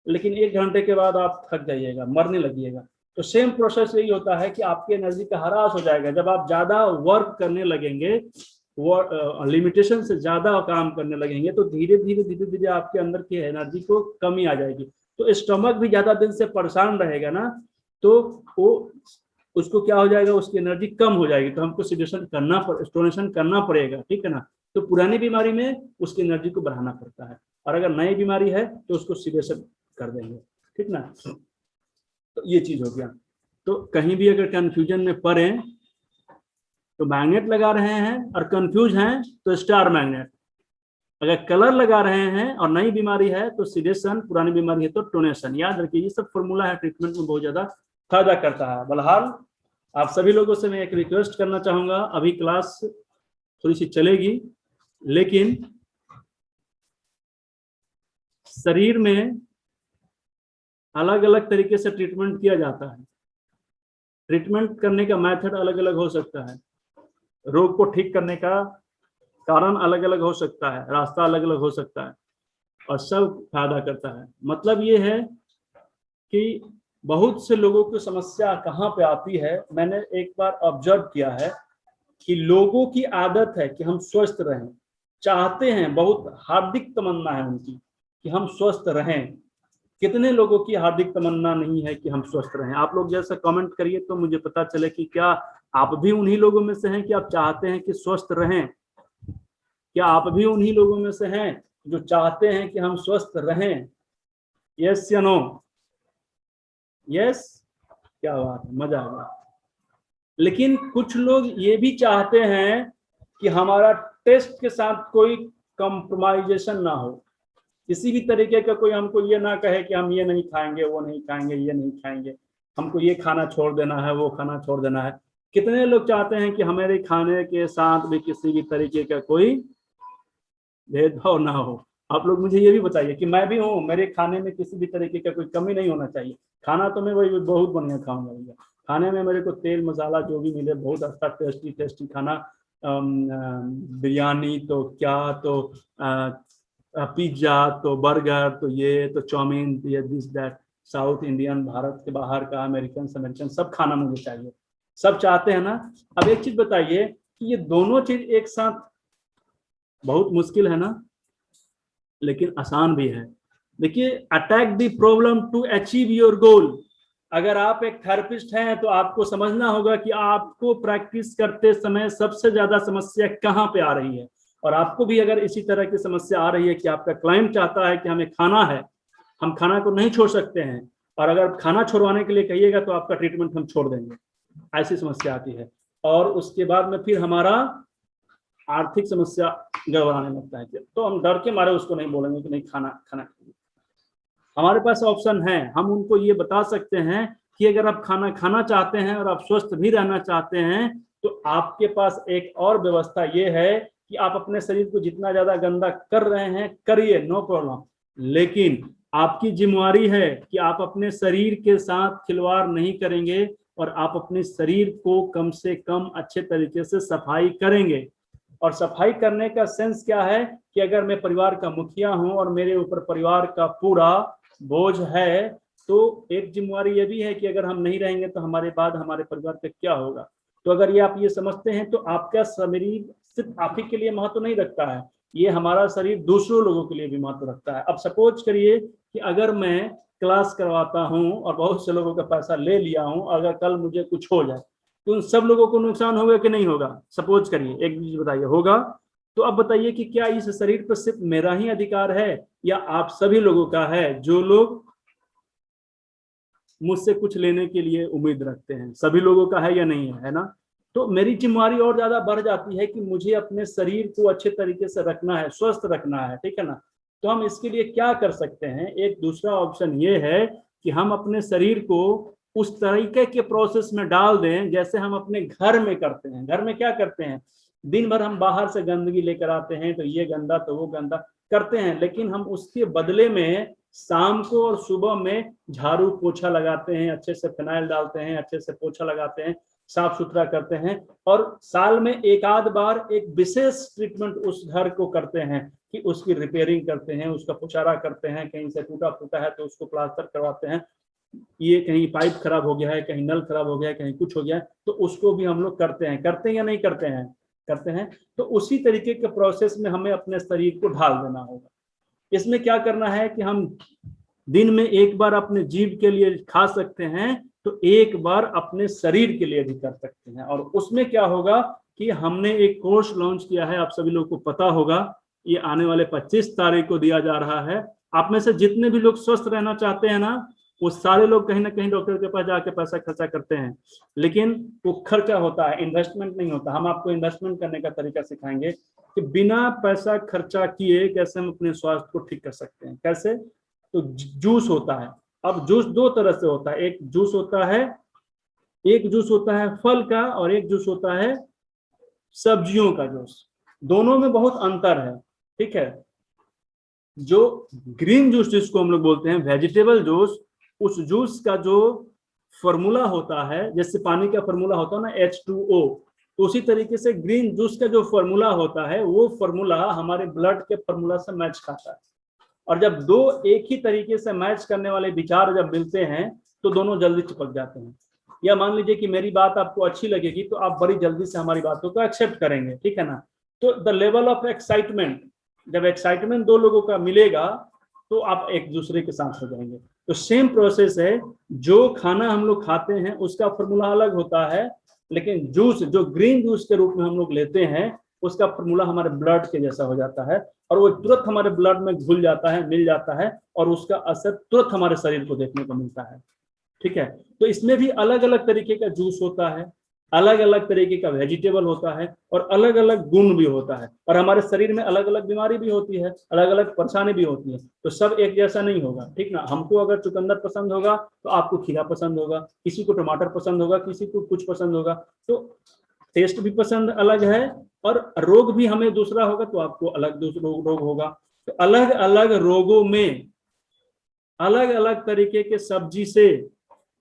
लेकिन 1 घंटे के बाद आप थक जाइएगा, मरने लगिएगा। तो सेम प्रोसेस यही होता है कि आपकी एनर्जी का ह्रास हो जाएगा जब आप ज्यादा वर्क करने लगेंगे, वो लिमिटेशन से ज्यादा काम करने लगेंगे, तो धीरे धीरे आपके अंदर की एनर्जी को कमी आ जाएगी। तो स्टमक भी ज्यादा दिन से परेशान रहेगा ना, तो वो उसको क्या हो जाएगा, उसकी एनर्जी कम हो जाएगी, तो हमको स्टोनेशन करना पड़ेगा। ठीक है ना। तो पुरानी बीमारी में उसकी एनर्जी को बढ़ाना पड़ता है, और अगर नई बीमारी है तो उसको सीडेशन कर देंगे। ठीक ना। तो ये चीज हो गया। तो कहीं भी अगर कंफ्यूजन में पड़े तो मैग्नेट लगा रहे हैं और कंफ्यूज हैं तो स्टार मैग्नेट, अगर कलर लगा रहे हैं और नई बीमारी है तो सीडेशन, पुरानी बीमारी है तो टोनेशन। याद रखिए ये सब फॉर्मूला है, ट्रीटमेंट में बहुत ज्यादा फायदा करता है। बहरहाल आप सभी लोगों से मैं एक रिक्वेस्ट करना चाहूंगा, अभी क्लास थोड़ी सी चलेगी, लेकिन शरीर में अलग अलग तरीके से ट्रीटमेंट किया जाता है। ट्रीटमेंट करने का मेथड अलग अलग हो सकता है, रोग को ठीक करने का कारण अलग अलग हो सकता है, रास्ता अलग अलग हो सकता है, और सब फायदा करता है। मतलब ये है कि बहुत से लोगों की समस्या कहाँ पे आती है, मैंने एक बार ऑब्जर्व किया है कि लोगों की आदत है कि हम स्वस्थ रहें, चाहते हैं, बहुत हार्दिक तमन्ना है उनकी कि हम स्वस्थ रहें। कितने लोगों की हार्दिक तमन्ना नहीं है कि हम स्वस्थ रहें? आप लोग जैसा कमेंट करिए तो मुझे पता चले कि क्या आप भी उन्हीं लोगों में से हैं कि आप चाहते हैं कि स्वस्थ रहें। क्या आप भी उन्हीं लोगों में से हैं जो चाहते हैं कि हम स्वस्थ रहें? यस या नो? यस, क्या बात है, मजा आ गया। लेकिन कुछ लोग ये भी चाहते हैं कि हमारा टेस्ट के साथ कोई कंप्रोमाइजेशन ना हो, किसी भी तरीके का कोई हमको ये ना कहे कि हम ये नहीं खाएंगे, वो नहीं खाएंगे, ये नहीं खाएंगे, हमको ये खाना छोड़ देना है, वो खाना छोड़ देना है। कितने लोग चाहते हैं कि हमारे खाने के साथ भी किसी भी तरीके का कोई भेदभाव ना हो? आप लोग मुझे ये भी बताइए कि मैं भी हूँ, मेरे खाने में किसी भी तरीके का कोई कमी नहीं होना चाहिए। खाना तो मैं वही बहुत बढ़िया खाऊंगा भैया, खाने में मेरे को तेल मसाला जो भी मिले बहुत अच्छा टेस्टी खाना, बिरयानी तो क्या, तो पिज्जा, तो बर्गर, तो ये तो चाउमीन, ये this that, south Indian, Bharat के बाहर का, अमेरिकन सब खाना मुझे चाहिए। सब चाहते हैं ना। अब एक चीज बताइए कि ये दोनों चीज एक साथ बहुत मुश्किल है ना, लेकिन आसान भी है। देखिए, attack the problem to achieve your goal. अगर आप एक थेरेपिस्ट हैं तो आपको समझना होगा कि आपको प्रैक्टिस करते समय सबसे ज्यादा समस्या कहाँ पे आ रही है। और आपको भी अगर इसी तरह की समस्या आ रही है कि आपका क्लाइंट चाहता है कि हमें खाना है, हम खाना को नहीं छोड़ सकते हैं, और अगर खाना छोड़वाने के लिए कहिएगा तो आपका ट्रीटमेंट हम छोड़ देंगे, ऐसी समस्या आती है। और उसके बाद में फिर हमारा आर्थिक समस्या गड़बड़ाने लगता है, तो हम डर के मारे उसको नहीं बोलेंगे कि नहीं खाना खाइए। हमारे पास ऑप्शन है, हम उनको ये बता सकते हैं कि अगर आप खाना खाना चाहते हैं और आप स्वस्थ भी रहना चाहते हैं तो आपके पास एक और व्यवस्था ये है कि आप अपने शरीर को जितना ज्यादा गंदा कर रहे हैं करिए, नो प्रॉब्लम, लेकिन आपकी जिम्मेवारी है कि आप अपने शरीर के साथ खिलवाड़ नहीं करेंगे और आप अपने शरीर को कम से कम अच्छे तरीके से सफाई करेंगे। और सफाई करने का सेंस क्या है कि अगर मैं परिवार का मुखिया हूं और मेरे ऊपर परिवार का पूरा बोझ है, तो एक जिम्मेवारी ये भी है कि अगर हम नहीं रहेंगे तो हमारे बाद हमारे परिवार का क्या होगा। तो अगर ये आप ये समझते हैं तो आपका शरीर सिर्फ आप ही के लिए महत्व नहीं रखता है, ये हमारा शरीर दूसरों लोगों के लिए भी महत्व रखता है। अब सपोज करिए कि अगर मैं क्लास करवाता हूं और बहुत से लोगों का पैसा ले लिया हूं, अगर कल मुझे कुछ हो जाए तो उन सब लोगों को नुकसान होगा कि नहीं होगा? सपोज करिए, एक चीज बताइए, होगा। तो अब बताइए कि क्या इस शरीर पर सिर्फ मेरा ही अधिकार है या आप सभी लोगों का है जो लोग मुझसे कुछ लेने के लिए उम्मीद रखते हैं? सभी लोगों का है या नहीं है ना? तो मेरी जिम्मेवारी और ज्यादा बढ़ जाती है कि मुझे अपने शरीर को अच्छे तरीके से रखना है, स्वस्थ रखना है, ठीक है ना। तो हम इसके लिए क्या कर सकते हैं? एक दूसरा ऑप्शन ये है कि हम अपने शरीर को उस तरीके के प्रोसेस में डाल दें जैसे हम अपने घर में करते हैं। घर में क्या करते हैं? दिन भर हम बाहर से गंदगी लेकर आते हैं, तो ये गंदा तो वो गंदा करते हैं, लेकिन हम उसके बदले में शाम को और सुबह में झाड़ू पोछा लगाते हैं, अच्छे से फिनाइल डालते हैं, अच्छे से पोछा लगाते हैं, साफ सुथरा करते हैं। और साल में एक आध बार एक विशेष ट्रीटमेंट उस घर को करते हैं कि उसकी रिपेयरिंग करते हैं, उसका पुचारा करते हैं, कहीं से टूटा फूटा है तो उसको प्लास्टर करवाते हैं, ये कहीं पाइप खराब हो गया है, कहीं नल खराब हो गया है, कहीं कुछ हो गया है, तो उसको भी हम लोग करते हैं या नहीं करते हैं? करते हैं। तो उसी तरीके के प्रोसेस में हमें अपने शरीर को ढाल देना होगा। इसमें क्या करना है कि हम दिन में एक बार अपने जीभ के लिए खा सकते हैं, तो एक बार अपने शरीर के लिए भी कर सकते हैं। और उसमें क्या होगा कि हमने एक कोर्स लॉन्च किया है, आप सभी लोगों को पता होगा, ये आने वाले 25 तारीख को दिया जा रहा है। आप में से जितने भी लोग स्वस्थ रहना चाहते हैं ना, वो सारे लोग कहीं ना कहीं डॉक्टर के पास जाके पैसा खर्चा करते हैं, लेकिन वो खर्चा होता है, इन्वेस्टमेंट नहीं होता। हम आपको इन्वेस्टमेंट करने का तरीका सिखाएंगे कि बिना पैसा खर्चा किए कैसे हम अपने स्वास्थ्य को ठीक कर सकते हैं। कैसे? तो जूस होता है। अब जूस दो तरह से होता है, एक जूस होता है फल का और एक जूस होता है सब्जियों का जूस। दोनों में बहुत अंतर है, ठीक है। जो ग्रीन जूस जिसको हम लोग बोलते हैं वेजिटेबल जूस, उस जूस का जो फॉर्मूला होता है, जैसे पानी का फॉर्मूला होता है ना H2O, तो उसी तरीके से ग्रीन जूस का जो फॉर्मूला होता है वो फॉर्मूला हमारे ब्लड के फॉर्मूला से मैच खाता है। और जब दो एक ही तरीके से मैच करने वाले विचार जब मिलते हैं तो दोनों जल्दी चिपक जाते हैं। या मान लीजिए कि मेरी बात आपको अच्छी लगेगी तो आप बड़ी जल्दी से हमारी बातों को एक्सेप्ट करेंगे, ठीक है ना। तो द लेवल ऑफ एक्साइटमेंट, जब एक्साइटमेंट दो लोगों का मिलेगा तो आप एक दूसरे के साथ हो जाएंगे। तो सेम प्रोसेस है, जो खाना हम लोग खाते हैं उसका फॉर्मूला अलग होता है, लेकिन जूस जो ग्रीन जूस के रूप में हम लोग लेते हैं उसका फॉर्मूला हमारे ब्लड के जैसा हो जाता है और वो तुरंत हमारे ब्लड में घुल जाता है, मिल जाता है और उसका असर तुरंत हमारे शरीर को देखने को मिलता है, ठीक है। तो इसमें भी अलग अलग तरीके का जूस होता है, अलग अलग तरीके का वेजिटेबल होता है और अलग अलग गुण भी होता है। और हमारे शरीर में अलग अलग बीमारी भी होती है, अलग अलग परेशानी भी होती है, तो सब एक जैसा नहीं होगा, ठीक ना। हमको अगर चुकंदर पसंद होगा तो आपको खीरा पसंद होगा, किसी को टमाटर पसंद होगा, किसी को कुछ पसंद होगा, तो टेस्ट भी पसंद अलग है और रोग भी हमें दूसरा होगा तो आपको अलग दूसरा रोग होगा। तो अलग अलग रोगों में अलग अलग तरीके के सब्जी से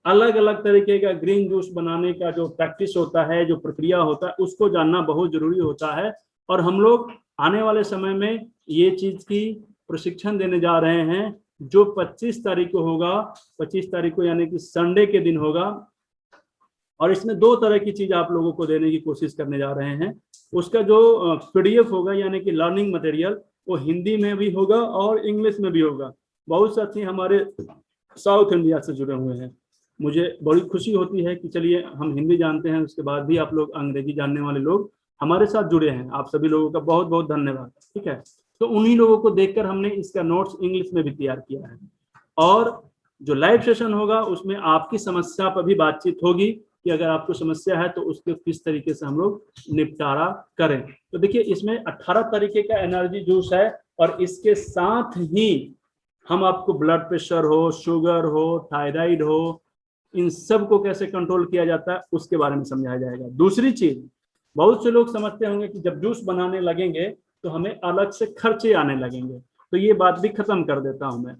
अलग अलग तरीके का ग्रीन जूस बनाने का जो प्रैक्टिस होता है, जो प्रक्रिया होता है, उसको जानना बहुत जरूरी होता है। और हम लोग आने वाले समय में ये चीज की प्रशिक्षण देने जा रहे हैं, जो 25 तारीख को होगा, 25 तारीख को यानी कि संडे के दिन होगा। और इसमें दो तरह की चीज आप लोगों को देने की कोशिश करने जा रहे हैं। उसका जो PDF होगा यानी कि लर्निंग मटेरियल, वो हिंदी में भी होगा और इंग्लिश में भी होगा। बहुत साथी हमारे साउथ इंडिया से जुड़े हुए हैं, मुझे बड़ी खुशी होती है कि चलिए हम हिंदी जानते हैं उसके बाद भी आप लोग अंग्रेजी जानने वाले लोग हमारे साथ जुड़े हैं। आप सभी लोगों का बहुत बहुत धन्यवाद, ठीक है। तो उन्हीं लोगों को देखकर हमने इसका नोट्स इंग्लिश में भी तैयार किया है। और जो लाइव सेशन होगा उसमें आपकी समस्या पर भी बातचीत होगी कि अगर आपको समस्या है तो उसके किस तरीके से हम लोग निपटारा करें। तो देखिए इसमें 18 तरीके का एनर्जी जूस है और इसके साथ ही हम आपको ब्लड प्रेशर हो, शुगर हो, थायराइड हो, इन सब को कैसे कंट्रोल किया जाता है उसके बारे में समझाया जाएगा। दूसरी चीज, बहुत से लोग समझते होंगे कि जब जूस बनाने लगेंगे तो हमें अलग से खर्चे आने लगेंगे, तो ये बात भी खत्म कर देता हूं मैं।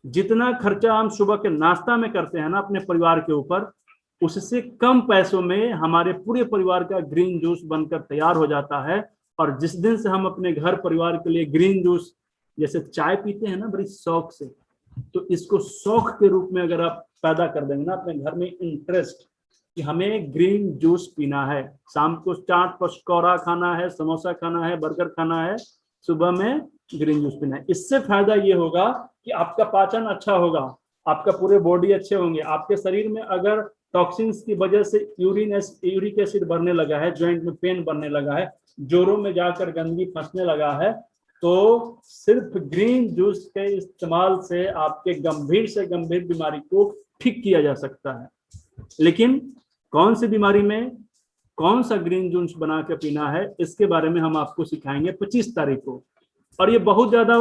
जितना खर्चा हम सुबह के नाश्ता में करते हैं ना अपने परिवार के ऊपर, उससे कम पैसों में हमारे पूरे परिवार का ग्रीन जूस बनकर तैयार हो जाता है। और जिस दिन से हम अपने घर परिवार के लिए ग्रीन जूस, जैसे चाय पीते हैं ना बड़ी शौक से, तो इसको शौक के रूप में अगर आप पैदा कर देंगे ना अपने घर में, इंटरेस्ट कि हमें ग्रीन जूस पीना है, शाम को चाट पकौड़ा खाना है, समोसा खाना है, बर्गर खाना है, सुबह में ग्रीन जूस पीना है, इससे फायदा ये होगा कि आपका पाचन अच्छा होगा, आपका पूरे बॉडी अच्छे होंगे। आपके शरीर में अगर टॉक्सिन्स की वजह से यूरिक एसिड बढ़ने लगा है, जॉइंट में पेन बढ़ने लगा है, जोड़ों में जाकर गंदगी फंसने लगा है, तो सिर्फ ग्रीन जूस के इस्तेमाल से आपके गंभीर से गंभीर बीमारी को ठीक किया जा सकता है। लेकिन कौन सी बीमारी में कौन सा ग्रीन जूस बना के पीना है, इसके बारे में हम आपको सिखाएंगे 25 तारीख को। और ये बहुत ज्यादा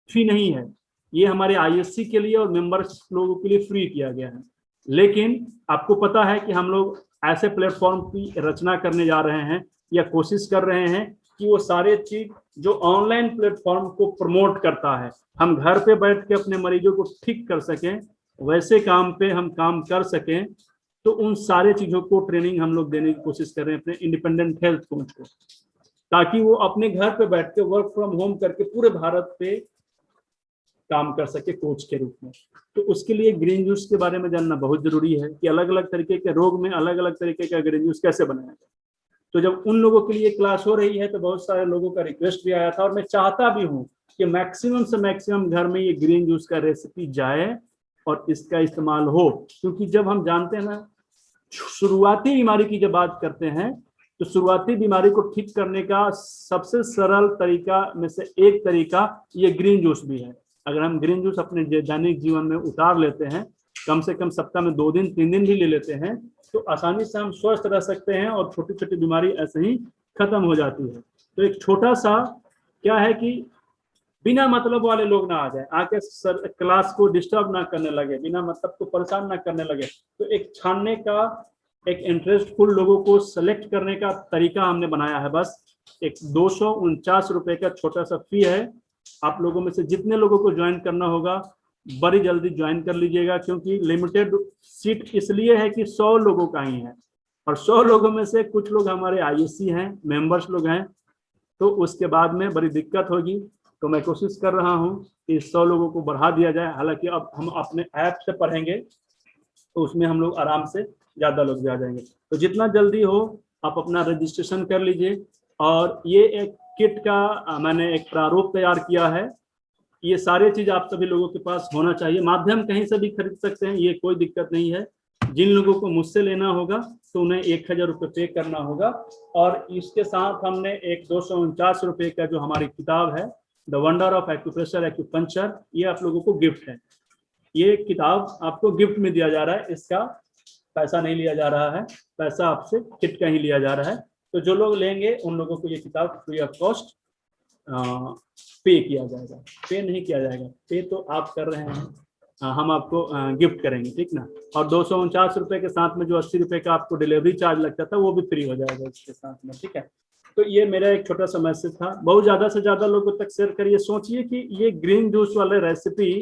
फी नहीं है, ये हमारे आईएससी के लिए और मेंबर्स लोगों के लिए फ्री किया गया है। लेकिन आपको पता है कि हम लोग ऐसे प्लेटफॉर्म की रचना करने जा रहे हैं या कोशिश कर रहे हैं कि वो सारे चीज जो ऑनलाइन प्लेटफॉर्म को प्रमोट करता है, हम घर पे बैठ के अपने मरीजों को ठीक कर सकें, वैसे काम पे हम काम कर सकें। तो उन सारे चीजों को ट्रेनिंग हम लोग देने की कोशिश कर रहे हैं अपने इंडिपेंडेंट हेल्थ कोच को, ताकि वो अपने घर पे बैठ के वर्क फ्रॉम होम करके पूरे भारत पे काम कर सके कोच के रूप में। तो उसके लिए ग्रीन जूस के बारे में जानना बहुत जरूरी है कि अलग अलग तरीके के रोग में अलग अलग तरीके का ग्रीन जूस कैसे बनाया जाए। तो जब उन लोगों के लिए क्लास हो रही है तो बहुत सारे लोगों का रिक्वेस्ट भी आया था, और मैं चाहता भी हूँ कि मैक्सिमम से मैक्सिमम घर में ये ग्रीन जूस का रेसिपी जाए और इसका इस्तेमाल हो। क्योंकि जब हम जानते हैं ना, शुरुआती बीमारी की जब बात करते हैं तो शुरुआती बीमारी को ठीक करने का सबसे सरल तरीका में से एक तरीका ये ग्रीन जूस भी है। अगर हम ग्रीन जूस अपने दैनिक जीवन में उतार लेते हैं, कम से कम सप्ताह में 2 दिन 3 दिन भी ले लेते हैं, तो आसानी से हम स्वस्थ रह सकते हैं और छोटी छोटी बीमारी ऐसे ही खत्म हो जाती है। तो एक छोटा सा क्या है कि बिना मतलब वाले लोग ना आ जाए, आके क्लास को डिस्टर्ब ना करने लगे, बिना मतलब को परेशान ना करने लगे। तो एक छानने का, एक इंटरेस्टफुल लोगों को सेलेक्ट करने का तरीका हमने बनाया है। बस एक 249 रुपए का छोटा सा फी है। आप लोगों में से जितने लोगों को ज्वाइन करना होगा बड़ी जल्दी ज्वाइन कर लीजिएगा, क्योंकि लिमिटेड सीट इसलिए है कि 100 लोगों का ही है, और 100 लोगों में से कुछ लोग हमारे आईएससी हैं, मेंबर्स लोग हैं, तो उसके बाद में बड़ी दिक्कत होगी। तो मैं कोशिश कर रहा हूं कि 100 लोगों को बढ़ा दिया जाए। हालांकि अब हम अपने ऐप से पढ़ेंगे तो उसमें हम लोग आराम से ज़्यादा लोग भी आ जाएंगे। तो जितना जल्दी हो आप अपना रजिस्ट्रेशन कर लीजिए। और ये एक किट का मैंने एक प्रारूप तैयार किया है। ये सारे चीज आप सभी लोगों के पास होना चाहिए। माध्यम कहीं से भी खरीद सकते हैं, ये कोई दिक्कत नहीं है। जिन लोगों को मुझसे लेना होगा तो उन्हें 1000 रुपये पे करना होगा। और इसके साथ हमने एक 249 रुपये का जो हमारी किताब है the wonder of acupressure acupuncture, ये आप लोगों को गिफ्ट है। ये किताब आपको गिफ्ट में दिया जा रहा है, इसका पैसा नहीं लिया जा रहा है, पैसा आपसे किट का ही लिया जा रहा है। तो जो लोग लेंगे उन लोगों को ये किताब फ्री ऑफ कॉस्ट पे किया जाएगा। पे नहीं किया जाएगा, पे तो आप कर रहे हैं, हम आपको गिफ्ट करेंगे, ठीक ना। और 249 रुपये के साथ में जो 80 रुपये का आपको डिलीवरी चार्ज लगता था वो भी फ्री हो जाएगा इसके साथ में, ठीक है। तो ये मेरा एक छोटा सा मैसेज था। बहुत ज़्यादा से ज़्यादा लोगों तक शेयर करिए। सोचिए कि ये ग्रीन जूस वाले रेसिपी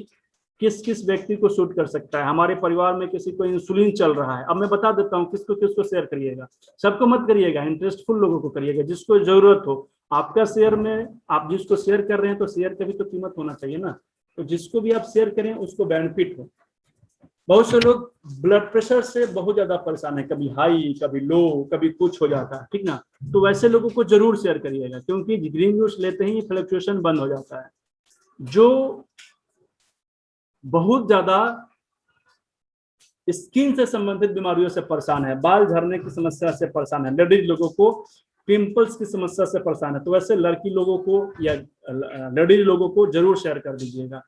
किस किस व्यक्ति को सूट कर सकता है। हमारे परिवार में किसी को इंसुलिन चल रहा है, अब मैं बता देता हूँ किसको किसको शेयर करिएगा। सबको मत करिएगा, इंटरेस्टफुल लोगों को करिएगा, जिसको जरूरत हो। आपका शेयर में आप जिसको शेयर कर रहे हैं तो शेयर का भी तो कीमत होना चाहिए ना। तो जिसको भी आप शेयर करें उसको बेनिफिट हो। बहुत से लोग ब्लड प्रेशर से बहुत ज्यादा परेशान है, कभी हाई कभी लो कभी कुछ हो जाता है, ठीक ना। तो वैसे लोगों को जरूर शेयर करिएगा, क्योंकि ग्रीन जूस लेते ही फ्लक्चुएशन बंद हो जाता है। जो बहुत ज्यादा स्किन से संबंधित बीमारियों से परेशान है, बाल झड़ने की समस्या से परेशान है, लेडीज लोगों को पिंपल्स की समस्या से परेशान है, तो वैसे लड़की लोगों को या लेडीज लोगों को जरूर शेयर कर दीजिएगा।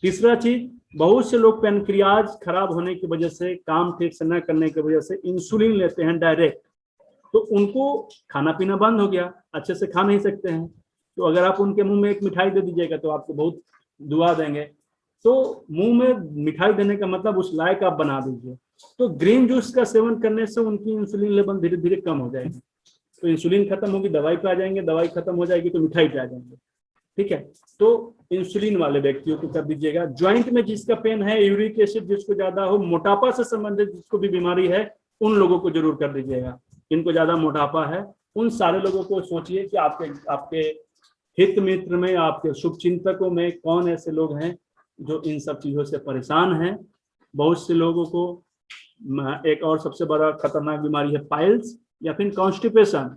तीसरा चीज, बहुत से लोग पैनक्रियाज खराब होने की वजह से, काम ठीक से न करने की वजह से इंसुलिन लेते हैं डायरेक्ट, तो उनको खाना पीना बंद हो गया, अच्छे से खा नहीं सकते हैं। तो अगर आप उनके मुंह में एक मिठाई दे दीजिएगा तो आपको बहुत दुआ देंगे। तो मुंह में मिठाई देने का मतलब उस लायक आप बना दीजिए। तो ग्रीन जूस का सेवन करने से उनकी इंसुलिन लेवल धीरे धीरे कम हो जाएगी। तो इंसुलिन खत्म होगी दवाई पे आ जाएंगे, दवाई खत्म हो जाएगी तो मिठाई पे आ जाएंगे। ठीक है, तो इंसुलिन वाले व्यक्तियों को कर दीजिएगा। ज्वाइंट में जिसका पेन है, यूरिक एसिड जिसको ज्यादा हो, मोटापा से संबंधित जिसको भी बीमारी है, उन लोगों को जरूर कर दीजिएगा। इनको ज्यादा मोटापा है, उन सारे लोगों को सोचिए कि आपके हित मित्र में, आपके शुभ चिंतकों में कौन ऐसे लोग हैं जो इन सब चीजों से परेशान हैं। बहुत से लोगों को एक और सबसे बड़ा खतरनाक बीमारी है पाइल्स या फिर कॉन्स्टिपेशन।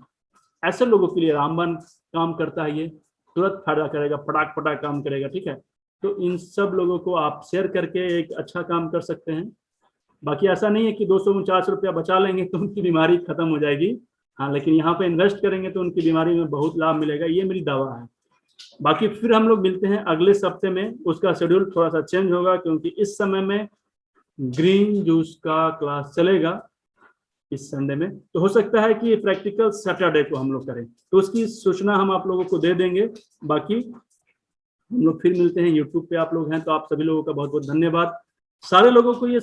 ऐसे लोगों के लिए रामबाण काम करता है, ये तुरंत फायदा करेगा, फटाक फटाक काम करेगा। ठीक है, तो इन सब लोगों को आप शेयर करके एक अच्छा काम कर सकते हैं। बाकी ऐसा नहीं है कि 249 रुपया बचा लेंगे तो उनकी बीमारी खत्म हो जाएगी, हाँ, लेकिन यहाँ पे इन्वेस्ट करेंगे तो उनकी बीमारी में बहुत लाभ मिलेगा, ये मेरी दावा है। बाकी फिर हम लोग मिलते हैं अगले सप्ते में। उसका शेड्यूल थोड़ा सा चेंज होगा क्योंकि इस समय में ग्रीन जूस का क्लास चलेगा इस संडे में, तो हो सकता है कि प्रैक्टिकल सैटरडे को हम लोग करें, तो उसकी सूचना हम आप लोगों को दे देंगे। बाकी हम लोग फिर मिलते हैं। यूट्यूब पे आप लोग हैं तो आप सभी लोगों का बहुत बहुत धन्यवाद। सारे लोगों को ये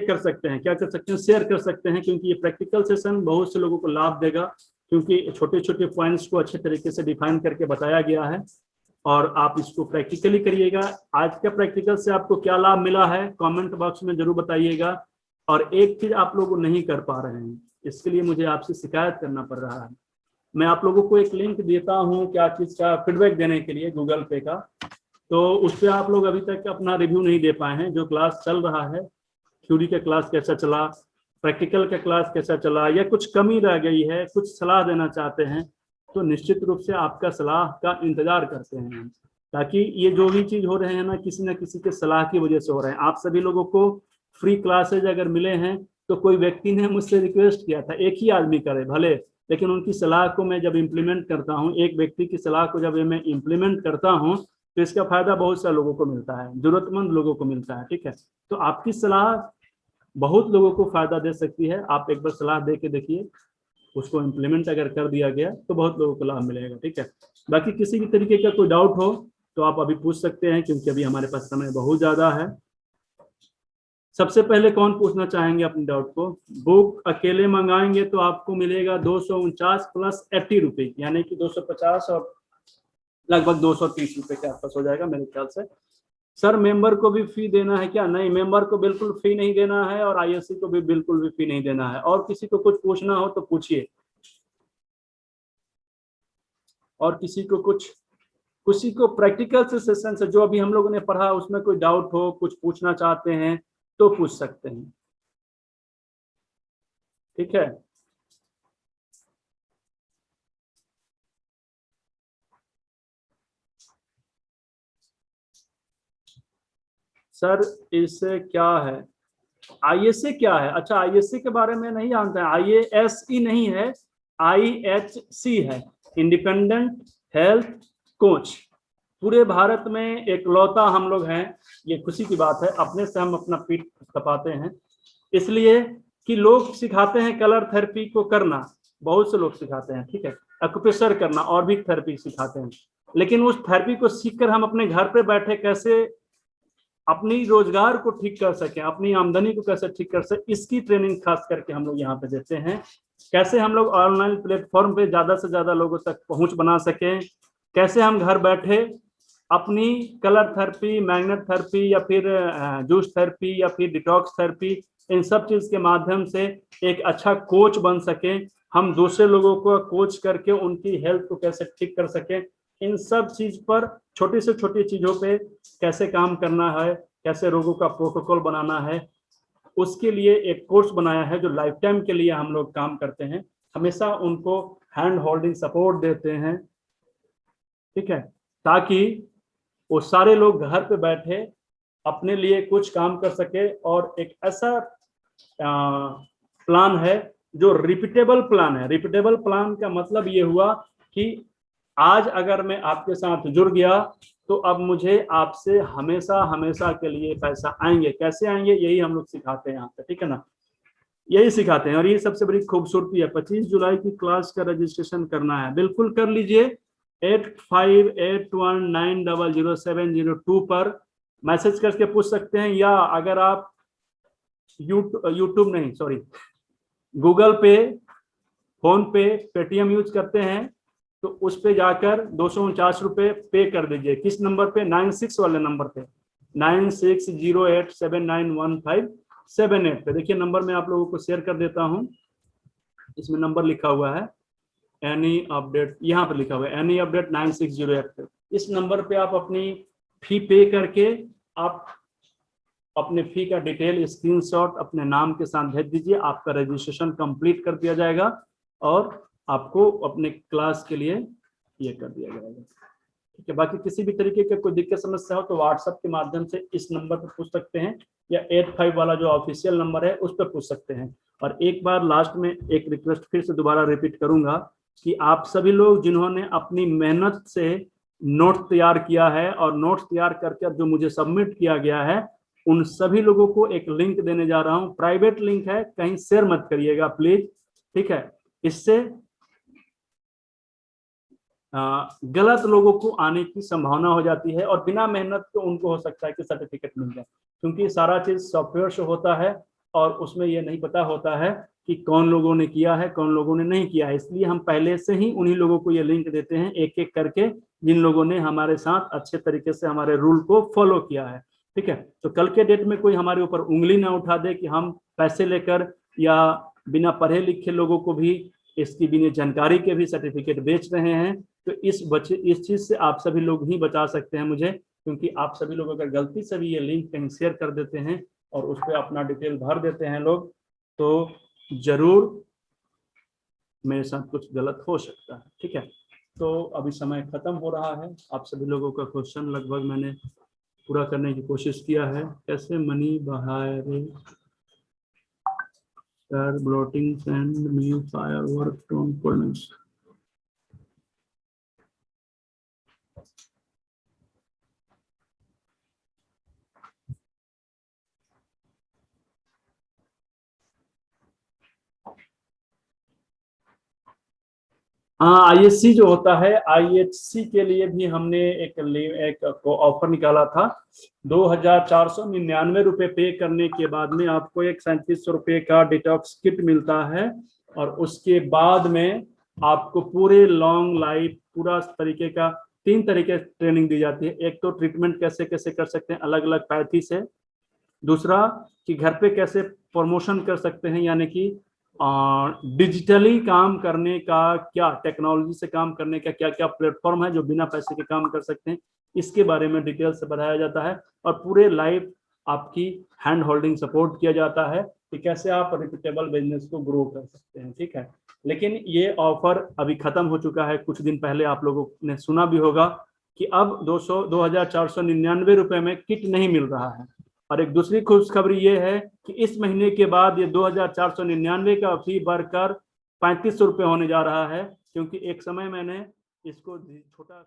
कर सकते हैं, क्या कर सकते हैं, शेयर कर सकते हैं, क्योंकि ये प्रैक्टिकल सेशन बहुत से लोगों को लाभ देगा, क्योंकि छोटे छोटे पॉइंट्स को अच्छे तरीके से डिफाइन करके बताया गया है और आप इसको प्रैक्टिकली करिएगा। आज का प्रैक्टिकल से आपको क्या लाभ मिला है कमेंट बॉक्स में जरूर बताइएगा। और एक चीज आप लोग नहीं कर पा रहे हैं, इसके लिए मुझे आपसे शिकायत करना पड़ रहा है। मैं आप लोगों को एक लिंक देता हूं क्या चीज का फीडबैक देने के लिए, गूगल पे का, तो उस पर आप लोग अभी तक अपना रिव्यू नहीं दे पाए हैं। जो क्लास चल रहा है, थ्योरी का क्लास कैसा चला, प्रैक्टिकल का क्लास कैसा चला, या कुछ कमी रह गई है, कुछ सलाह देना चाहते हैं, तो निश्चित रूप से आपका सलाह का इंतजार करते हैं, ताकि ये जो भी चीज हो रहे हैं ना किसी के सलाह की वजह से हो रहे हैं। आप सभी लोगों को फ्री क्लासेज अगर मिले हैं तो कोई व्यक्ति ने मुझसे रिक्वेस्ट किया था, एक ही आदमी करे भले, लेकिन उनकी सलाह को मैं जब इम्प्लीमेंट करता हूँ, एक व्यक्ति की सलाह को जब मैं इम्प्लीमेंट करता हूँ तो इसका फायदा बहुत सारे लोगों को मिलता है, जरूरतमंद लोगों को मिलता है। ठीक है, तो आपकी सलाह बहुत लोगों को फायदा दे सकती है। आप एक बार सलाह दे के देखिए, उसको इम्प्लीमेंट अगर कर दिया गया तो बहुत लोगों को लाभ मिलेगा। ठीक है, बाकी किसी भी तरीके का कोई डाउट हो तो आप अभी पूछ सकते हैं, क्योंकि अभी हमारे पास समय बहुत ज्यादा है। सबसे पहले कौन पूछना चाहेंगे अपने डाउट को? बुक अकेले मंगाएंगे तो आपको मिलेगा 249 प्लस 80 रुपये, यानी कि 250 और लगभग 230 रुपये के आसपास हो जाएगा मेरे ख्याल से। सर मेंबर को भी फी देना है क्या? नहीं, मेंबर को बिल्कुल फी नहीं देना है और आईएससी को भी बिल्कुल भी फी नहीं देना है। और किसी को कुछ पूछना हो तो पूछिए, और किसी को प्रैक्टिकल से सेशन से जो अभी हम लोगों ने पढ़ा उसमें कोई डाउट हो, कुछ पूछना चाहते हैं तो पूछ सकते हैं। ठीक है, सर इससे क्या है? आईएससी क्या है? अच्छा, आईएससी के बारे में नहीं जानते हैं। आईएएसई नहीं है, आईएचसी है, इंडिपेंडेंट हेल्थ कोच। पूरे भारत में एकलौता हम लोग हैं, ये खुशी की बात है। अपने से हम अपना पीठ थपथपाते हैं, इसलिए कि लोग सिखाते हैं कलर थेरेपी को करना, बहुत से लोग सिखाते हैं, ठीक है, एक्यूप्रेशर करना और भी थेरेपी सिखाते हैं, लेकिन उस थेरेपी को सीखकर हम अपने घर पे बैठे कैसे अपनी रोजगार को ठीक कर सकें, अपनी आमदनी को कैसे ठीक कर सकें, इसकी ट्रेनिंग खास करके हम लोग यहाँ पे देते हैं। कैसे हम लोग ऑनलाइन प्लेटफॉर्म पे ज्यादा से ज्यादा लोगों तक पहुंच बना सकें, कैसे हम घर बैठे अपनी कलर थेरेपी, मैग्नेट थेरेपी या फिर जूस थेरेपी या फिर डिटॉक्स थेरेपी, इन सब चीज के माध्यम से एक अच्छा कोच बन सके, हम दूसरे लोगों को कोच करके उनकी हेल्थ को कैसे ठीक कर सकें, इन सब चीज पर छोटी से छोटी चीजों पे कैसे काम करना है, कैसे रोगों का प्रोटोकॉल बनाना है, उसके लिए एक कोर्स बनाया है जो लाइफ टाइम के लिए हम लोग काम करते हैं। हमेशा उनको हैंड होल्डिंग सपोर्ट देते हैं, ठीक है, ताकि वो सारे लोग घर पे बैठे अपने लिए कुछ काम कर सके। और एक ऐसा प्लान है जो रिपीटेबल प्लान है। रिपीटेबल प्लान का मतलब ये हुआ कि आज अगर मैं आपके साथ जुड़ गया तो अब मुझे आपसे हमेशा हमेशा के लिए पैसा आएंगे। कैसे आएंगे, यही हम लोग सिखाते हैं यहाँ पे, ठीक है ना, यही सिखाते हैं। और ये सबसे बड़ी खूबसूरती है। 25 जुलाई की क्लास का रजिस्ट्रेशन करना है, बिल्कुल कर लीजिए। 858119000702 पर मैसेज करके पूछ सकते हैं, या अगर आप यूट्यूब नहीं, सॉरी, गूगल पे फोन पे, पेटीएम यूज करते हैं तो उस पे जाकर 249 रुपए पे कर दीजिए। किस नंबर पे? 96 वाले नंबर पे, 9608791578 पे। देखिए नंबर मैं आप लोगों को शेयर कर देता हूं, इसमें नंबर लिखा हुआ है एनी अपडेट, यहाँ पर लिखा हुआ है एनी अपडेट 9608 पे। इस नंबर पे आप अपनी फी पे करके आप अपने फी का डिटेल स्क्रीनशॉट अपने नाम के साथ भेज दीजिए, आपका रजिस्ट्रेशन कंप्लीट कर दिया जाएगा और आपको अपने क्लास के लिए ये कर दिया जाएगा। ठीक है, बाकी किसी भी तरीके का कोई दिक्कत समस्या हो तो व्हाट्सएप के माध्यम से इस नंबर पर पूछ सकते हैं या 85 वाला जो ऑफिशियल नंबर है उस पर पूछ सकते हैं। और एक बार लास्ट में एक रिक्वेस्ट फिर से दोबारा रिपीट करूंगा कि आप सभी लोग जिन्होंने अपनी मेहनत से नोट तैयार किया है और नोट्स तैयार करके जो मुझे सबमिट किया गया है, उन सभी लोगों को एक लिंक देने जा रहा हूं। प्राइवेट लिंक है, कहीं शेयर मत करिएगा प्लीज। ठीक है, इससे गलत लोगों को आने की संभावना हो जाती है और बिना मेहनत के उनको हो सकता है कि सर्टिफिकेट मिल जाए, क्योंकि सारा चीज सॉफ्टवेयर से होता है और उसमें ये नहीं पता होता है कि कौन लोगों ने किया है कौन लोगों ने नहीं किया है। इसलिए हम पहले से ही उन्हीं लोगों को ये लिंक देते हैं एक एक करके जिन लोगों ने हमारे साथ अच्छे तरीके से हमारे रूल को फॉलो किया है। ठीक है, तो कल के डेट में कोई हमारे ऊपर उंगली ना उठा दे कि हम पैसे लेकर या बिना पढ़े लिखे लोगों को भी इसकी बिना जानकारी के भी सर्टिफिकेट बेच रहे हैं। तो इस चीज से आप सभी लोग ही बचा सकते हैं मुझे, क्योंकि आप सभी लोग अगर गलती से भी ये लिंक कहीं शेयर कर देते हैं और उस पर अपना डिटेल भर देते हैं लोग, तो जरूर मेरे साथ कुछ गलत हो सकता है। ठीक है, तो अभी समय खत्म हो रहा है। आप सभी लोगों का क्वेश्चन लगभग मैंने पूरा करने की कोशिश किया है। कैसे मनी बहाए sir, bloating send me firework components. IHC जो होता है, IHC के लिए भी हमने एक ऑफर निकाला था। 2499 रुपए पे करने के बाद में आपको एक 3700 रुपए का डिटॉक्स किट मिलता है और उसके बाद में आपको पूरे लॉन्ग लाइफ पूरा तरीके का 3 तरीके ट्रेनिंग दी जाती है। एक तो ट्रीटमेंट कैसे कैसे कर सकते हैं अलग अलग पैथी से, दूसरा कि घर पे कैसे प्रमोशन कर सकते हैं, यानी कि डिजिटली काम करने का क्या, टेक्नोलॉजी से काम करने का क्या क्या प्लेटफॉर्म है जो बिना पैसे के काम कर सकते हैं, इसके बारे में डिटेल से बताया जाता है। और पूरे लाइफ आपकी हैंड होल्डिंग सपोर्ट किया जाता है कि कैसे आप रिपीटेबल बिजनेस को ग्रो कर सकते हैं। ठीक है, लेकिन ये ऑफर अभी खत्म हो चुका है। कुछ दिन पहले आप लोगों ने सुना भी होगा कि अब 2499 रुपए में किट नहीं मिल रहा है। और एक दूसरी खुशखबरी ये है कि इस महीने के बाद ये 2499 का फी बढ़कर 3500 रुपये होने जा रहा है, क्योंकि एक समय मैंने इसको छोटा